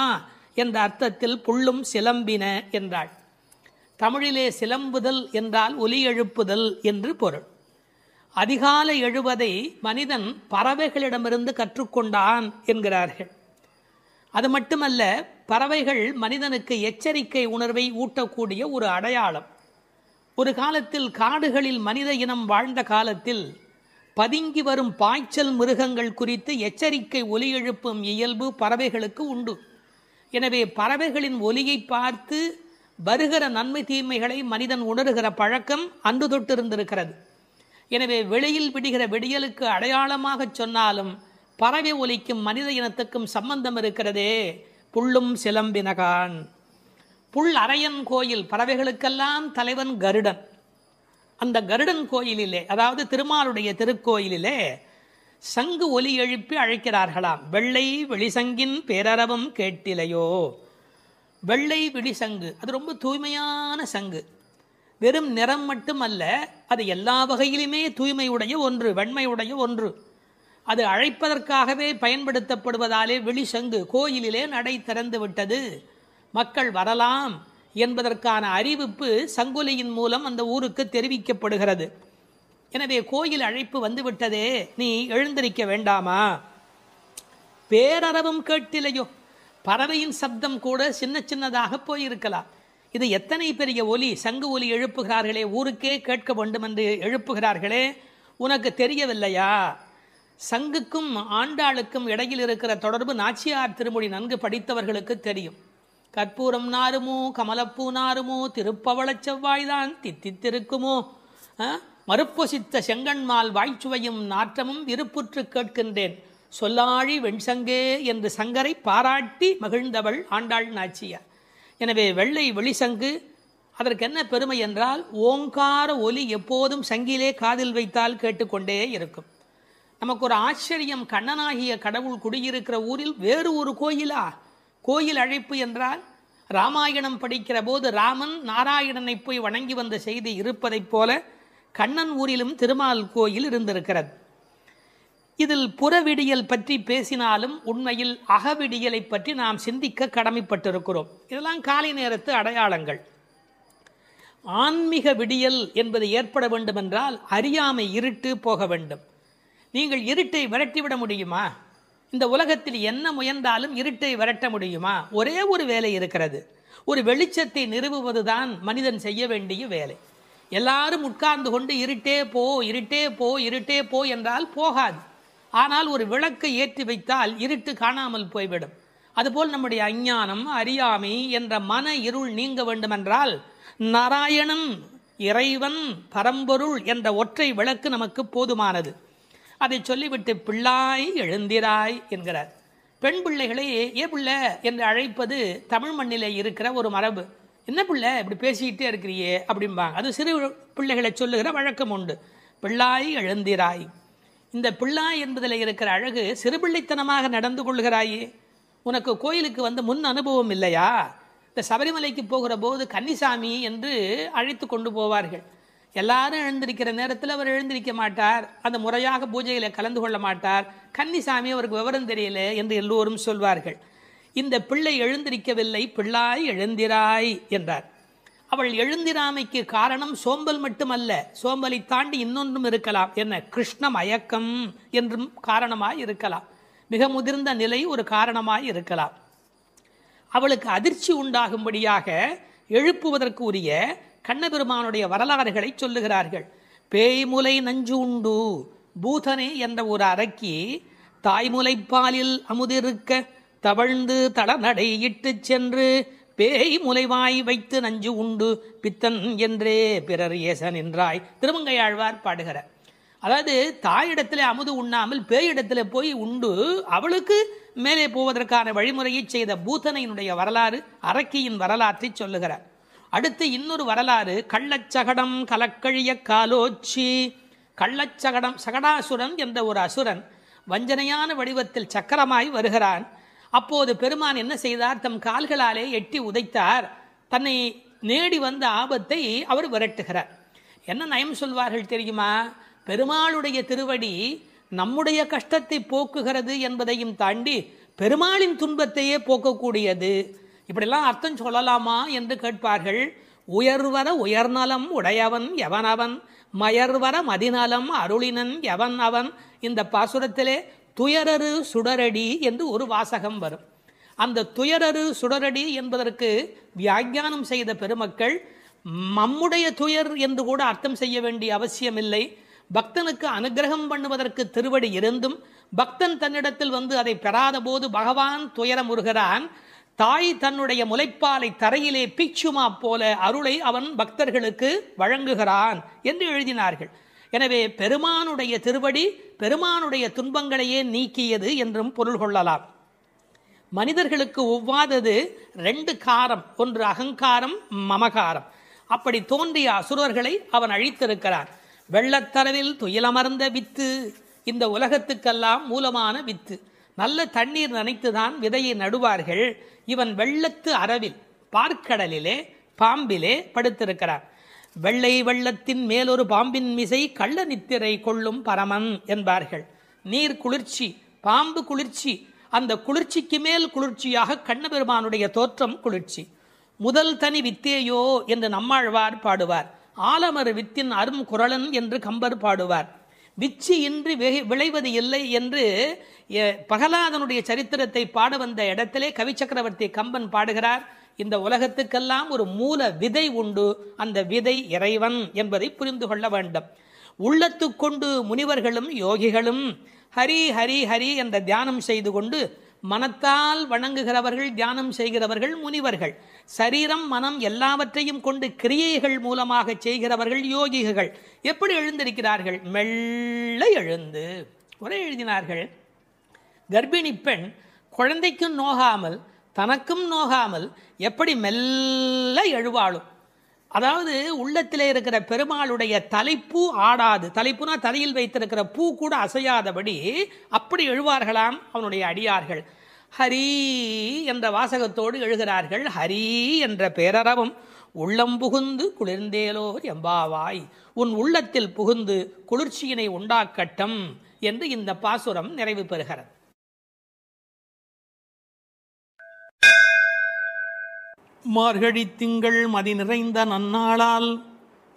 என்ற அர்த்தத்தில் புள்ளும் சிலம்பின என்றாள். தமிழிலே சிலம்புதல் என்றால் ஒலி எழுப்புதல் என்று பொருள். அதிகாலை எழுவதை மனிதன் பறவைகளிடமிருந்து கற்றுக்கொண்டான் என்கிறார்கள். அது மட்டுமல்ல, பறவைகள் மனிதனுக்கு எச்சரிக்கை உணர்வை ஊட்டக்கூடிய ஒரு அடையாளம். ஒரு காலத்தில் காடுகளில் மனித இனம் வாழ்ந்த காலத்தில் பதுங்கி வரும் பாய்ச்சல் மிருகங்கள் குறித்து எச்சரிக்கை ஒலி எழுப்பும் இயல்பு பறவைகளுக்கு உண்டு. எனவே பறவைகளின் ஒலியை பார்த்து வருகிற நன்மை தீமைகளை மனிதன் உணர்கிற பழக்கம் அன்று தொட்டிருந்திருக்கிறது. எனவே வெளியில் விடுகிற விடியலுக்கு அடையாளமாக சொன்னாலும் பறவை ஒலிக்கும் மனித இனத்துக்கும் சம்பந்தம் இருக்கிறதே. புள்ளும் சிலம்பினகான். புல் அரையன் கோயில், பறவைகளுக்கெல்லாம் தலைவன் கருடன். அந்த கருடன் கோயிலிலே, அதாவது திருமாலுடைய திருக்கோயிலிலே சங்கு ஒலி எழுப்பி அழைக்கிறார்களாம். வெள்ளை வெளிசங்கின் பேரரவம் கேட்டிலையோ. வெள்ளை வெளிசங்கு அது ரொம்ப தூய்மையான சங்கு. வெறும் நிறம் மட்டுமல்ல, அது எல்லா வகையிலுமே தூய்மையுடைய ஒன்று, வெண்மையுடைய ஒன்று. அது அழைப்பதற்காகவே பயன்படுத்தப்படுவதாலே வெளிசங்கு கோயிலிலே நடை திறந்து விட்டது, மக்கள் வரலாம் என்பதற்கான அறிவிப்பு சங்கொலியின் மூலம் அந்த ஊருக்கு தெரிவிக்கப்படுகிறது. எனவே கோயில் அழைப்பு வந்துவிட்டதே, நீ எழுந்திருக்க வேண்டாமா? பேரரவம் கேட்டிலையோ. பறவையின் சப்தம் கூட சின்ன சின்னதாக போயிருக்கலாம். இது எத்தனை பெரிய ஒலி, சங்கு ஒலி எழுப்புகிறார்களே, ஊருக்கே கேட்க வேண்டும் என்று எழுப்புகிறார்களே, உனக்கு தெரியவில்லையா? சங்குக்கும் ஆண்டாளுக்கும் இடையில் இருக்கிற தொடர்பு நாச்சியார் திருமொழி நன்கு படித்தவர்களுக்கு தெரியும். கற்பூரம் நாருமோ கமலப்பூ நாருமோ திருப்பவளச் செவ்வாய்தான் தித்தித்திருக்குமோ, மறுப்பொசித்த செங்கண்மால் வாய்ச்சுவையும் நாற்றமும் விருப்புற்று கேட்கின்றேன் சொல்லாழி வெண்சங்கே என்று சங்கரை பாராட்டி மகிழ்ந்தவள் ஆண்டாள் நாச்சியார். எனவே வெள்ளை வெளிசங்கு அதற்கு என்ன பெருமை என்றால் ஓங்கார ஒலி எப்போதும் சங்கிலே காதில் வைத்தால் கேட்டுக்கொண்டே இருக்கும். நமக்கு ஒரு ஆச்சரியம், கண்ணனாகிய கடவுள் குடியிருக்கிற ஊரில் வேறு ஒரு கோயிலா? கோயில் அழைப்பு என்றால் ராமாயணம் படிக்கிற போது ராமன் நாராயணனை போய் வணங்கி வந்த செய்தி இருப்பதைப் போல கண்ணன் ஊரிலும் திருமால் கோயில் இருந்திருக்கிறது. இதில் புறவிடியல் பற்றி பேசினாலும் உண்மையில் அகவிடியலை பற்றி நாம் சிந்திக்க கடமைப்பட்டிருக்கிறோம். இதெல்லாம் காலை நேரத்து அடையாளங்கள். ஆன்மீக விடியல் என்பது ஏற்பட வேண்டும் என்றால் அறியாமை, இருட்டு போக வேண்டும். நீங்கள் இருட்டை விரட்டிவிட முடியுமா? இந்த உலகத்தில் என்ன முயன்றாலும் இருட்டை விரட்ட முடியுமா? ஒரே ஒரு வேலை இருக்கிறது. ஒரு வெளிச்சத்தை நிறுவுவதுதான் மனிதன் செய்ய வேண்டிய வேலை. எல்லாரும் உட்கார்ந்து கொண்டு இருட்டே போ, இருட்டே போ, இருட்டே போ என்றால் போகாது. ஆனால் ஒரு விளக்கை ஏற்றி வைத்தால் இருட்டு காணாமல் போய்விடும். அதுபோல் நம்முடைய அஞ்ஞானம், அறியாமை என்ற மன இருள் நீங்க வேண்டுமென்றால் நாராயணன், இறைவன், பரம்பொருள் என்ற ஒற்றை விளக்கு நமக்கு போதுமானது. அதை சொல்லிவிட்டு பிள்ளாய் எழுந்திராய் என்கிறார். பெண் பிள்ளைகளை ஏ பிள்ளை என்று அழைப்பது தமிழ் மண்ணிலே இருக்கிற ஒரு மரபு. என்ன பிள்ளை இப்படி பேசிக்கிட்டே இருக்கிறியே அப்படிம்பாங்க. அது சிறு பிள்ளைகளை சொல்லுகிற வழக்கம் உண்டு. பிள்ளாய் எழுந்திராய். இந்த பிள்ளாய் என்பதில் இருக்கிற அழகு, சிறுபிள்ளைத்தனமாக நடந்து கொள்கிறாயே. உனக்கு கோயிலுக்கு வந்து முன் அனுபவம் இல்லையா? இந்த சபரிமலைக்கு போகிற போது கன்னிசாமி என்று அழைத்து கொண்டு போவார்கள். எல்லாரும் எழுந்திருக்கிற நேரத்தில் அவர் எழுந்திருக்க மாட்டார், அந்த முறையாக பூஜையில் கலந்து கொள்ள மாட்டார். கன்னிசாமி அவருக்கு விவரம் தெரியல என்று எல்லோரும் சொல்வார்கள். இந்த பிள்ளை எழுந்திருக்கவில்லை, பிள்ளாய் எழுந்திராய் என்றார். அவள் எழுந்திராமைக்கு காரணம் சோம்பல் மட்டுமல்ல, சோம்பலை தாண்டி இன்னொன்றும் இருக்கலாம். என்ன? கிருஷ்ண மயக்கம் என்றும் காரணமாய் இருக்கலாம். மிக முதிர்ந்த நிலை ஒரு காரணமாய் இருக்கலாம். அவளுக்கு அதிர்ச்சி உண்டாகும்படியாக எழுப்புவதற்கு உரிய கண்ணபெருமானுடைய வரலாறுகளை சொல்லுகிறார்கள். பேய்முலை நஞ்சு உண்டு பூதனே என்ற ஒரு அரக்கி தாய்முலைப்பாலில் அமுதிருக்க தவழ்ந்து தளநடை இட்டு சென்று பேய் முலைவாய் வைத்து நஞ்சு உண்டு பித்தன் என்றே பிறர் ஏச நின்றாய். திருமங்கையாழ்வார் பாடுகிறார். அதாவது தாயிடத்தில் அமுது உண்ணாமல் பேயிடத்தில் போய் உண்டு அவளுக்கு மேலே போவதற்கான வழிமுறையை செய்த பூதனையினுடைய வரலாறு, அரக்கியின் வரலாற்றை சொல்லுகிறார். அடுத்து இன்னொரு வரலாறு, கள்ளச்சகடம் கலக்கழிய காலோச்சி. கள்ளச்சகடம், சகடாசுரன் என்ற ஒரு அசுரன் வஞ்சனையான வடிவத்தில் சக்கரமாய் வருகிறான். அப்போது பெருமான் என்ன செய்தார்? தம் கால்களாலே எட்டி உதைத்தார். தன்னை நேடி வந்த ஆபத்தை அவர் விரட்டுகிறார். என்ன நயம் சொல்வார்கள் தெரியுமா? பெருமாளுடைய திருவடி நம்முடைய கஷ்டத்தை போக்குகிறது என்பதையும் தாண்டி பெருமாளின் துன்பத்தையே போக்கக்கூடியது. இப்படிலாம் அர்த்தம் சொல்லலாமா என்று கேட்பார்கள். உயர்வர உயர்நலம் உடையவன் எவனவன், மயர்வர மதிநலம் அருளினன் எவன் அவன். இந்த பாசுரத்திலே துயரரு சுடரடி என்று ஒரு வாசகம் வரும். அந்த துயரரு சுடரடி என்பதற்கு வியாக்கியானம் செய்த பெருமக்கள் நம்முடைய துயர் என்று கூட அர்த்தம் செய்ய வேண்டிய அவசியமில்லை. பக்தனுக்கு அனுகிரகம் பண்ணுவதற்கு திருவடி இருந்தும் பக்தன் தன்னிடத்தில் வந்து அதை பெறாத போது பகவான் துயரமுறுகிறான். தாய் தன்னுடைய முலைப்பாலை தரையிலே பீச்சுமா போல அருளை அவன் பக்தர்களுக்கு வழங்குகிறான் என்று எழுதினார்கள். எனவே பெருமானுடைய திருவடி பெருமானுடைய துன்பங்களையே நீக்கியது என்றும் பொருள் கொள்ளலாம். மனிதர்களுக்கு ஒவ்வாதது ரெண்டு காரம், ஒன்று அகங்காரம், மமகாரம். அப்படி தோன்றிய அசுரர்களை அவன் அழித்திருக்கிறான். வெள்ளத்தரவில் துயிலமர்ந்த வித்து, இந்த உலகத்துக்கெல்லாம் மூலமான வித்து. நல்ல தண்ணீர் நனைத்துதான் விதையை நடுவார்கள். இவன் வெள்ளத்து அரவில் பார்க்கடலிலே பாம்பிலே படுத்திருக்கிறான். வெள்ளை வெள்ளத்தின் மேலொரு பாம்பின் மிசை கள்ள நித்திரை கொள்ளும் பரமன் என்பார்கள். நீர் குளிர்ச்சி, பாம்பு குளிர்ச்சி, அந்த குளிர்ச்சிக்கு மேல் குளிர்ச்சியாக கண்ணபெருமானுடைய தோற்றம் குளிர்ச்சி. முதல் தனி வித்தேயோ என்று நம்மாழ்வார் பாடுவார். ஆலமர் வித்தின் அரும் குரலன் என்று கம்பர் பாடுவார். விச்சி இன்றி விளைவது இல்லை என்று பகலாதனுடைய சரித்திரத்தை பாட வந்த இடத்திலே கவி சக்கரவர்த்தி கம்பன் பாடுகிறார். இந்த உலகத்துக்கெல்லாம் ஒரு மூல விதை உண்டு, அந்த விதை இறைவன் என்பதை புரிந்து கொள்ள வேண்டும். உள்ளத்து கொண்டு முனிவர்களும் யோகிகளும் ஹரி ஹரி ஹரி என்ற தியானம் செய்து கொண்டு மனத்தால் வணங்குகிறவர்கள், தியானம் செய்கிறவர்கள் முனிவர்கள். சரீரம் மனம் எல்லாவற்றையும் கொண்டு கிரியைகள் மூலமாக செய்கிறவர்கள் யோகிகள். எப்படி எழுந்திருக்கிறார்கள்? மெல்ல எழுந்து. ஒரே எழுதினார்கள், கர்ப்பிணி பெண் குழந்தைக்கும் நோகாமல் தனக்கும் நோகாமல் எப்படி மெல்ல எழுவாளும். அதாவது உள்ளத்திலே இருக்கிற பெருமாளுடைய தலைப்பூ ஆடாது, தலைப்புனா தலையில் வைத்திருக்கிற பூ கூட அசையாதபடி அப்படி எழுவார்களாம் அவனுடைய அடியார்கள். ஹரி என்ற வாசகத்தோடு எழுகிறார்கள். ஹரி என்ற பேரறவும் உள்ளம் புகுந்து குளிர்ந்தேலோர் எம்பாவாய், உன் உள்ளத்தில் புகுந்து குளிர்ச்சியினை உண்டாக்கட்டும் என்று இந்த பாசுரம் நிறைவு பெறுகிறது. மார்கழி திங்கள் மதி நிறைந்த நன்னாளால்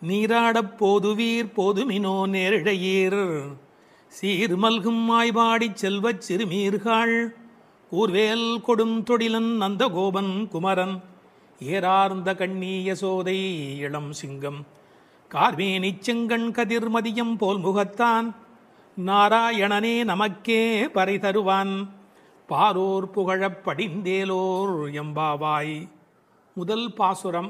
நீராடப் போதுவீர் போதுமினோ நேரிழையீர், சீர்மல்கும் மாய்பாடி செல்வச் சிறுமீர்கள் கூர்வேல் கொடும் தொடிலன் நந்தகோபன் குமரன் ஏறார்ந்த கண்ணி யசோதை இளம் சிங்கம் கார்வேணி செங்கண் கதிர் மதியம் போல் முகத்தான் நாராயணனே நமக்கே பறை தருவான் பாரோர் புகழப் படிந்தேலோர் எம்பாவாய். முதல் பாசுரம்.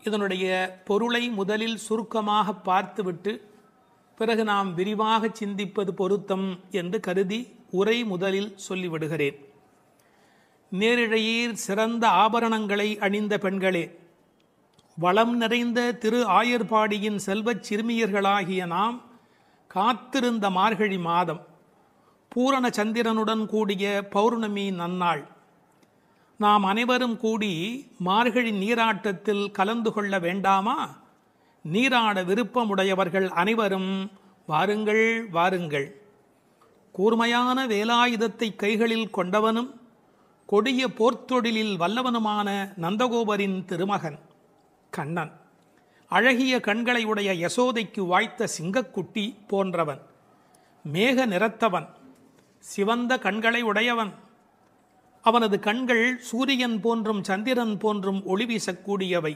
இதனுடைய பொருளை முதலில் சுருக்கமாக பார்த்துவிட்டு பிறகு நாம் விரிவாக சிந்திப்பது பொருத்தம் என்று கருதி உரை முதலில் சொல்லிவிடுகிறேன். நேரிழையீர் சிறந்த ஆபரணங்களை அணிந்த பெண்களே, வளம் நிறைந்த திரு ஆயர்பாடியின் செல்வச் சிறுமியர்களாகிய நாம் காத்திருந்த மார்கழி மாதம், பூரண சந்திரனுடன் கூடிய பௌர்ணமி நன்னாள், நாம் அனைவரும் கூடி மார்கழி நீராட்டத்தில் கலந்து கொள்ள வேண்டாமா? நீராட விருப்பமுடையவர்கள் அனைவரும் வாருங்கள் வாருங்கள். கூர்மையான வேலாயுதத்தை கைகளில் கொண்டவனும் கொடிய போர்த்தொழிலில் வல்லவனுமான நந்தகோபரின் திருமகன் கண்ணன், அழகிய கண்களை உடைய யசோதைக்கு வாய்த்த சிங்கக்குட்டி போன்றவன், மேக நிறத்தவன், சிவந்த கண்களை உடையவன், அவனது கண்கள் சூரியன் போன்றும் சந்திரன் போன்றும் ஒளி வீசக்கூடியவை.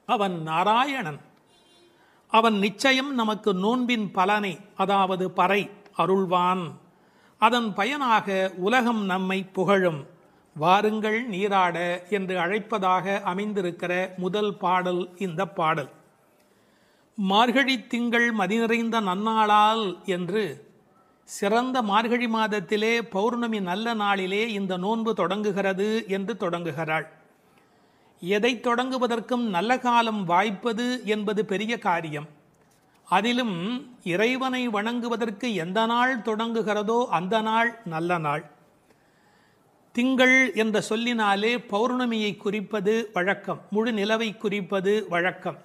அவன் நாராயணன். அவன் நிச்சயம் நமக்கு நோன்பின் பலனை, அதாவது பறை அருள்வான். அதன் பயனாக உலகம் நம்மை புகழும். வாருங்கள் நீராட என்று அழைப்பதாக அமைந்திருக்கிற முதல் பாடல் இந்த பாடல். மார்கழி திங்கள் மதி நிறைந்த நன்னாளால் என்று சிறந்த மார்கழி மாதத்திலே பௌர்ணமி நல்ல நாளிலே இந்த நோன்பு தொடங்குகிறது என்று தொடங்குகிறாள். எதை தொடங்குவதற்கும் நல்ல காலம் வாய்ப்பது என்பது பெரிய காரியம். அதிலும் இறைவனை வணங்குவதற்கு எந்த நாள் தொடங்குகிறதோ அந்த நாள் நல்ல நாள். திங்கள் என்ற சொல்லினாலே பௌர்ணமியை குறிப்பது வழக்கம், முழு நிலவை குறிப்பது வழக்கம்.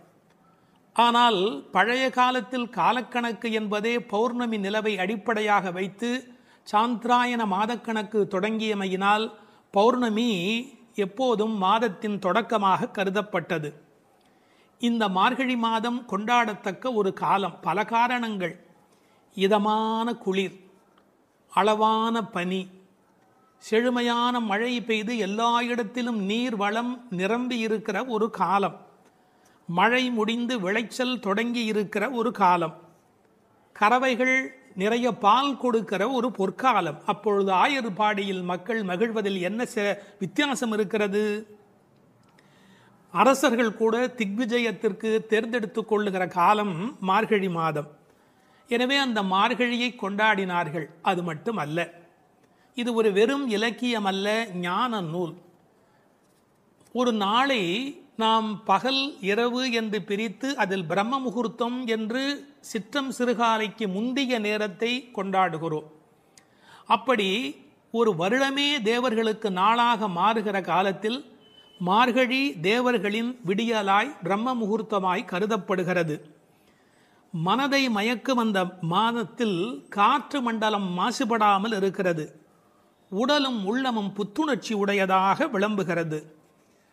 ஆனால் பழைய காலத்தில் காலக்கணக்கு என்பதே பௌர்ணமி நிலவை அடிப்படையாக வைத்து சாந்திராயன மாதக்கணக்கு தொடங்கியமையினால் பௌர்ணமி எப்போதும் மாதத்தின் தொடக்கமாக கருதப்பட்டது. இந்த மார்கழி மாதம் கொண்டாடத்தக்க ஒரு காலம். பல காரணங்கள். இதமான குளிர், அளவான பனி, செழுமையான மழை பெய்து எல்லா இடத்திலும் நீர் வளம் நிரம்பி இருக்கிற ஒரு காலம், மழை முடிந்து விளைச்சல் தொடங்கி இருக்கிற ஒரு காலம், கறவைகள் நிறைய பால் கொடுக்கிற ஒரு பொற்காலம். அப்பொழுது ஆயர்பாடியில் மக்கள் மகிழ்வதில் என்ன வித்தியாசம் இருக்கிறது? அரசர்கள் கூட திக்விஜயத்திற்கு தேர்ந்தெடுத்துக் கொள்ளுகிற காலம் மார்கழி மாதம். எனவே அந்த மார்கழியை கொண்டாடினார்கள். அது மட்டும் அல்ல, இது ஒரு வெறும் இலக்கியம் அல்ல, ஞான நூல். ஒரு நாளை நாம் பகல் இரவு என்று பிரித்து அதில் பிரம்ம முகூர்த்தம் என்று சிற்றம் சிறுகாலைக்கு முந்திய நேரத்தை கொண்டாடுகிறோம். அப்படி ஒரு வருடமே தேவர்களுக்கு நாளாக மாறுகிற காலத்தில் மார்கழி தேவர்களின் விடியலாய் பிரம்ம முகூர்த்தமாய் கருதப்படுகிறது. மனதை மயக்கும் அந்த மாதத்தில் காற்று மண்டலம் மாசுபடாமல் இருக்கிறது. உடலும் உள்ளமும் புத்துணர்ச்சி உடையதாக விளம்புகிறது.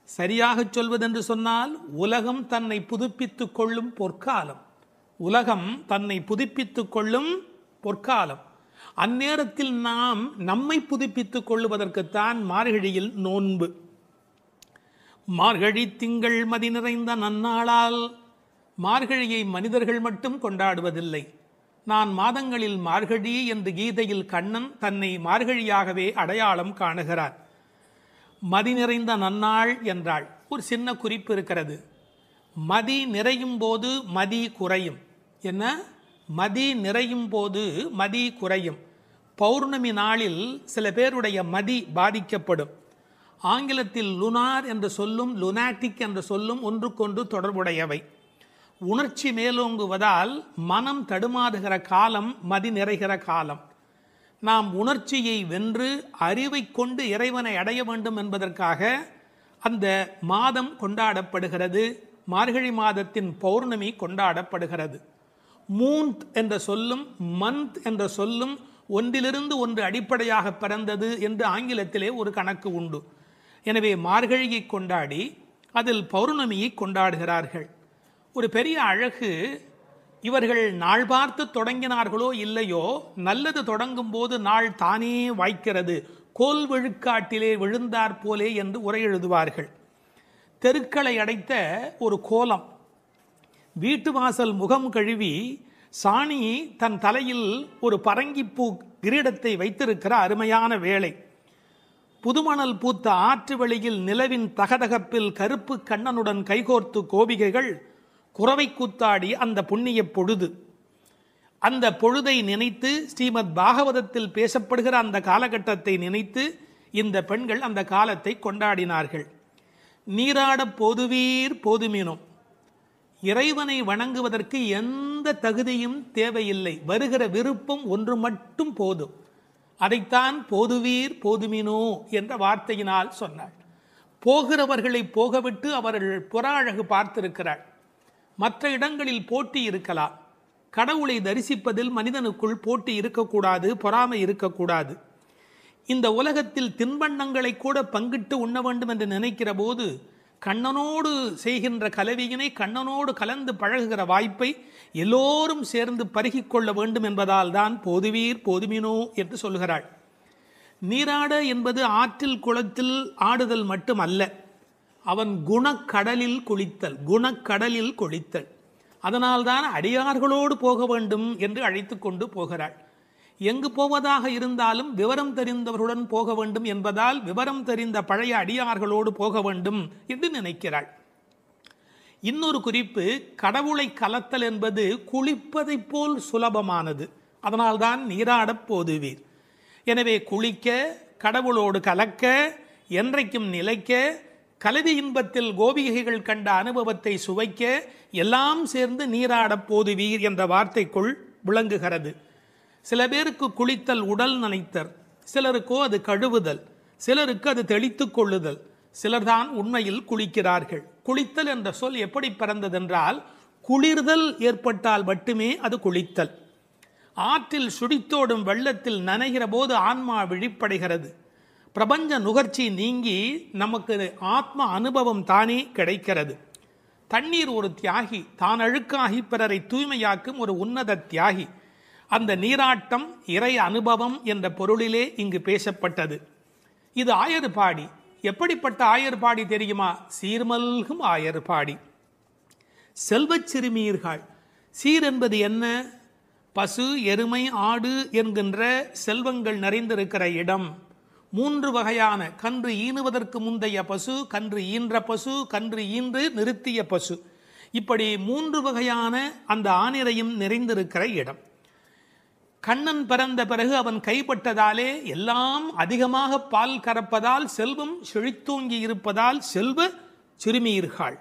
சரியாக சொல்வதென்று சொன்னால் உலகம் தன்னை புதுப்பித்துக் கொள்ளும் பொற்காலம். உலகம் தன்னை புதுப்பித்துக் கொள்ளும் பொற்காலம். அந்நேரத்தில் நாம் நம்மை புதுப்பித்துக் கொள்ளுவதற்குத்தான் மார்கழியில் நோன்பு. மார்கழி திங்கள் மதி நிறைந்த நன்னாளால் மார்கழியை மனிதர்கள் மட்டும் கொண்டாடுவதில்லை. நான் மாதங்களில் மார்கழி என்று கீதையில் கண்ணன் தன்னை மார்கழியாகவே அடையாளம் காணுகிறார். மதி நிறைந்த நன்னாள் என்றாள். ஒரு சின்ன குறிப்பு இருக்கிறது. மதி நிறையும் போது மதி குறையும். என்ன? மதி நிறையும் போது மதி குறையும். பௌர்ணமி நாளில் சில பேருடைய மதி பாதிக்கப்படும். ஆங்கிலத்தில் லுனார் என்ற சொல்லும் லுனாட்டிக் என்ற சொல்லும் ஒன்றுக்கொன்று தொடர்புடையவை. உணர்ச்சி மேலோங்குவதால் மனம் தடுமாறுகிற காலம் மதி நிறைகிற காலம். நாம் உணர்ச்சியை வென்று அறிவை கொண்டு இறைவனை அடைய வேண்டும் என்பதற்காக அந்த மாதம் கொண்டாடப்படுகிறது. மார்கழி மாதத்தின் பௌர்ணமி கொண்டாடப்படுகிறது. மூன்த் என்ற சொல்லும் மந்த் என்ற சொல்லும் ஒன்றிலிருந்து ஒன்று அடிப்படையாக பிறந்தது என்று ஆங்கிலத்திலே ஒரு கணக்கு உண்டு. எனவே மார்கழியை கொண்டாடி அதில் பௌர்ணமியை கொண்டாடுகிறார்கள். ஒரு பெரிய அழகு, இவர்கள் நாள் பார்த்து தொடங்கினார்களோ இல்லையோ, நல்லது தொடங்கும் போது நாள் தானே வாய்க்கிறது, கோல் விழுக்காட்டிலே விழுந்தாற் போலே என்று உரை எழுதுவார்கள். தெருக்களை அடைத்த ஒரு கோலம், வீட்டு வாசல் முகம் கழுவி சாணி தன் தலையில் ஒரு பரங்கிப்பூ கிரீடத்தை வைத்திருக்கிற அருமையான வேளை. புதுமணல் பூத்த ஆற்று வெளியில் நிலவின் தகதகப்பில் கருப்பு கண்ணனுடன் கைகோர்த்து கோபிகைகள் குறவை கூத்தாடி அந்த புண்ணிய பொழுது. அந்த பொழுதை நினைத்து ஸ்ரீமத் பாகவதத்தில் பேசப்படுகிற அந்த காலகட்டத்தை நினைத்து இந்த பெண்கள் அந்த காலத்தை கொண்டாடினார்கள். நீராட போதுவீர் போதுமினும், இறைவனை வணங்குவதற்கு எந்த தகுதியும் தேவையில்லை, வருகிற விருப்பம் ஒன்று மட்டும் போதும். அதைத்தான் போதுவீர் போதுமினோ என்ற வார்த்தையினால் சொன்னாள். போகிறவர்களை போகவிட்டு அவர்கள் புற அழகு பார்த்திருக்கிறாள். மற்ற இடங்களில் போட்டி இருக்கலாம். கடவுளை தரிசிப்பதில் மனிதனுக்குள் போட்டி இருக்கக்கூடாது, பொறாமை இருக்கக்கூடாது. இந்த உலகத்தில் தின்பண்டங்களை கூட பங்கிட்டு உண்ண வேண்டும் என்று நினைக்கிற போது கண்ணனோடு செய்கின்ற கலவியினை கண்ணனோடு கலந்து பழகுகிற வாய்ப்பை எல்லோரும் சேர்ந்து பருகிக்கொள்ள வேண்டும் என்பதால் தான் போதுவீர் போதுமினோ என்று சொல்கிறாள். நீராட என்பது ஆற்றில் குளத்தில் ஆடுதல் மட்டுமல்ல, அவன் குணக்கடலில் குளித்தல், குணக்கடலில் குளித்தல். அதனால்தான் அடியார்களோடு போக வேண்டும் என்று அழைத்து கொண்டு போகிறாள். எங்கு போவதாக இருந்தாலும் விவரம் தெரிந்தவர்களுடன் போக வேண்டும் என்பதால் விவரம் தெரிந்த பழைய அடியார்களோடு போக வேண்டும் என்று நினைக்கிறாள். இன்னொரு குறிப்பு, கடவுளை கலத்தல் என்பது குளிப்பதை போல் சுலபமானது. அதனால்தான் நீராடப் போதுவீர். எனவே குளிக்க, கடவுளோடு கலக்க, என்றைக்கும் நிலைக்க, கலவி இன்பத்தில் கோபிகைகள் கண்ட அனுபவத்தை சுவைக்க, எல்லாம் சேர்ந்து நீராடப் போதுவீர் என்ற வார்த்தைக்குள் விளங்குகிறது. சில பேருக்கு குளித்தல் உடல் நனைத்தல், சிலருக்கோ அது கழுவுதல், சிலருக்கு அது தெளித்து கொள்ளுதல், சிலர்தான் உண்மையில் குளிக்கிறார்கள். குளித்தல் என்ற சொல் எப்படி பிறந்ததென்றால், குளிர்தல் ஏற்பட்டால் மட்டுமே அது குளித்தல். ஆற்றில் சுடித்தோடும் வெள்ளத்தில் நனைகிற போது ஆன்மா விழிப்படைகிறது. பிரபஞ்ச நுகர்ச்சி நீங்கி நமக்கு ஆத்ம அனுபவம் தானே கிடைக்கிறது. தண்ணீர் ஒரு தியாகி, தான் அழுக்காகி பிறரை தூய்மையாக்கும் ஒரு உன்னத தியாகி. அந்த நீராட்டம் இறை அனுபவம் என்ற பொருளிலே இங்கு பேசப்பட்டது. இது ஆயர்பாடி. எப்படிப்பட்ட ஆயர்பாடி தெரியுமா? சீர்மல்கும் ஆயர்பாடி. செல்வச் சிறுமீர்கள். சீர் என்பது என்ன? பசு, எருமை, ஆடு என்கின்ற செல்வங்கள் நிறைந்திருக்கிற இடம். 3 வகையான கன்று ஈனுவதற்கு முந்தைய பசு, கன்று ஈன்ற பசு, கன்று ஈன்று நிறுத்திய பசு, இப்படி 3 வகையான அந்த ஆனிரையும் நிறைந்திருக்கிற இடம். கண்ணன் பிறந்த பிறகு அவன் கைப்பட்டதாலே எல்லாம் அதிகமாக பால் கறப்பதால் செல்வம் செழித்தோங்கி இருப்பதால் செல்வ சிறுமீர்கள்.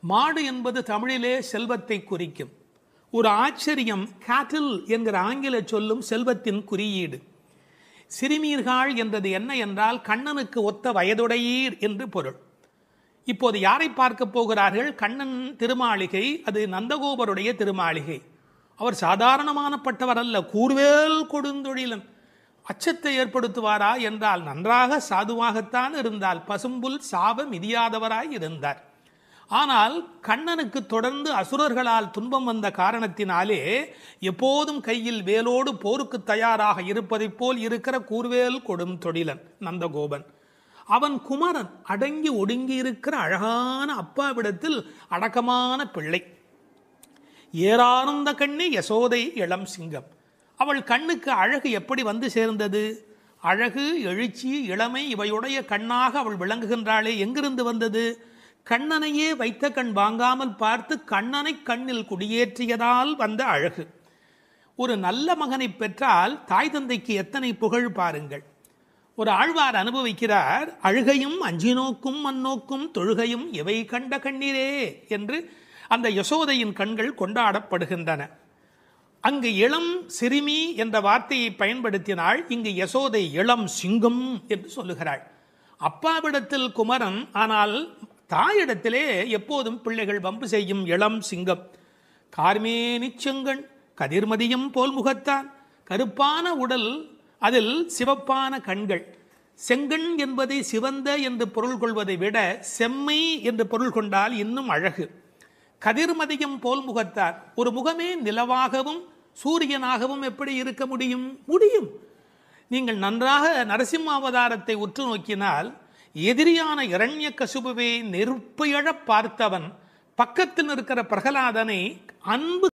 மாடு என்பது தமிழிலே செல்வத்தை குறிக்கும். ஒரு ஆச்சரியம், கேட்டில் என்கிற ஆங்கில சொல்லும் செல்வத்தின் குறியீடு. சிறுமீர்கள் என்றது என்ன என்றால் கண்ணனுக்கு ஒத்த வயதுடையீர் என்று பொருள். இப்போது யாரை பார்க்க போகிறார்கள்? கண்ணன் திருமாளிகை, அது நந்தகோபருடைய திருமாளிகை. அவர் சாதாரணமானப்பட்டவர் அல்ல, கூர்வேல் கொடுந்தொழிலன். அச்சத்தை ஏற்படுத்துவாரா என்றால் நன்றாக சாதுவாகத்தான் இருந்தால், பசும்புல் சாப மிதியாதவராய் இருந்தார். ஆனால் கண்ணனுக்கு தொடர்ந்து அசுரர்களால் துன்பம் வந்த காரணத்தினாலே எப்போதும் கையில் வேலோடு போருக்கு தயாராக இருப்பதைப் போல் இருக்கிற கூர்வேல் கொடும் தொழிலன் நந்தகோபன். அவன் குமரன், அடங்கி ஒடுங்கி இருக்கிற அழகான அப்பாவிடத்தில் அடக்கமான பிள்ளை. ஏறார்ந்த கண்ணி யசோதை இளம் சிங்கம். அவள் கண்ணுக்கு அழகு எப்படி வந்து சேர்ந்தது? அழகு, எழுச்சி, இளமை இவையுடைய கண்ணாக அவள் விளங்குகின்றாளே, எங்கிருந்து வந்தது? கண்ணனையே வைத்த கண் வாங்காமல் பார்த்து கண்ணனை கண்ணில் குடியேற்றியதால் வந்த அழகு. ஒரு நல்ல மகனை பெற்றால் தாய் தந்தைக்கு எத்தனை புகழ் பாருங்கள். ஒரு ஆழ்வார் அனுபவிக்கிறார். அழுகையும் அஞ்சினோக்கும் மண்ணோக்கும் தொழுகையும் எவை கண்ட கண்ணீரே என்று அந்த யசோதையின் கண்கள் கொண்டாடப்படுகின்றன. அங்கு இளம் சிறுமி என்ற வார்த்தையை பயன்படுத்தினாள். இங்கு யசோதை இளம் சிங்கம் என்று சொல்லுகிறாள். அப்பாவிடத்தில் குமரன், ஆனால் தாயிடத்திலே எப்போதும் பிள்ளைகள் வம்பு செய்யும் இளம் சிங்கம். கார்மேனி செங்கண் கதிர்மதியம் போல் முகத்தான், கருப்பான உடல், அதில் சிவப்பான கண்கள். செங்கண் என்பதை சிவந்த என்று பொருள் கொள்வதை விட செம்மை என்று பொருள் கொண்டால் இன்னும் அழகு. கதிர்மதியம் போல் முகத்தார், ஒரு முகமே நிலவாகவும் சூரியனாகவும் எப்படி இருக்க முடியும்? முடியும். நீங்கள் நன்றாக நரசிம்ம அவதாரத்தை உற்று நோக்கினால், எதிரியான இரண்யகசிபுவை நெருப்பையழ பார்த்தவன் பக்கத்தில் இருக்கிற பிரகலாதனை அன்பு